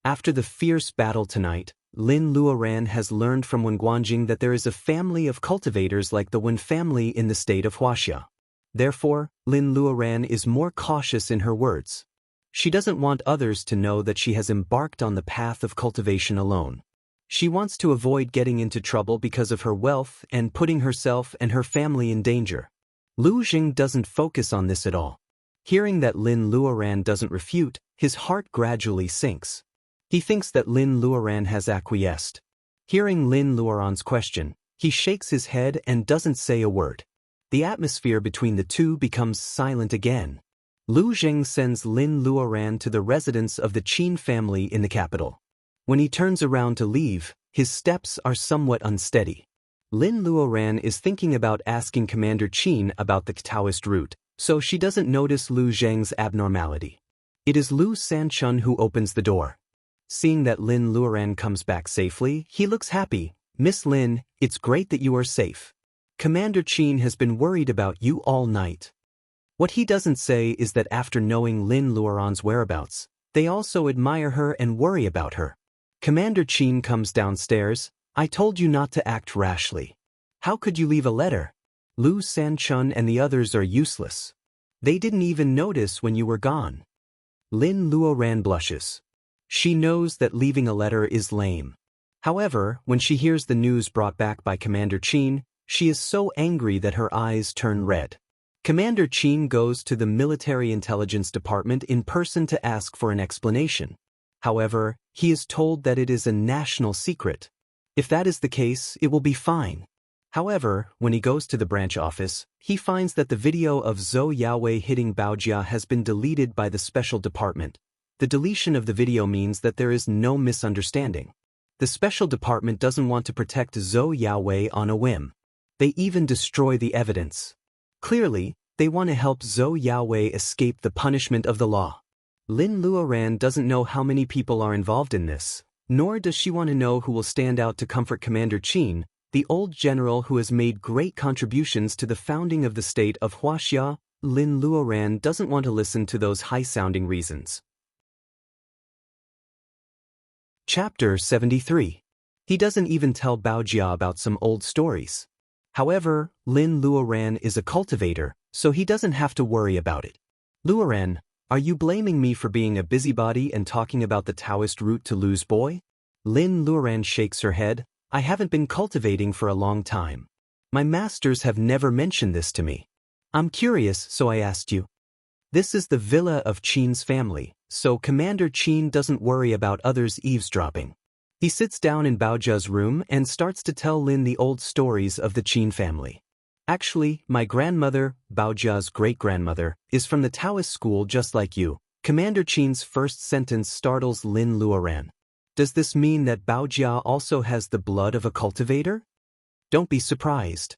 After the fierce battle tonight, Lin Luoran has learned from Wen Guanjing that there is a family of cultivators like the Wen family in the state of Huaxia. Therefore, Lin Luoran is more cautious in her words. She doesn't want others to know that she has embarked on the path of cultivation alone. She wants to avoid getting into trouble because of her wealth and putting herself and her family in danger. Lu Zheng doesn't focus on this at all. Hearing that Lin Luoran doesn't refute, his heart gradually sinks. He thinks that Lin Luoran has acquiesced. Hearing Lin Luoran's question, he shakes his head and doesn't say a word. The atmosphere between the two becomes silent again. Lu Zheng sends Lin Luoran to the residence of the Qin family in the capital. When he turns around to leave, his steps are somewhat unsteady. Lin Luoran is thinking about asking Commander Qin about the Taoist root, so she doesn't notice Lu Zheng's abnormality. It is Lu Sanchun who opens the door. Seeing that Lin Luoran comes back safely, he looks happy. "Miss Lin, it's great that you are safe. Commander Qin has been worried about you all night." What he doesn't say is that after knowing Lin Luoran's whereabouts, they also admire her and worry about her. Commander Qin comes downstairs. "I told you not to act rashly. How could you leave a letter? Lu Sanchun and the others are useless. They didn't even notice when you were gone." Lin Luoran blushes. She knows that leaving a letter is lame. However, when she hears the news brought back by Commander Qin, she is so angry that her eyes turn red. Commander Qin goes to the Military Intelligence Department in person to ask for an explanation. However, he is told that it is a national secret. If that is the case, it will be fine. However, when he goes to the branch office, he finds that the video of Zhou Yaowei hitting Baojia has been deleted by the special department. The deletion of the video means that there is no misunderstanding. The special department doesn't want to protect Zhou Yaowei on a whim. They even destroy the evidence. Clearly, they want to help Zhou Yaowei escape the punishment of the law. Lin Luoran doesn't know how many people are involved in this, nor does she want to know who will stand out to comfort Commander Qin, the old general who has made great contributions to the founding of the state of Huaxia. Lin Luoran doesn't want to listen to those high-sounding reasons. Chapter 73. He doesn't even tell Baojia about some old stories. However, Lin Luoran is a cultivator, so he doesn't have to worry about it. "Luoran, are you blaming me for being a busybody and talking about the Taoist route to Lu's boy?" Lin Luoran shakes her head. "I haven't been cultivating for a long time. My masters have never mentioned this to me. I'm curious, so I asked you." This is the villa of Qin's family, so Commander Qin doesn't worry about others eavesdropping. He sits down in Baojia's room and starts to tell Lin the old stories of the Qin family. "Actually, my grandmother, Baojia's great-grandmother, is from the Taoist school just like you." Commander Qin's first sentence startles Lin Luoran. Does this mean that Baojia also has the blood of a cultivator? Don't be surprised.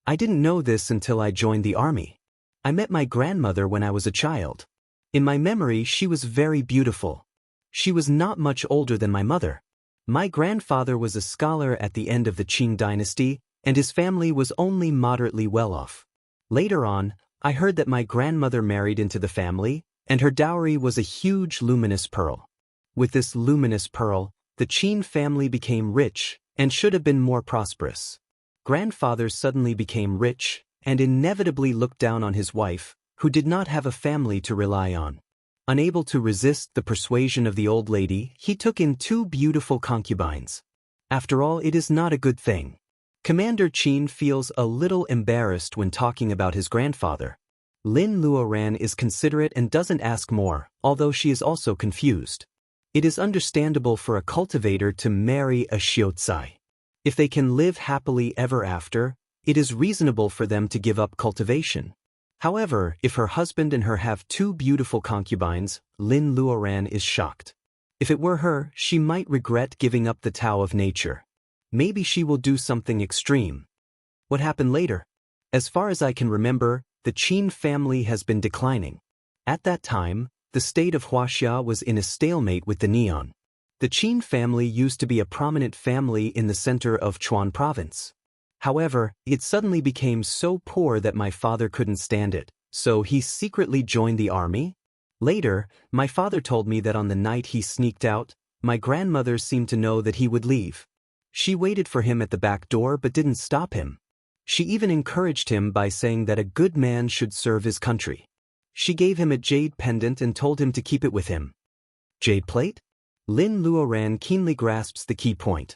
I didn't know this until I joined the army. I met my grandmother when I was a child. In my memory, she was very beautiful. She was not much older than my mother. My grandfather was a scholar at the end of the Qing dynasty, and his family was only moderately well off. Later on, I heard that my grandmother married into the family, and her dowry was a huge luminous pearl. With this luminous pearl, the Qin family became rich, and should have been more prosperous. Grandfather suddenly became rich, and inevitably looked down on his wife, who did not have a family to rely on. Unable to resist the persuasion of the old lady, he took in 2 beautiful concubines. After all, it is not a good thing. Commander Qin feels a little embarrassed when talking about his grandfather. Lin Luoran is considerate and doesn't ask more, although she is also confused. It is understandable for a cultivator to marry a Xiuzai. If they can live happily ever after, it is reasonable for them to give up cultivation. However, if her husband and her have 2 beautiful concubines, Lin Luoran is shocked. If it were her, she might regret giving up the Tao of nature. Maybe she will do something extreme. What happened later? As far as I can remember, the Qin family has been declining. At that time, the state of Huaxia was in a stalemate with the Neon. The Qin family used to be a prominent family in the center of Chuan province. However, it suddenly became so poor that my father couldn't stand it, so he secretly joined the army. Later, my father told me that on the night he sneaked out, my grandmother seemed to know that he would leave. She waited for him at the back door but didn't stop him. She even encouraged him by saying that a good man should serve his country. She gave him a jade pendant and told him to keep it with him. Jade plate? Lin Luoran keenly grasps the key point.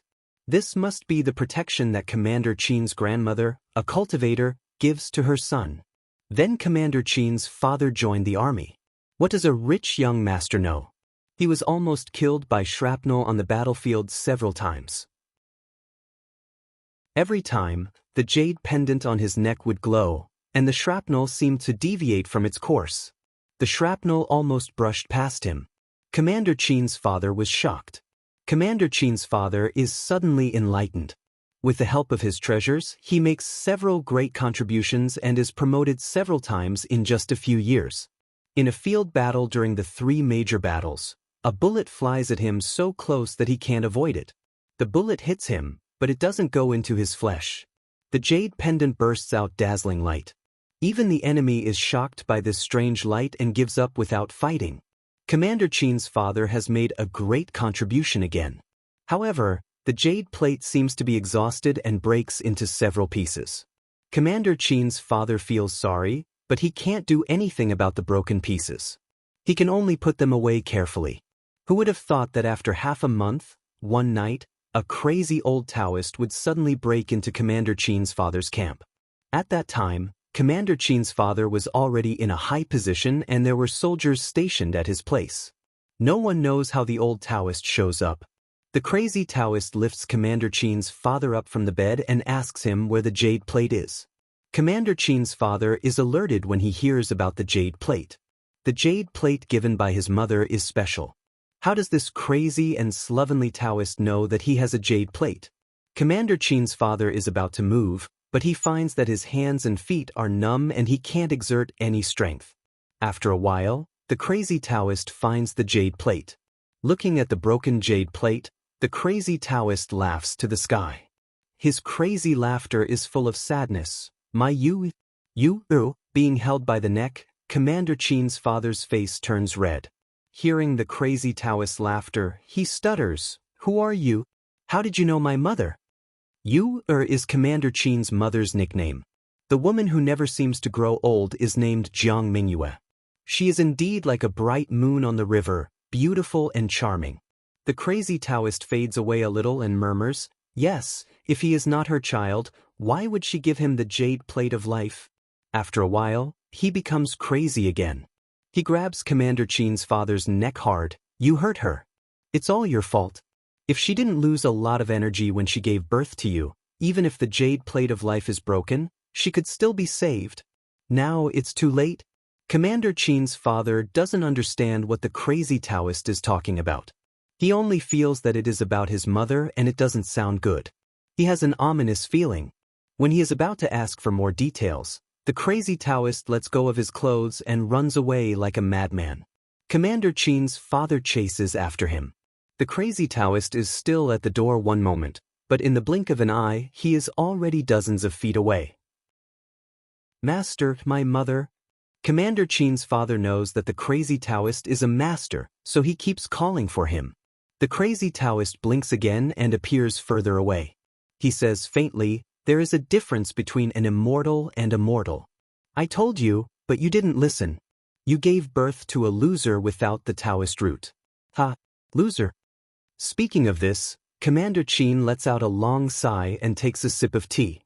This must be the protection that Commander Qin's grandmother, a cultivator, gives to her son. Then Commander Qin's father joined the army. What does a rich young master know? He was almost killed by shrapnel on the battlefield several times. Every time, the jade pendant on his neck would glow, and the shrapnel seemed to deviate from its course. The shrapnel almost brushed past him. Commander Qin's father was shocked. Commander Qin's father is suddenly enlightened. With the help of his treasures, he makes several great contributions and is promoted several times in just a few years. In a field battle during the 3 major battles, a bullet flies at him so close that he can't avoid it. The bullet hits him, but it doesn't go into his flesh. The jade pendant bursts out dazzling light. Even the enemy is shocked by this strange light and gives up without fighting. Commander Chin's father has made a great contribution again. However, the jade plate seems to be exhausted and breaks into several pieces. Commander Chin's father feels sorry, but he can't do anything about the broken pieces. He can only put them away carefully. Who would have thought that after half a month, one night, a crazy old Taoist would suddenly break into Commander Chin's father's camp? At that time, Commander Chin's father was already in a high position and there were soldiers stationed at his place. No one knows how the old Taoist shows up. The crazy Taoist lifts Commander Chin's father up from the bed and asks him where the jade plate is. Commander Chin's father is alerted when he hears about the jade plate. The jade plate given by his mother is special. How does this crazy and slovenly Taoist know that he has a jade plate? Commander Chin's father is about to move, but he finds that his hands and feet are numb and he can't exert any strength. After a while, the crazy Taoist finds the jade plate. Looking at the broken jade plate, the crazy Taoist laughs to the sky. His crazy laughter is full of sadness. Being held by the neck, Commander Chin's father's face turns red. Hearing the crazy Taoist's laughter, he stutters. Who are you? How did you know my mother? Is Commander Chin's mother's nickname. The woman who never seems to grow old is named Jiang Mingyue. She is indeed like a bright moon on the river, beautiful and charming. The crazy Taoist fades away a little and murmurs, yes, if he is not her child, why would she give him the jade plate of life? After a while, he becomes crazy again. He grabs Commander Chin's father's neck hard. You hurt her. It's all your fault. If she didn't lose a lot of energy when she gave birth to you, even if the jade plate of life is broken, she could still be saved. Now it's too late. Commander Chin's father doesn't understand what the crazy Taoist is talking about. He only feels that it is about his mother and it doesn't sound good. He has an ominous feeling. When he is about to ask for more details, the crazy Taoist lets go of his clothes and runs away like a madman. Commander Chin's father chases after him. The crazy Taoist is still at the door one moment, but in the blink of an eye, he is already dozens of feet away. Master, my mother. Commander Chin's father knows that the crazy Taoist is a master, so he keeps calling for him. The crazy Taoist blinks again and appears further away. He says faintly, there is a difference between an immortal and a mortal. I told you, but you didn't listen. You gave birth to a loser without the Taoist root. Ha, loser. Speaking of this, Commander Chin lets out a long sigh and takes a sip of tea.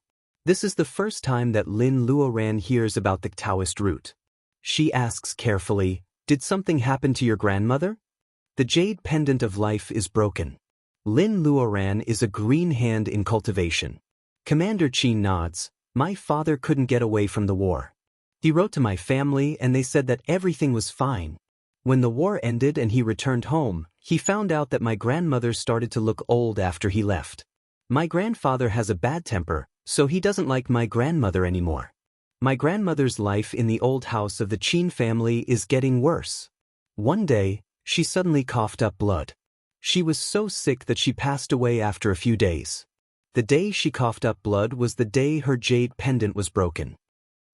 This is the first time that Lin Luoran hears about the Taoist root. She asks carefully, did something happen to your grandmother? The jade pendant of life is broken. Lin Luoran is a green hand in cultivation. Commander Chin nods. My father couldn't get away from the war. He wrote to my family and they said that everything was fine. When the war ended and he returned home, he found out that my grandmother started to look old after he left. My grandfather has a bad temper, so he doesn't like my grandmother anymore. My grandmother's life in the old house of the Chin family is getting worse. One day, she suddenly coughed up blood. She was so sick that she passed away after a few days. The day she coughed up blood was the day her jade pendant was broken.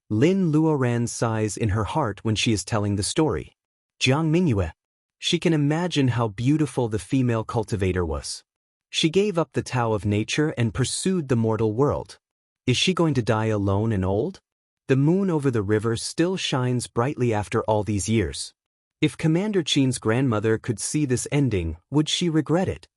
Lin Luoran sighs in her heart when she is telling the story. Jiang Mingyue. She can imagine how beautiful the female cultivator was. She gave up the Tao of nature and pursued the mortal world. Is she going to die alone and old? The moon over the river still shines brightly after all these years. If Commander Chin's grandmother could see this ending, would she regret it?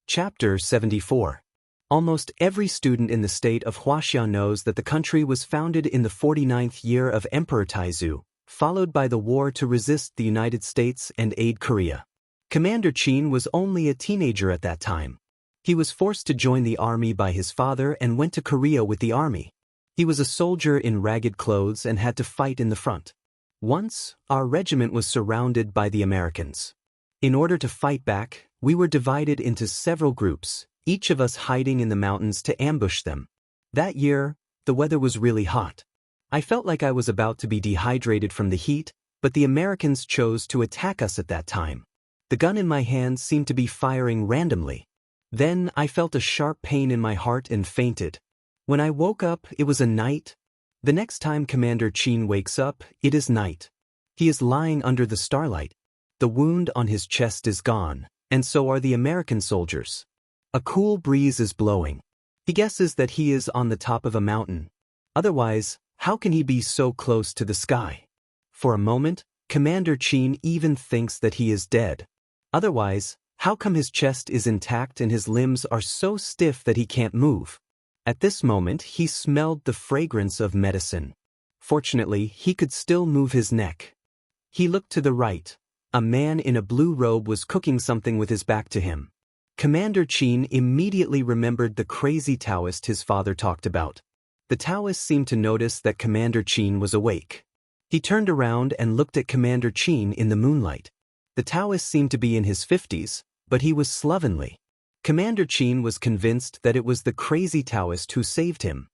Chapter 74. Almost every student in the state of Huaxiao knows that the country was founded in the 49th year of Emperor Taizu, followed by the war to resist the United States and aid Korea. Commander Chin was only a teenager at that time. He was forced to join the army by his father and went to Korea with the army. He was a soldier in ragged clothes and had to fight in the front. Once, our regiment was surrounded by the Americans. In order to fight back, we were divided into several groups, each of us hiding in the mountains to ambush them. That year, the weather was really hot. I felt like I was about to be dehydrated from the heat, but the Americans chose to attack us at that time. The gun in my hand seemed to be firing randomly. Then I felt a sharp pain in my heart and fainted. When I woke up, it was a night. The next time Commander Chin wakes up, it is night. He is lying under the starlight. The wound on his chest is gone, and so are the American soldiers. A cool breeze is blowing. He guesses that he is on the top of a mountain. Otherwise, how can he be so close to the sky? For a moment, Commander Chin even thinks that he is dead. Otherwise, how come his chest is intact and his limbs are so stiff that he can't move? At this moment, he smelled the fragrance of medicine. Fortunately, he could still move his neck. He looked to the right. A man in a blue robe was cooking something with his back to him. Commander Chin immediately remembered the crazy Taoist his father talked about. The Taoist seemed to notice that Commander Chin was awake. He turned around and looked at Commander Chin in the moonlight. The Taoist seemed to be in his 50s, but he was slovenly. Commander Chin was convinced that it was the crazy Taoist who saved him.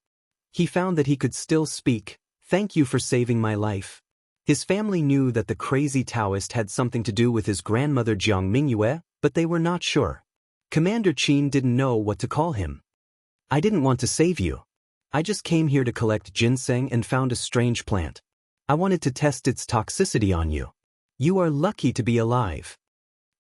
He found that he could still speak, "Thank you for saving my life." His family knew that the crazy Taoist had something to do with his grandmother Jiang Mingyue, but they were not sure. Commander Chin didn't know what to call him. "I didn't want to save you. I just came here to collect ginseng and found a strange plant. I wanted to test its toxicity on you. You are lucky to be alive."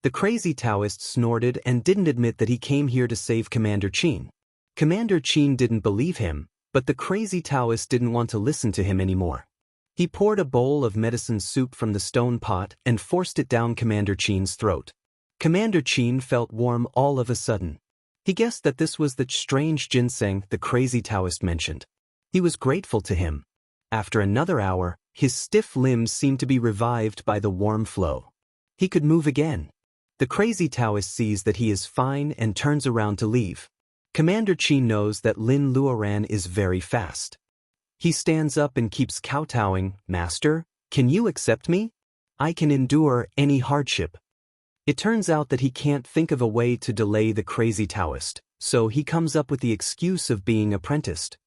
The crazy Taoist snorted and didn't admit that he came here to save Commander Chin. Commander Chin didn't believe him, but the crazy Taoist didn't want to listen to him anymore. He poured a bowl of medicine soup from the stone pot and forced it down Commander Chin's throat. Commander Chin felt warm all of a sudden. He guessed that this was the strange ginseng the crazy Taoist mentioned. He was grateful to him. After another hour, his stiff limbs seemed to be revived by the warm flow. He could move again. The crazy Taoist sees that he is fine and turns around to leave. Commander Chin knows that Lin Luoran is very fast. He stands up and keeps kowtowing, "Master, can you accept me? I can endure any hardship." It turns out that he can't think of a way to delay the crazy Taoist, so he comes up with the excuse of being apprenticed.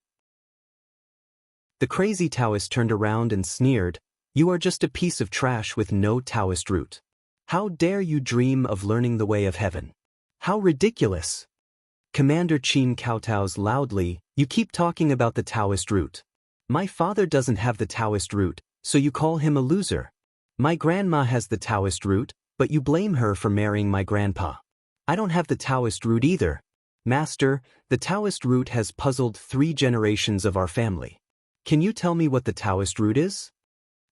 The crazy Taoist turned around and sneered, "You are just a piece of trash with no Taoist root. How dare you dream of learning the way of heaven? How ridiculous!" Commander Chin kowtows loudly, "You keep talking about the Taoist root. My father doesn't have the Taoist root, so you call him a loser. My grandma has the Taoist root, but you blame her for marrying my grandpa. I don't have the Taoist root either. Master, the Taoist root has puzzled 3 generations of our family. Can you tell me what the Taoist root is?"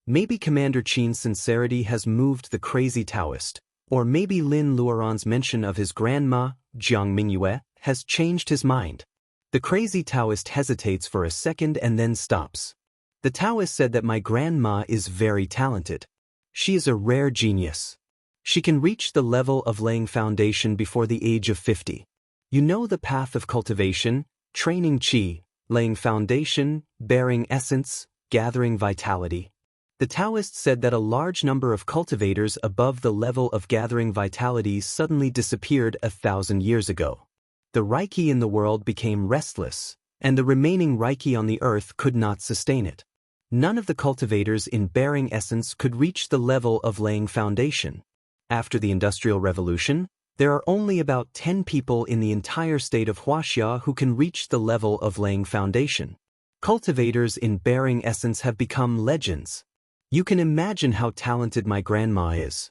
Maybe Commander Chin's sincerity has moved the crazy Taoist, or maybe Lin Luoran's mention of his grandma, Jiang Mingyue, has changed his mind. The crazy Taoist hesitates for a second and then stops. "The Taoist said that my grandma is very talented. She is a rare genius. She can reach the level of laying foundation before the age of 50. You know the path of cultivation, training qi, laying foundation, bearing essence, gathering vitality. The Taoist said that a large number of cultivators above the level of gathering vitality suddenly disappeared 1,000 years ago. The Reiki in the world became restless, and the remaining Reiki on the earth could not sustain it. None of the cultivators in bearing essence could reach the level of laying foundation. After the Industrial Revolution, there are only about 10 people in the entire state of Huaxia who can reach the level of laying foundation. Cultivators in bearing essence have become legends. You can imagine how talented my grandma is."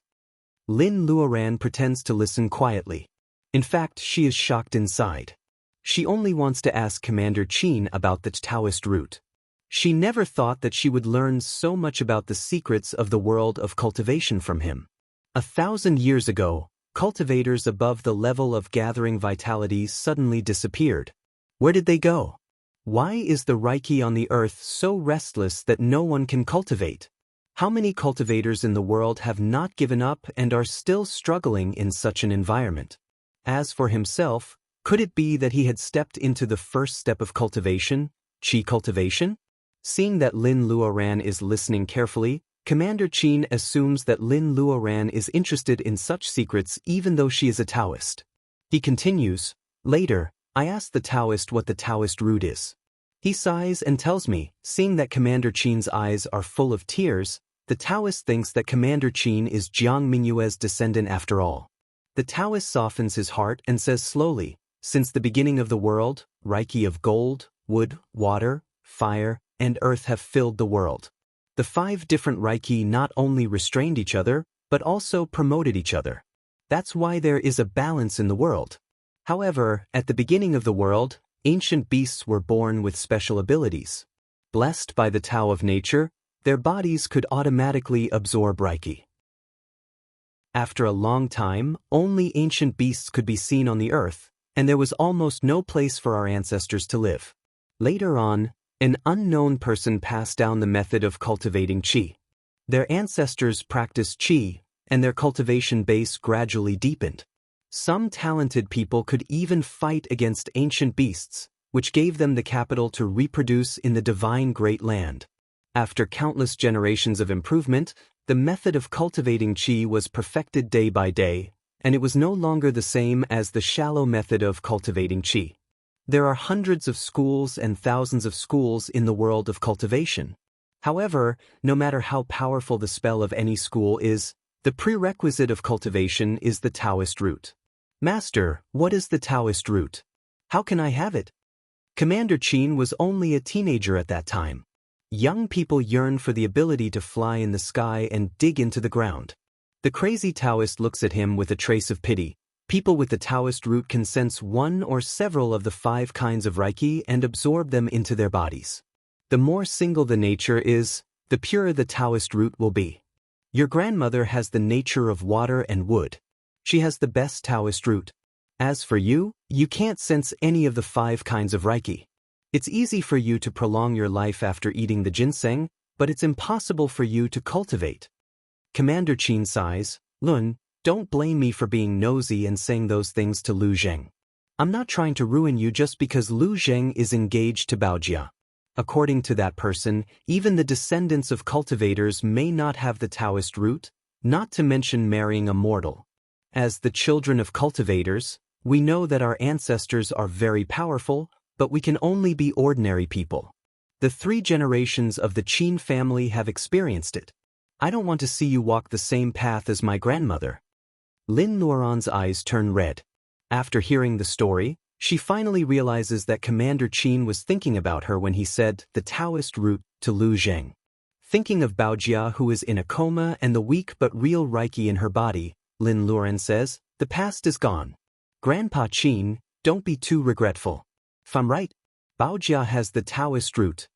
Lin Luoran pretends to listen quietly. In fact, she is shocked inside. She only wants to ask Commander Chin about the Taoist root. She never thought that she would learn so much about the secrets of the world of cultivation from him. 1,000 years ago, cultivators above the level of gathering vitality suddenly disappeared. Where did they go? Why is the Reiki on the earth so restless that no one can cultivate? How many cultivators in the world have not given up and are still struggling in such an environment? As for himself, could it be that he had stepped into the first step of cultivation, qi cultivation? Seeing that Lin Luoran is listening carefully, Commander Qin assumes that Lin Luoran is interested in such secrets even though she is a Taoist. He continues, "Later, I ask the Taoist what the Taoist root is. He sighs and tells me, seeing that Commander Qin's eyes are full of tears, the Taoist thinks that Commander Qin is Jiang Mingyue's descendant after all. The Taoist softens his heart and says slowly, since the beginning of the world, Reiki of gold, wood, water, fire, and earth have filled the world. The 5 different Reiki not only restrained each other, but also promoted each other. That's why there is a balance in the world. However, at the beginning of the world, ancient beasts were born with special abilities. Blessed by the Tao of nature, their bodies could automatically absorb Reiki. After a long time, only ancient beasts could be seen on the earth, and there was almost no place for our ancestors to live. Later on, an unknown person passed down the method of cultivating qi. Their ancestors practiced qi, and their cultivation base gradually deepened. Some talented people could even fight against ancient beasts, which gave them the capital to reproduce in the divine Great Land. After countless generations of improvement, the method of cultivating qi was perfected day by day, and it was no longer the same as the shallow method of cultivating qi. There are hundreds of schools and thousands of schools in the world of cultivation. However, no matter how powerful the spell of any school is, the prerequisite of cultivation is the Taoist root. Master, what is the Taoist root? How can I have it? Commander Qin was only a teenager at that time. Young people yearn for the ability to fly in the sky and dig into the ground. The crazy Taoist looks at him with a trace of pity. People with the Taoist root can sense one or several of the 5 kinds of Reiki and absorb them into their bodies. The more single the nature is, the purer the Taoist root will be. Your grandmother has the nature of water and wood. She has the best Taoist root. As for you, you can't sense any of the 5 kinds of Reiki. It's easy for you to prolong your life after eating the ginseng, but it's impossible for you to cultivate. Commander Qin sighs, Lun, don't blame me for being nosy and saying those things to Lu Zheng. I'm not trying to ruin you just because Lu Zheng is engaged to Baojia. According to that person, even the descendants of cultivators may not have the Taoist root, not to mention marrying a mortal. As the children of cultivators, we know that our ancestors are very powerful, but we can only be ordinary people. The 3 generations of the Qin family have experienced it. I don't want to see you walk the same path as my grandmother. Lin Luoran's eyes turn red. After hearing the story, she finally realizes that Commander Qin was thinking about her when he said the Taoist root to Lu Zheng. Thinking of Baojia, who is in a coma, and the weak but real Reiki in her body, Lin Luoran says, the past is gone. Grandpa Qin, don't be too regretful. If I'm right, Baojia has the Taoist root.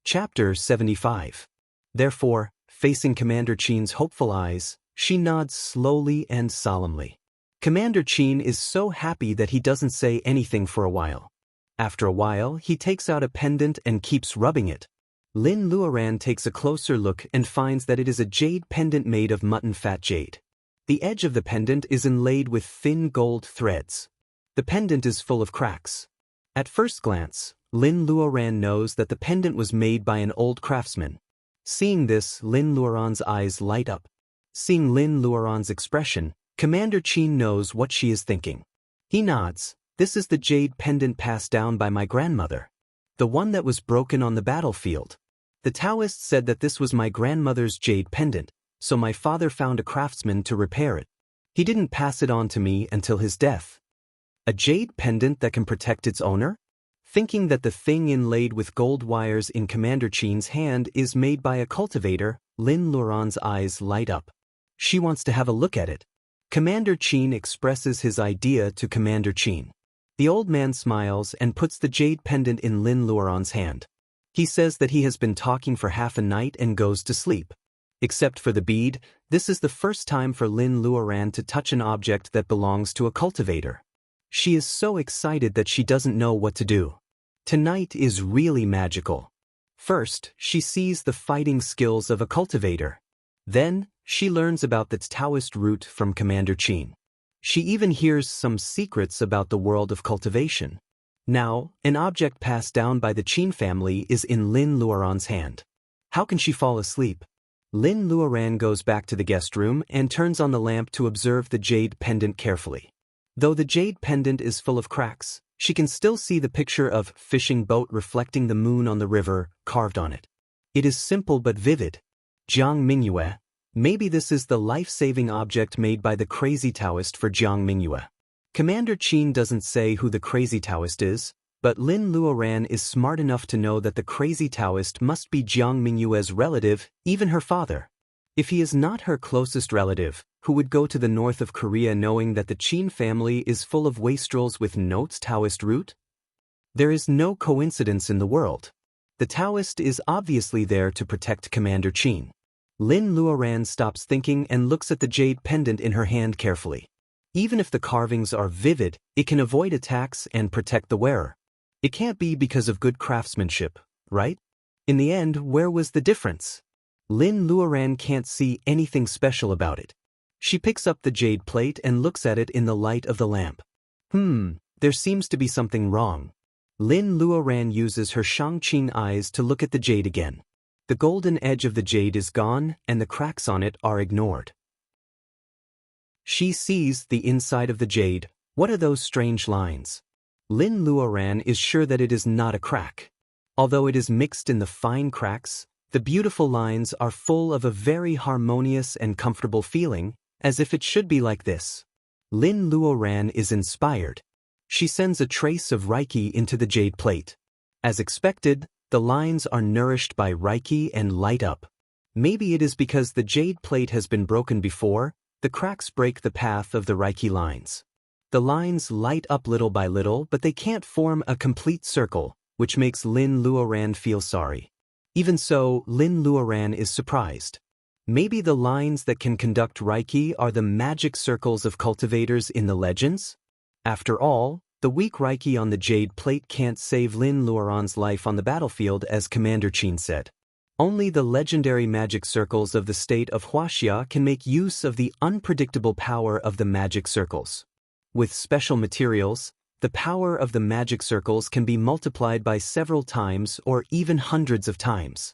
Chapter 75. Therefore, facing Commander Qin's hopeful eyes, she nods slowly and solemnly. Commander Qin is so happy that he doesn't say anything for a while. After a while, he takes out a pendant and keeps rubbing it. Lin Luoran takes a closer look and finds that it is a jade pendant made of mutton fat jade. The edge of the pendant is inlaid with thin gold threads. The pendant is full of cracks. At first glance, Lin Luoran knows that the pendant was made by an old craftsman. Seeing this, Lin Luoran's eyes light up. Seeing Lin Luoran's expression, Commander Qin knows what she is thinking. He nods. This is the jade pendant passed down by my grandmother. The one that was broken on the battlefield. The Taoist said that this was my grandmother's jade pendant, so my father found a craftsman to repair it. He didn't pass it on to me until his death. A jade pendant that can protect its owner? Thinking that the thing inlaid with gold wires in Commander Qin's hand is made by a cultivator, Lin Luoran's eyes light up. She wants to have a look at it. Commander Qin expresses his idea to Commander Qin. The old man smiles and puts the jade pendant in Lin Luoran's hand. He says that he has been talking for half a night and goes to sleep. Except for the bead, this is the first time for Lin Luoran to touch an object that belongs to a cultivator. She is so excited that she doesn't know what to do. Tonight is really magical. First, she sees the fighting skills of a cultivator. Then, she learns about the Taoist root from Commander Qin. She even hears some secrets about the world of cultivation. Now, an object passed down by the Qin family is in Lin Luoran's hand. How can she fall asleep? Lin Luoran goes back to the guest room and turns on the lamp to observe the jade pendant carefully. Though the jade pendant is full of cracks, she can still see the picture of fishing boat reflecting the moon on the river carved on it. It is simple but vivid. Jiang Mingyue. Maybe this is the life-saving object made by the crazy Taoist for Jiang Mingyue. Commander Qin doesn't say who the crazy Taoist is, but Lin Luoran is smart enough to know that the crazy Taoist must be Jiang Mingyue's relative, even her father. If he is not her closest relative, who would go to the north of Korea knowing that the Qin family is full of wastrels with Note's Taoist root? There is no coincidence in the world. The Taoist is obviously there to protect Commander Qin. Lin Luoran stops thinking and looks at the jade pendant in her hand carefully. Even if the carvings are vivid, it can avoid attacks and protect the wearer. It can't be because of good craftsmanship, right? In the end, where was the difference? Lin Luoran can't see anything special about it. She picks up the jade plate and looks at it in the light of the lamp. There seems to be something wrong. Lin Luoran uses her Shangqing eyes to look at the jade again. The golden edge of the jade is gone and the cracks on it are ignored. She sees the inside of the jade. What are those strange lines? Lin Luoran is sure that it is not a crack. Although it is mixed in the fine cracks, the beautiful lines are full of a very harmonious and comfortable feeling, as if it should be like this. Lin Luoran is inspired. She sends a trace of Reiki into the jade plate. As expected, the lines are nourished by Reiki and light up. Maybe it is because the jade plate has been broken before, the cracks break the path of the Reiki lines. The lines light up little by little, but they can't form a complete circle, which makes Lin Luoran feel sorry. Even so, Lin Luoran is surprised. Maybe the lines that can conduct Reiki are the magic circles of cultivators in the legends? After all, the weak Reiki on the jade plate can't save Lin Luoran's life on the battlefield, as Commander Qin said. Only the legendary magic circles of the state of Huaxia can make use of the unpredictable power of the magic circles. With special materials, the power of the magic circles can be multiplied by several times or even hundreds of times.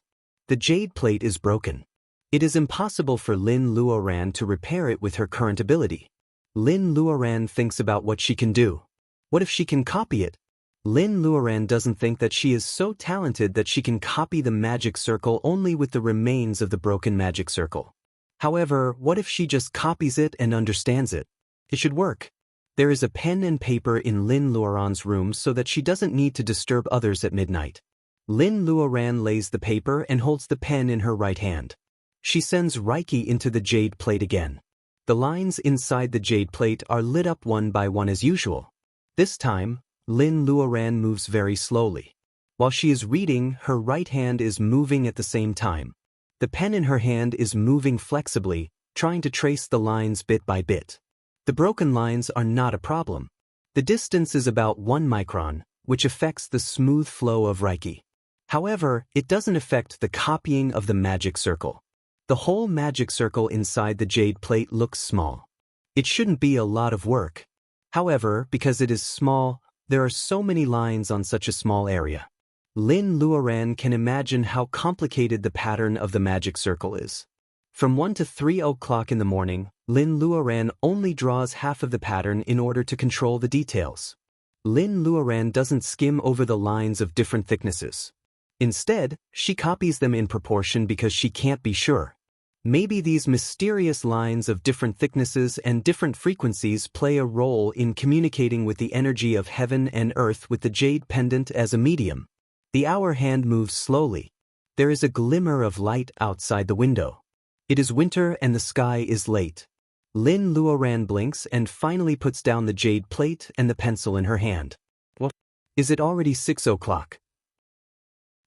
The jade plate is broken. It is impossible for Lin Luoran to repair it with her current ability. Lin Luoran thinks about what she can do. What if she can copy it? Lin Luoran doesn't think that she is so talented that she can copy the magic circle only with the remains of the broken magic circle. However, what if she just copies it and understands it? It should work. There is a pen and paper in Lin Luoran's room so that she doesn't need to disturb others at midnight. Lin Luoran lays the paper and holds the pen in her right hand. She sends Reiki into the jade plate again. The lines inside the jade plate are lit up one by one as usual. This time, Lin Luoran moves very slowly. While she is reading, her right hand is moving at the same time. The pen in her hand is moving flexibly, trying to trace the lines bit by bit. The broken lines are not a problem. The distance is about 1 micron, which affects the smooth flow of Reiki. However, it doesn't affect the copying of the magic circle. The whole magic circle inside the jade plate looks small. It shouldn't be a lot of work. However, because it is small, there are so many lines on such a small area. Lin Luoran can imagine how complicated the pattern of the magic circle is. From 1 to 3 o'clock in the morning, Lin Luoran only draws half of the pattern in order to control the details. Lin Luoran doesn't skim over the lines of different thicknesses. Instead, she copies them in proportion because she can't be sure. Maybe these mysterious lines of different thicknesses and different frequencies play a role in communicating with the energy of heaven and earth with the jade pendant as a medium. The hour hand moves slowly. There is a glimmer of light outside the window. It is winter and the sky is late. Lin Luoran blinks and finally puts down the jade plate and the pencil in her hand. What? Is it already 6 o'clock?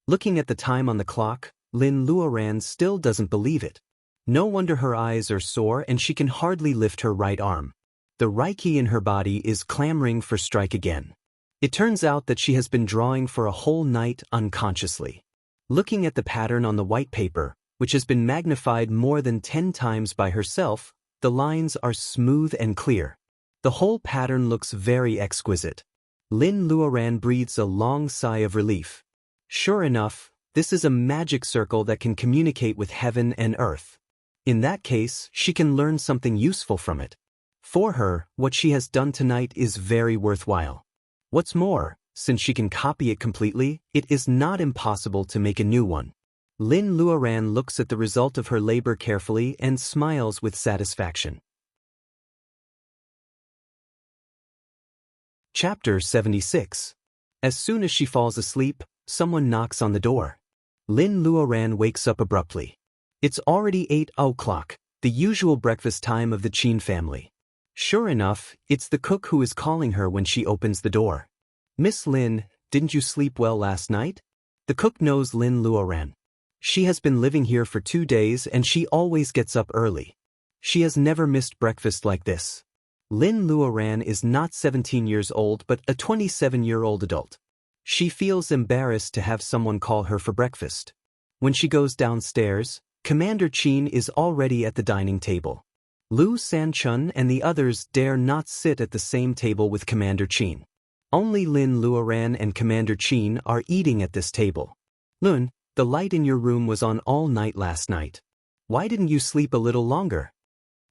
Looking at the time on the clock, Lin Luoran still doesn't believe it. No wonder her eyes are sore and she can hardly lift her right arm. The Reiki in her body is clamoring for strike again. It turns out that she has been drawing for a whole night unconsciously. Looking at the pattern on the white paper, which has been magnified more than 10 times by herself, the lines are smooth and clear. The whole pattern looks very exquisite. Lin Luoran breathes a long sigh of relief. Sure enough, This is a magic circle that can communicate with heaven and earth. In that case, she can learn something useful from it. For her, what she has done tonight is very worthwhile. What's more, since she can copy it completely, it is not impossible to make a new one. Lin Luoran looks at the result of her labor carefully and smiles with satisfaction. Chapter 76. As soon as she falls asleep, someone knocks on the door. Lin Luoran wakes up abruptly. It's already 8 o'clock, the usual breakfast time of the Qin family. Sure enough, it's the cook who is calling her when she opens the door. "Miss Lin, didn't you sleep well last night?" The cook knows Lin Luoran. She has been living here for 2 days and she always gets up early. She has never missed breakfast like this. Lin Luoran is not 17 years old but a 27-year-old adult. She feels embarrassed to have someone call her for breakfast. When she goes downstairs, Commander Qin is already at the dining table. Lu Sanchun and the others dare not sit at the same table with Commander Qin. Only Lin Luoran and Commander Qin are eating at this table. "Lun, the light in your room was on all night last night. Why didn't you sleep a little longer?"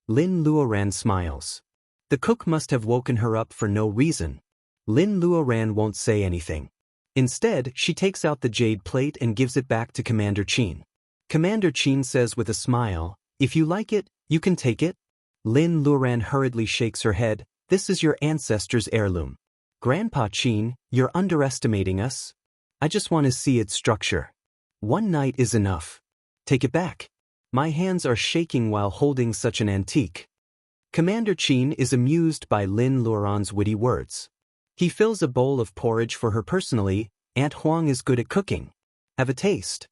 Lin Luoran smiles. The cook must have woken her up for no reason. Lin Luoran won't say anything. Instead, she takes out the jade plate and gives it back to Commander Qin. Commander Qin says with a smile, "If you like it, you can take it." Lin Luoran hurriedly shakes her head. "This is your ancestors' heirloom. Grandpa Qin, you're underestimating us. I just want to see its structure. One night is enough. Take it back." My hands are shaking while holding such an antique. Commander Qin is amused by Lin Luoran's witty words. He fills a bowl of porridge for her personally. "Aunt Huang is good at cooking. Have a taste."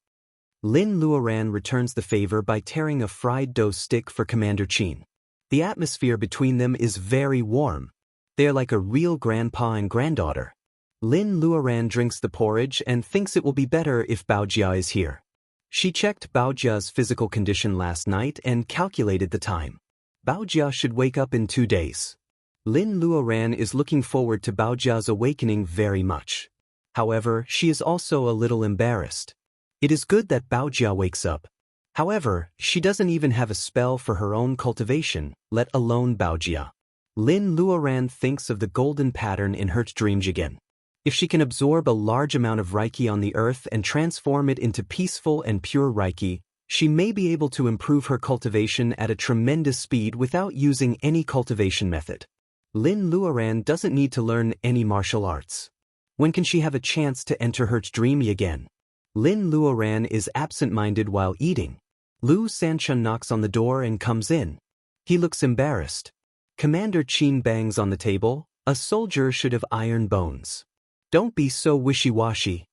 Lin Luoran returns the favor by tearing a fried dough stick for Commander Qin. The atmosphere between them is very warm. They are like a real grandpa and granddaughter. Lin Luoran drinks the porridge and thinks it will be better if Baojia is here. She checked Baojia's physical condition last night and calculated the time. Baojia should wake up in 2 days. Lin Luoran is looking forward to Baojia's awakening very much. However, she is also a little embarrassed. It is good that Baojia wakes up. However, she doesn't even have a spell for her own cultivation, let alone Baojia. Lin Luoran thinks of the golden pattern in her dreams again. If she can absorb a large amount of Reiki on the earth and transform it into peaceful and pure Reiki, she may be able to improve her cultivation at a tremendous speed without using any cultivation method. Lin Luoran doesn't need to learn any martial arts. When can she have a chance to enter her dream again? Lin Luoran is absent-minded while eating. Lu Sanchun knocks on the door and comes in. He looks embarrassed. Commander Qin bangs on the table. "A soldier should have iron bones. Don't be so wishy-washy."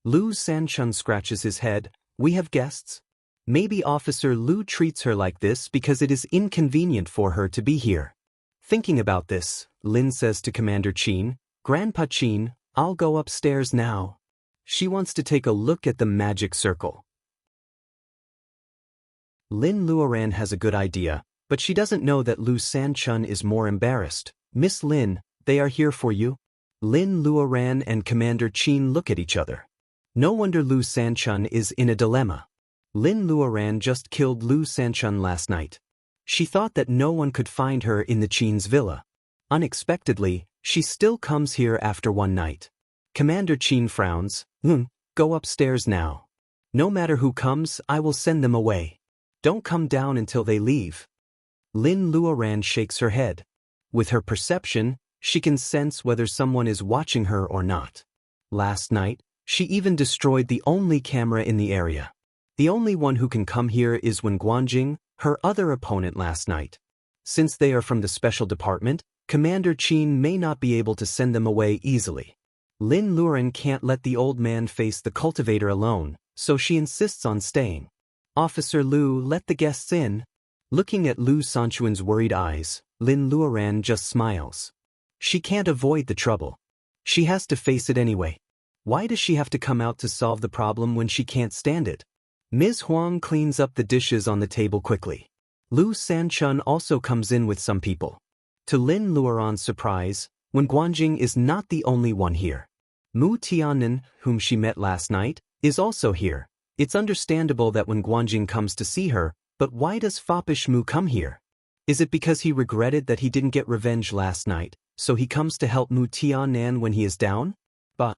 Lu Sanchun scratches his head. "We have guests. Maybe Officer Lu treats her like this because it is inconvenient for her to be here." Thinking about this, Lin says to Commander Qin, "Grandpa Qin, I'll go upstairs now." She wants to take a look at the magic circle. Lin Luoran has a good idea, but she doesn't know that Lu Sanchun is more embarrassed. "Miss Lin, they are here for you." Lin Luoran and Commander Qin look at each other. No wonder Lu Sanchun is in a dilemma. Lin Luoran just killed Lu Sanchun last night. She thought that no one could find her in the Qin's villa. Unexpectedly, she still comes here after one night. Commander Qin frowns. Go upstairs now. No matter who comes, I will send them away. Don't come down until they leave." Lin Luoran shakes her head. With her perception, she can sense whether someone is watching her or not. Last night, she even destroyed the only camera in the area. The only one who can come here is Wen Guanjing, her other opponent last night. Since they are from the special department, Commander Qin may not be able to send them away easily. Lin Luoran can't let the old man face the cultivator alone, so she insists on staying. "Officer Lu, let the guests in." Looking at Lu Sanchuan's worried eyes, Lin Luoran just smiles. She can't avoid the trouble. She has to face it anyway. Why does she have to come out to solve the problem when she can't stand it? Ms. Huang cleans up the dishes on the table quickly. Lu Sanchun also comes in with some people. To Lin Luoran's surprise, Wen Guanjing is not the only one here. Mu Tianan, whom she met last night, is also here. It's understandable that when Guanjing comes to see her, but why does foppish Mu come here? Is it because he regretted that he didn't get revenge last night, so he comes to help Mu Tianan when he is down? But,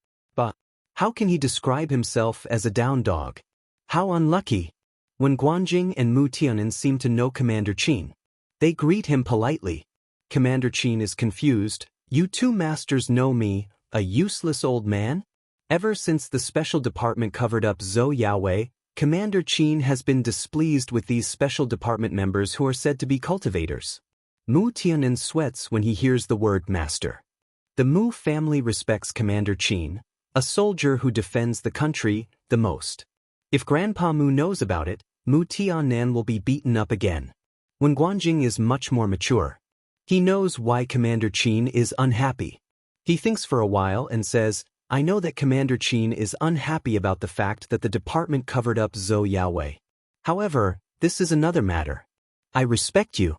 how can he describe himself as a down dog? How unlucky! When Guanjing and Mu Tianan seem to know Commander Qin, they greet him politely. Commander Qin is confused. You two masters know me, a useless old man? Ever since the special department covered up Zhou Yaowei, Commander Qin has been displeased with these special department members who are said to be cultivators. Mu Tianan sweats when he hears the word master. The Mu family respects Commander Qin, a soldier who defends the country, the most. If Grandpa Mu knows about it, Mu Tianan will be beaten up again. When Guanjing is much more mature, he knows why Commander Qin is unhappy. He thinks for a while and says, I know that Commander Qin is unhappy about the fact that the department covered up Zhou Yaowei. However, this is another matter. I respect you.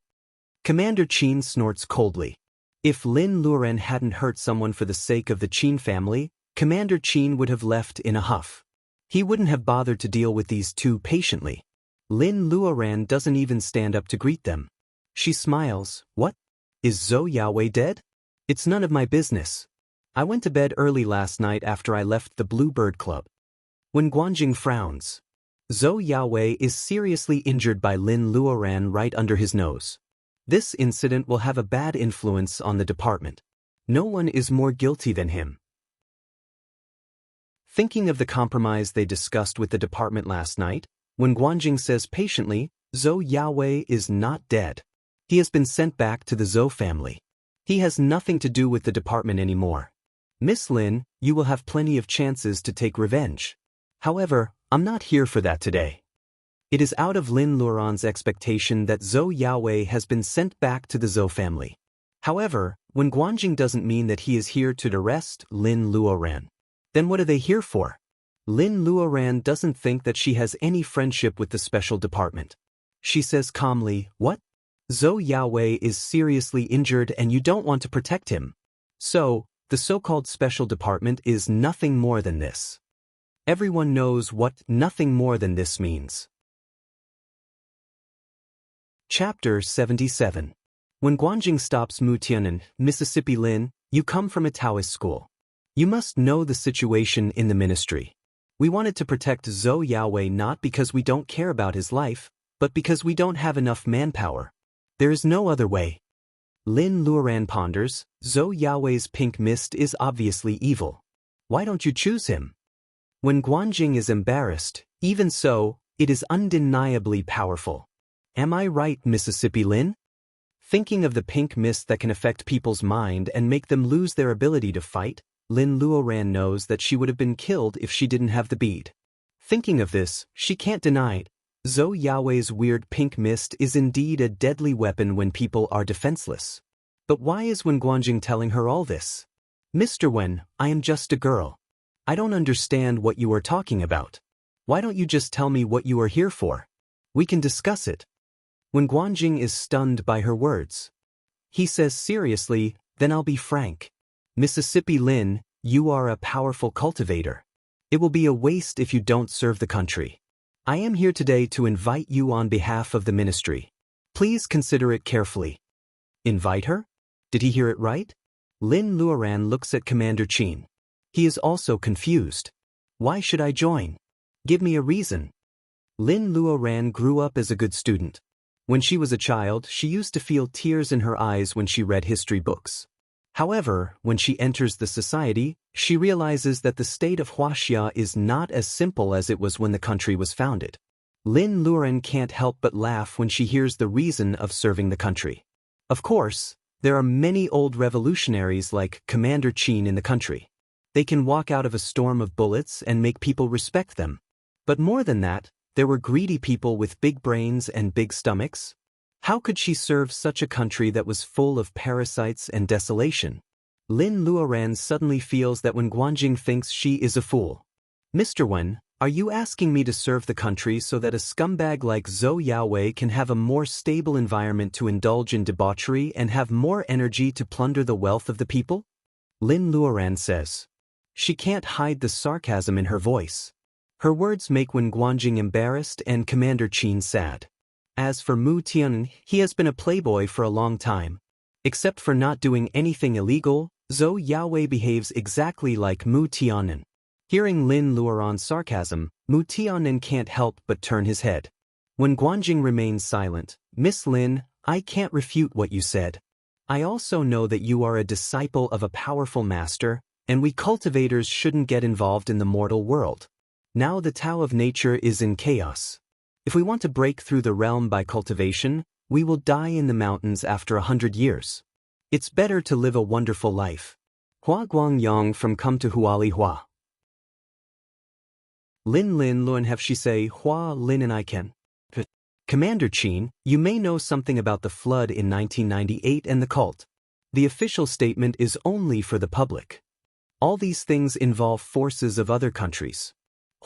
Commander Qin snorts coldly. If Lin Luoren hadn't hurt someone for the sake of the Qin family, Commander Qin would have left in a huff. He wouldn't have bothered to deal with these two patiently. Lin Luoren doesn't even stand up to greet them. She smiles. What? Is Zhou Yaowei dead? It's none of my business. I went to bed early last night after I left the Bluebird Club. When Guanjing frowns, Zhou Yaowei is seriously injured by Lin Luoren right under his nose. This incident will have a bad influence on the department. No one is more guilty than him. Thinking of the compromise they discussed with the department last night, when Guanjing says patiently, Zhou Yaowei is not dead. He has been sent back to the Zhou family. He has nothing to do with the department anymore. Miss Lin, you will have plenty of chances to take revenge. However, I'm not here for that today. It is out of Lin Luoren's expectation that Zhou Yaowei has been sent back to the Zhou family. However, when Guanjing doesn't mean that he is here to arrest Lin Luoren, then what are they here for? Lin Luoren doesn't think that she has any friendship with the special department. She says calmly, what? Zhou Yaowei is seriously injured and you don't want to protect him. So, the so-called special department is nothing more than this. Everyone knows what nothing more than this means. Chapter 77. When Guanjing stops Mu Tianan, Mississippi Lin, you come from a Taoist school. You must know the situation in the ministry. We wanted to protect Zhou Yaowei not because we don't care about his life, but because we don't have enough manpower. There is no other way. Lin Luoren ponders, Zhou Yaowei's pink mist is obviously evil. Why don't you choose him? When Guanjing is embarrassed, even so, it is undeniably powerful. Am I right, Mississippi Lin? Thinking of the pink mist that can affect people's mind and make them lose their ability to fight, Lin Luoren knows that she would have been killed if she didn't have the bead. Thinking of this, she can't deny it. Zhou Yaowei's weird pink mist is indeed a deadly weapon when people are defenseless. But why is Wen Guanjing telling her all this? Mr. Wen, I am just a girl. I don't understand what you are talking about. Why don't you just tell me what you are here for? We can discuss it. Wen Guanjing is stunned by her words. He says seriously, then I'll be frank. Mississippi Lin, you are a powerful cultivator. It will be a waste if you don't serve the country. I am here today to invite you on behalf of the ministry. Please consider it carefully. Invite her? Did he hear it right? Lin Luoren looks at Commander Qin. He is also confused. Why should I join? Give me a reason. Lin Luoren grew up as a good student. When she was a child, she used to feel tears in her eyes when she read history books. However, when she enters the society, she realizes that the state of Huaxia is not as simple as it was when the country was founded. Lin Luoren can't help but laugh when she hears the reason of serving the country. Of course, there are many old revolutionaries like Commander Qin in the country. They can walk out of a storm of bullets and make people respect them. But more than that, there were greedy people with big brains and big stomachs. How could she serve such a country that was full of parasites and desolation? Lin Luoren suddenly feels that Wen Guanjing thinks she is a fool. Mr. Wen, are you asking me to serve the country so that a scumbag like Zhou Yaowei can have a more stable environment to indulge in debauchery and have more energy to plunder the wealth of the people? Lin Luoren says. She can't hide the sarcasm in her voice. Her words make Wen Guanjing embarrassed and Commander Qin sad. As for Mu Tianen, he has been a playboy for a long time. Except for not doing anything illegal, Zhou Yaowei behaves exactly like Mu Tianen. Hearing Lin Luoran's sarcasm, Mu Tianen can't help but turn his head. When Guanjing remains silent, Miss Lin, I can't refute what you said. I also know that you are a disciple of a powerful master, and we cultivators shouldn't get involved in the mortal world. Now the Tao of nature is in chaos. If we want to break through the realm by cultivation, we will die in the mountains after 100 years. It's better to live a wonderful life. Hua Guangyang from Come to Huali Hua. Lin Luan have she say Hua Lin and I can. Commander Qin, you may know something about the flood in 1998 and the cult. The official statement is only for the public. All these things involve forces of other countries.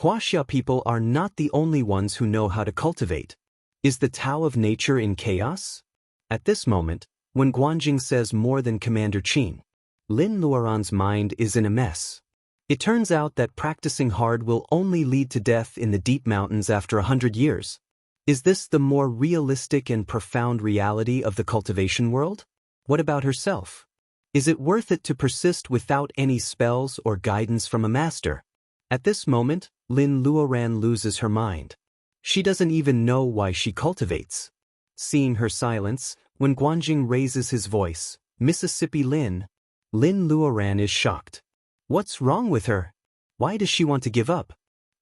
Huaxia people are not the only ones who know how to cultivate. Is the Tao of nature in chaos? At this moment, when Guanjing says more than Commander Qin, Lin Luoran's mind is in a mess. It turns out that practicing hard will only lead to death in the deep mountains after 100 years. Is this the more realistic and profound reality of the cultivation world? What about herself? Is it worth it to persist without any spells or guidance from a master? At this moment, Lin Luoran loses her mind. She doesn't even know why she cultivates. Seeing her silence, when Guanjing raises his voice, Mississippi Lin Luoran is shocked. What's wrong with her? Why does she want to give up?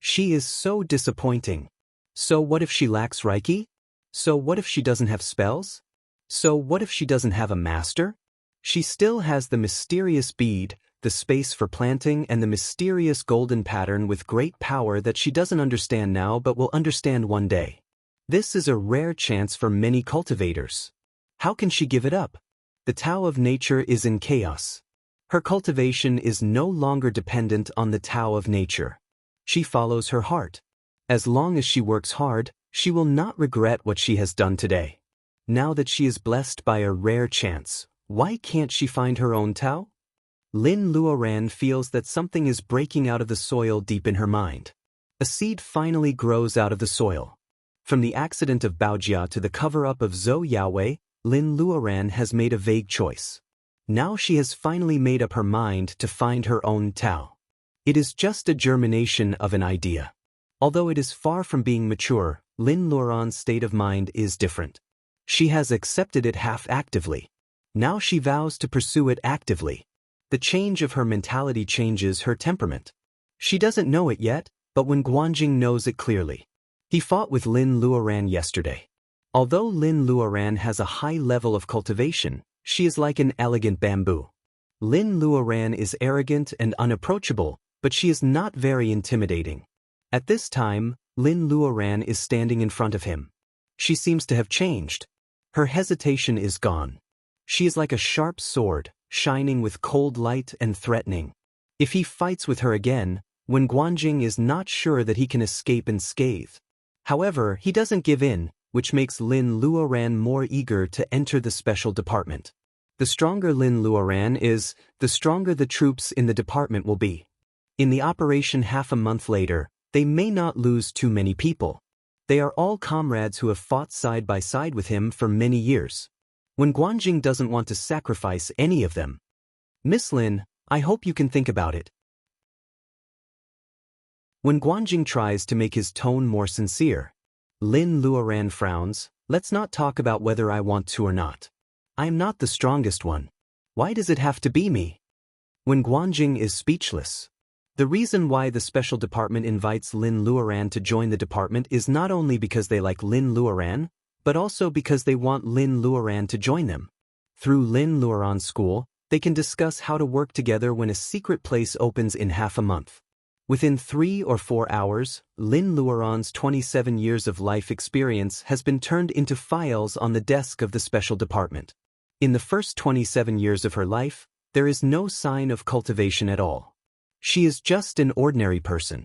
She is so disappointing. So what if she lacks Reiki? So what if she doesn't have spells? So what if she doesn't have a master? She still has the mysterious bead, the space for planting, and the mysterious golden pattern with great power that she doesn't understand now but will understand one day. This is a rare chance for many cultivators. How can she give it up? The Tao of nature is in chaos. Her cultivation is no longer dependent on the Tao of nature. She follows her heart. As long as she works hard, she will not regret what she has done today. Now that she is blessed by a rare chance, why can't she find her own Tao? Lin Luoran feels that something is breaking out of the soil deep in her mind. A seed finally grows out of the soil. From the accident of Baojia to the cover-up of Zhou Yaowei, Lin Luoran has made a vague choice. Now she has finally made up her mind to find her own Tao. It is just a germination of an idea. Although it is far from being mature, Lin Luoran's state of mind is different. She has accepted it half-actively. Now she vows to pursue it actively. The change of her mentality changes her temperament. She doesn't know it yet, but when Guanjing knows it clearly. He fought with Lin Luoran yesterday. Although Lin Luoran has a high level of cultivation, she is like an elegant bamboo. Lin Luoran is arrogant and unapproachable, but she is not very intimidating. At this time, Lin Luoran is standing in front of him. She seems to have changed. Her hesitation is gone. She is like a sharp sword, shining with cold light and threatening. If he fights with her again, when Guanjing is not sure that he can escape unscathed. However, he doesn't give in, which makes Lin Luoran more eager to enter the special department. The stronger Lin Luoran is, the stronger the troops in the department will be. In the operation half a month later, they may not lose too many people. They are all comrades who have fought side by side with him for many years. When Guanjing doesn't want to sacrifice any of them. Miss Lin, I hope you can think about it. When Guanjing tries to make his tone more sincere, Lin Luoran frowns. Let's not talk about whether I want to or not. I am not the strongest one. Why does it have to be me? When Guanjing is speechless. The reason why the special department invites Lin Luoran to join the department is not only because they like Lin Luoran, but also because they want Lin Luoran to join them. Through Lin Luoran's school, they can discuss how to work together when a secret place opens in half a month. Within 3 or 4 hours, Lin Luoran's 27 years of life experience has been turned into files on the desk of the special department. In the first 27 years of her life, there is no sign of cultivation at all. She is just an ordinary person.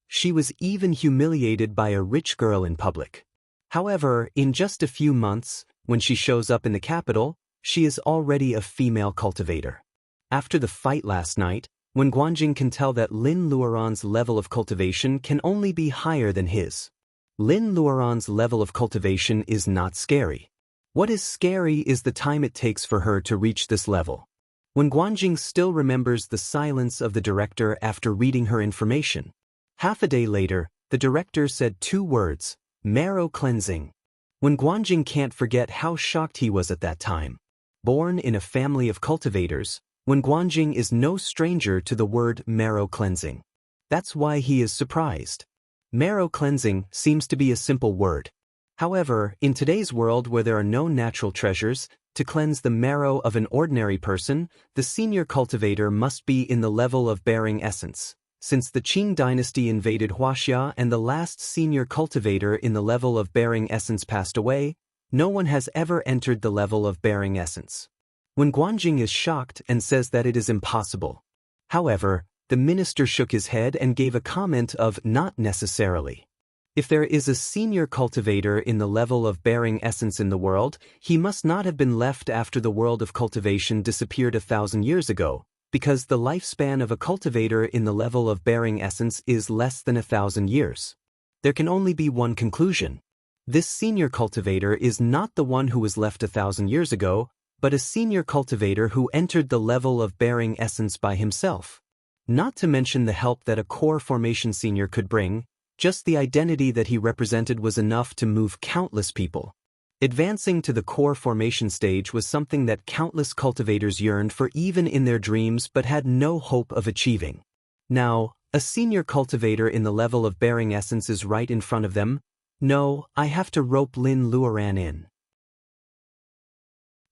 She was even humiliated by a rich girl in public. However, in just a few months, when she shows up in the capital, she is already a female cultivator. After the fight last night, when Guanjing can tell that Lin Luoran's level of cultivation can only be higher than his. Lin Luoran's level of cultivation is not scary. What is scary is the time it takes for her to reach this level. When Guanjing still remembers the silence of the director after reading her information. Half a day later, the director said 2 words, marrow cleansing. When Guanjing can't forget how shocked he was at that time. Born in a family of cultivators, when Guanjing is no stranger to the word marrow cleansing. That's why he is surprised. Marrow cleansing seems to be a simple word. However, in today's world where there are no natural treasures, to cleanse the marrow of an ordinary person, the senior cultivator must be in the level of bearing essence. Since the Qing dynasty invaded Huaxia and the last senior cultivator in the level of bearing essence passed away, no one has ever entered the level of bearing essence. When Guanjing is shocked and says that it is impossible. However, the minister shook his head and gave a comment of not necessarily. If there is a senior cultivator in the level of bearing essence in the world, he must not have been left after the world of cultivation disappeared 1,000 years ago, because the lifespan of a cultivator in the level of bearing essence is less than 1,000 years. There can only be one conclusion. This senior cultivator is not the one who was left 1,000 years ago, but a senior cultivator who entered the level of bearing essence by himself. Not to mention the help that a core formation senior could bring, just the identity that he represented was enough to move countless people. Advancing to the core formation stage was something that countless cultivators yearned for even in their dreams but had no hope of achieving. Now, a senior cultivator in the level of bearing essence is right in front of them. No, I have to rope Lin Luoran in.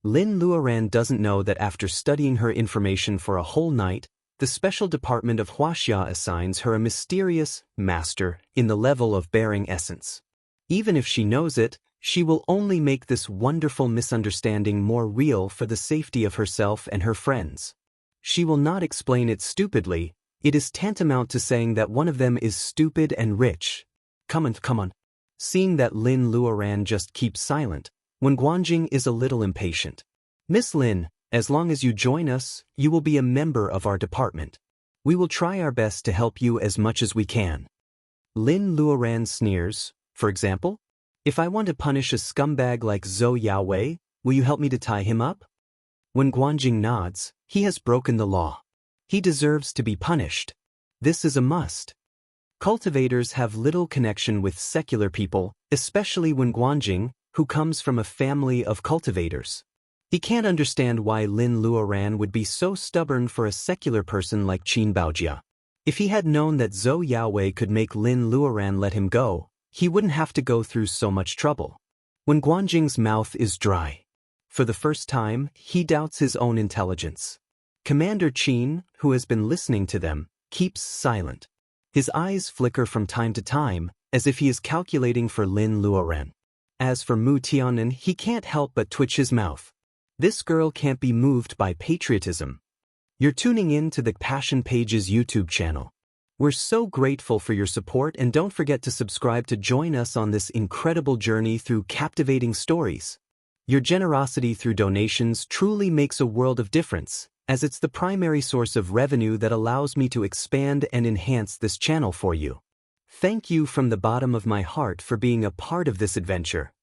Lin Luoran doesn't know that after studying her information for a whole night, the special department of Huaxia assigns her a mysterious master in the level of bearing essence. Even if she knows it, she will only make this wonderful misunderstanding more real for the safety of herself and her friends. She will not explain it stupidly. It is tantamount to saying that one of them is stupid and rich. Come on. Seeing that Lin Luoran just keeps silent, when Guanjing is a little impatient. Miss Lin, as long as you join us, you will be a member of our department. We will try our best to help you as much as we can. Lin Luoran sneers, for example, if I want to punish a scumbag like Zhou Yaowei, will you help me to tie him up? When Guanjing nods, he has broken the law. He deserves to be punished. This is a must. Cultivators have little connection with secular people, especially when Guanjing, who comes from a family of cultivators. He can't understand why Lin Luoran would be so stubborn for a secular person like Qin Baojia. If he had known that Zhou Yaowei could make Lin Luoran let him go, he wouldn't have to go through so much trouble. When Guanjing's mouth is dry. For the first time, he doubts his own intelligence. Commander Qin, who has been listening to them, keeps silent. His eyes flicker from time to time, as if he is calculating for Lin Luoran. As for Mu Tianan, he can't help but twitch his mouth. This girl can't be moved by patriotism. You're tuning in to the Passion Pages YouTube channel. We're so grateful for your support, and don't forget to subscribe to join us on this incredible journey through captivating stories. Your generosity through donations truly makes a world of difference, as it's the primary source of revenue that allows me to expand and enhance this channel for you. Thank you from the bottom of my heart for being a part of this adventure.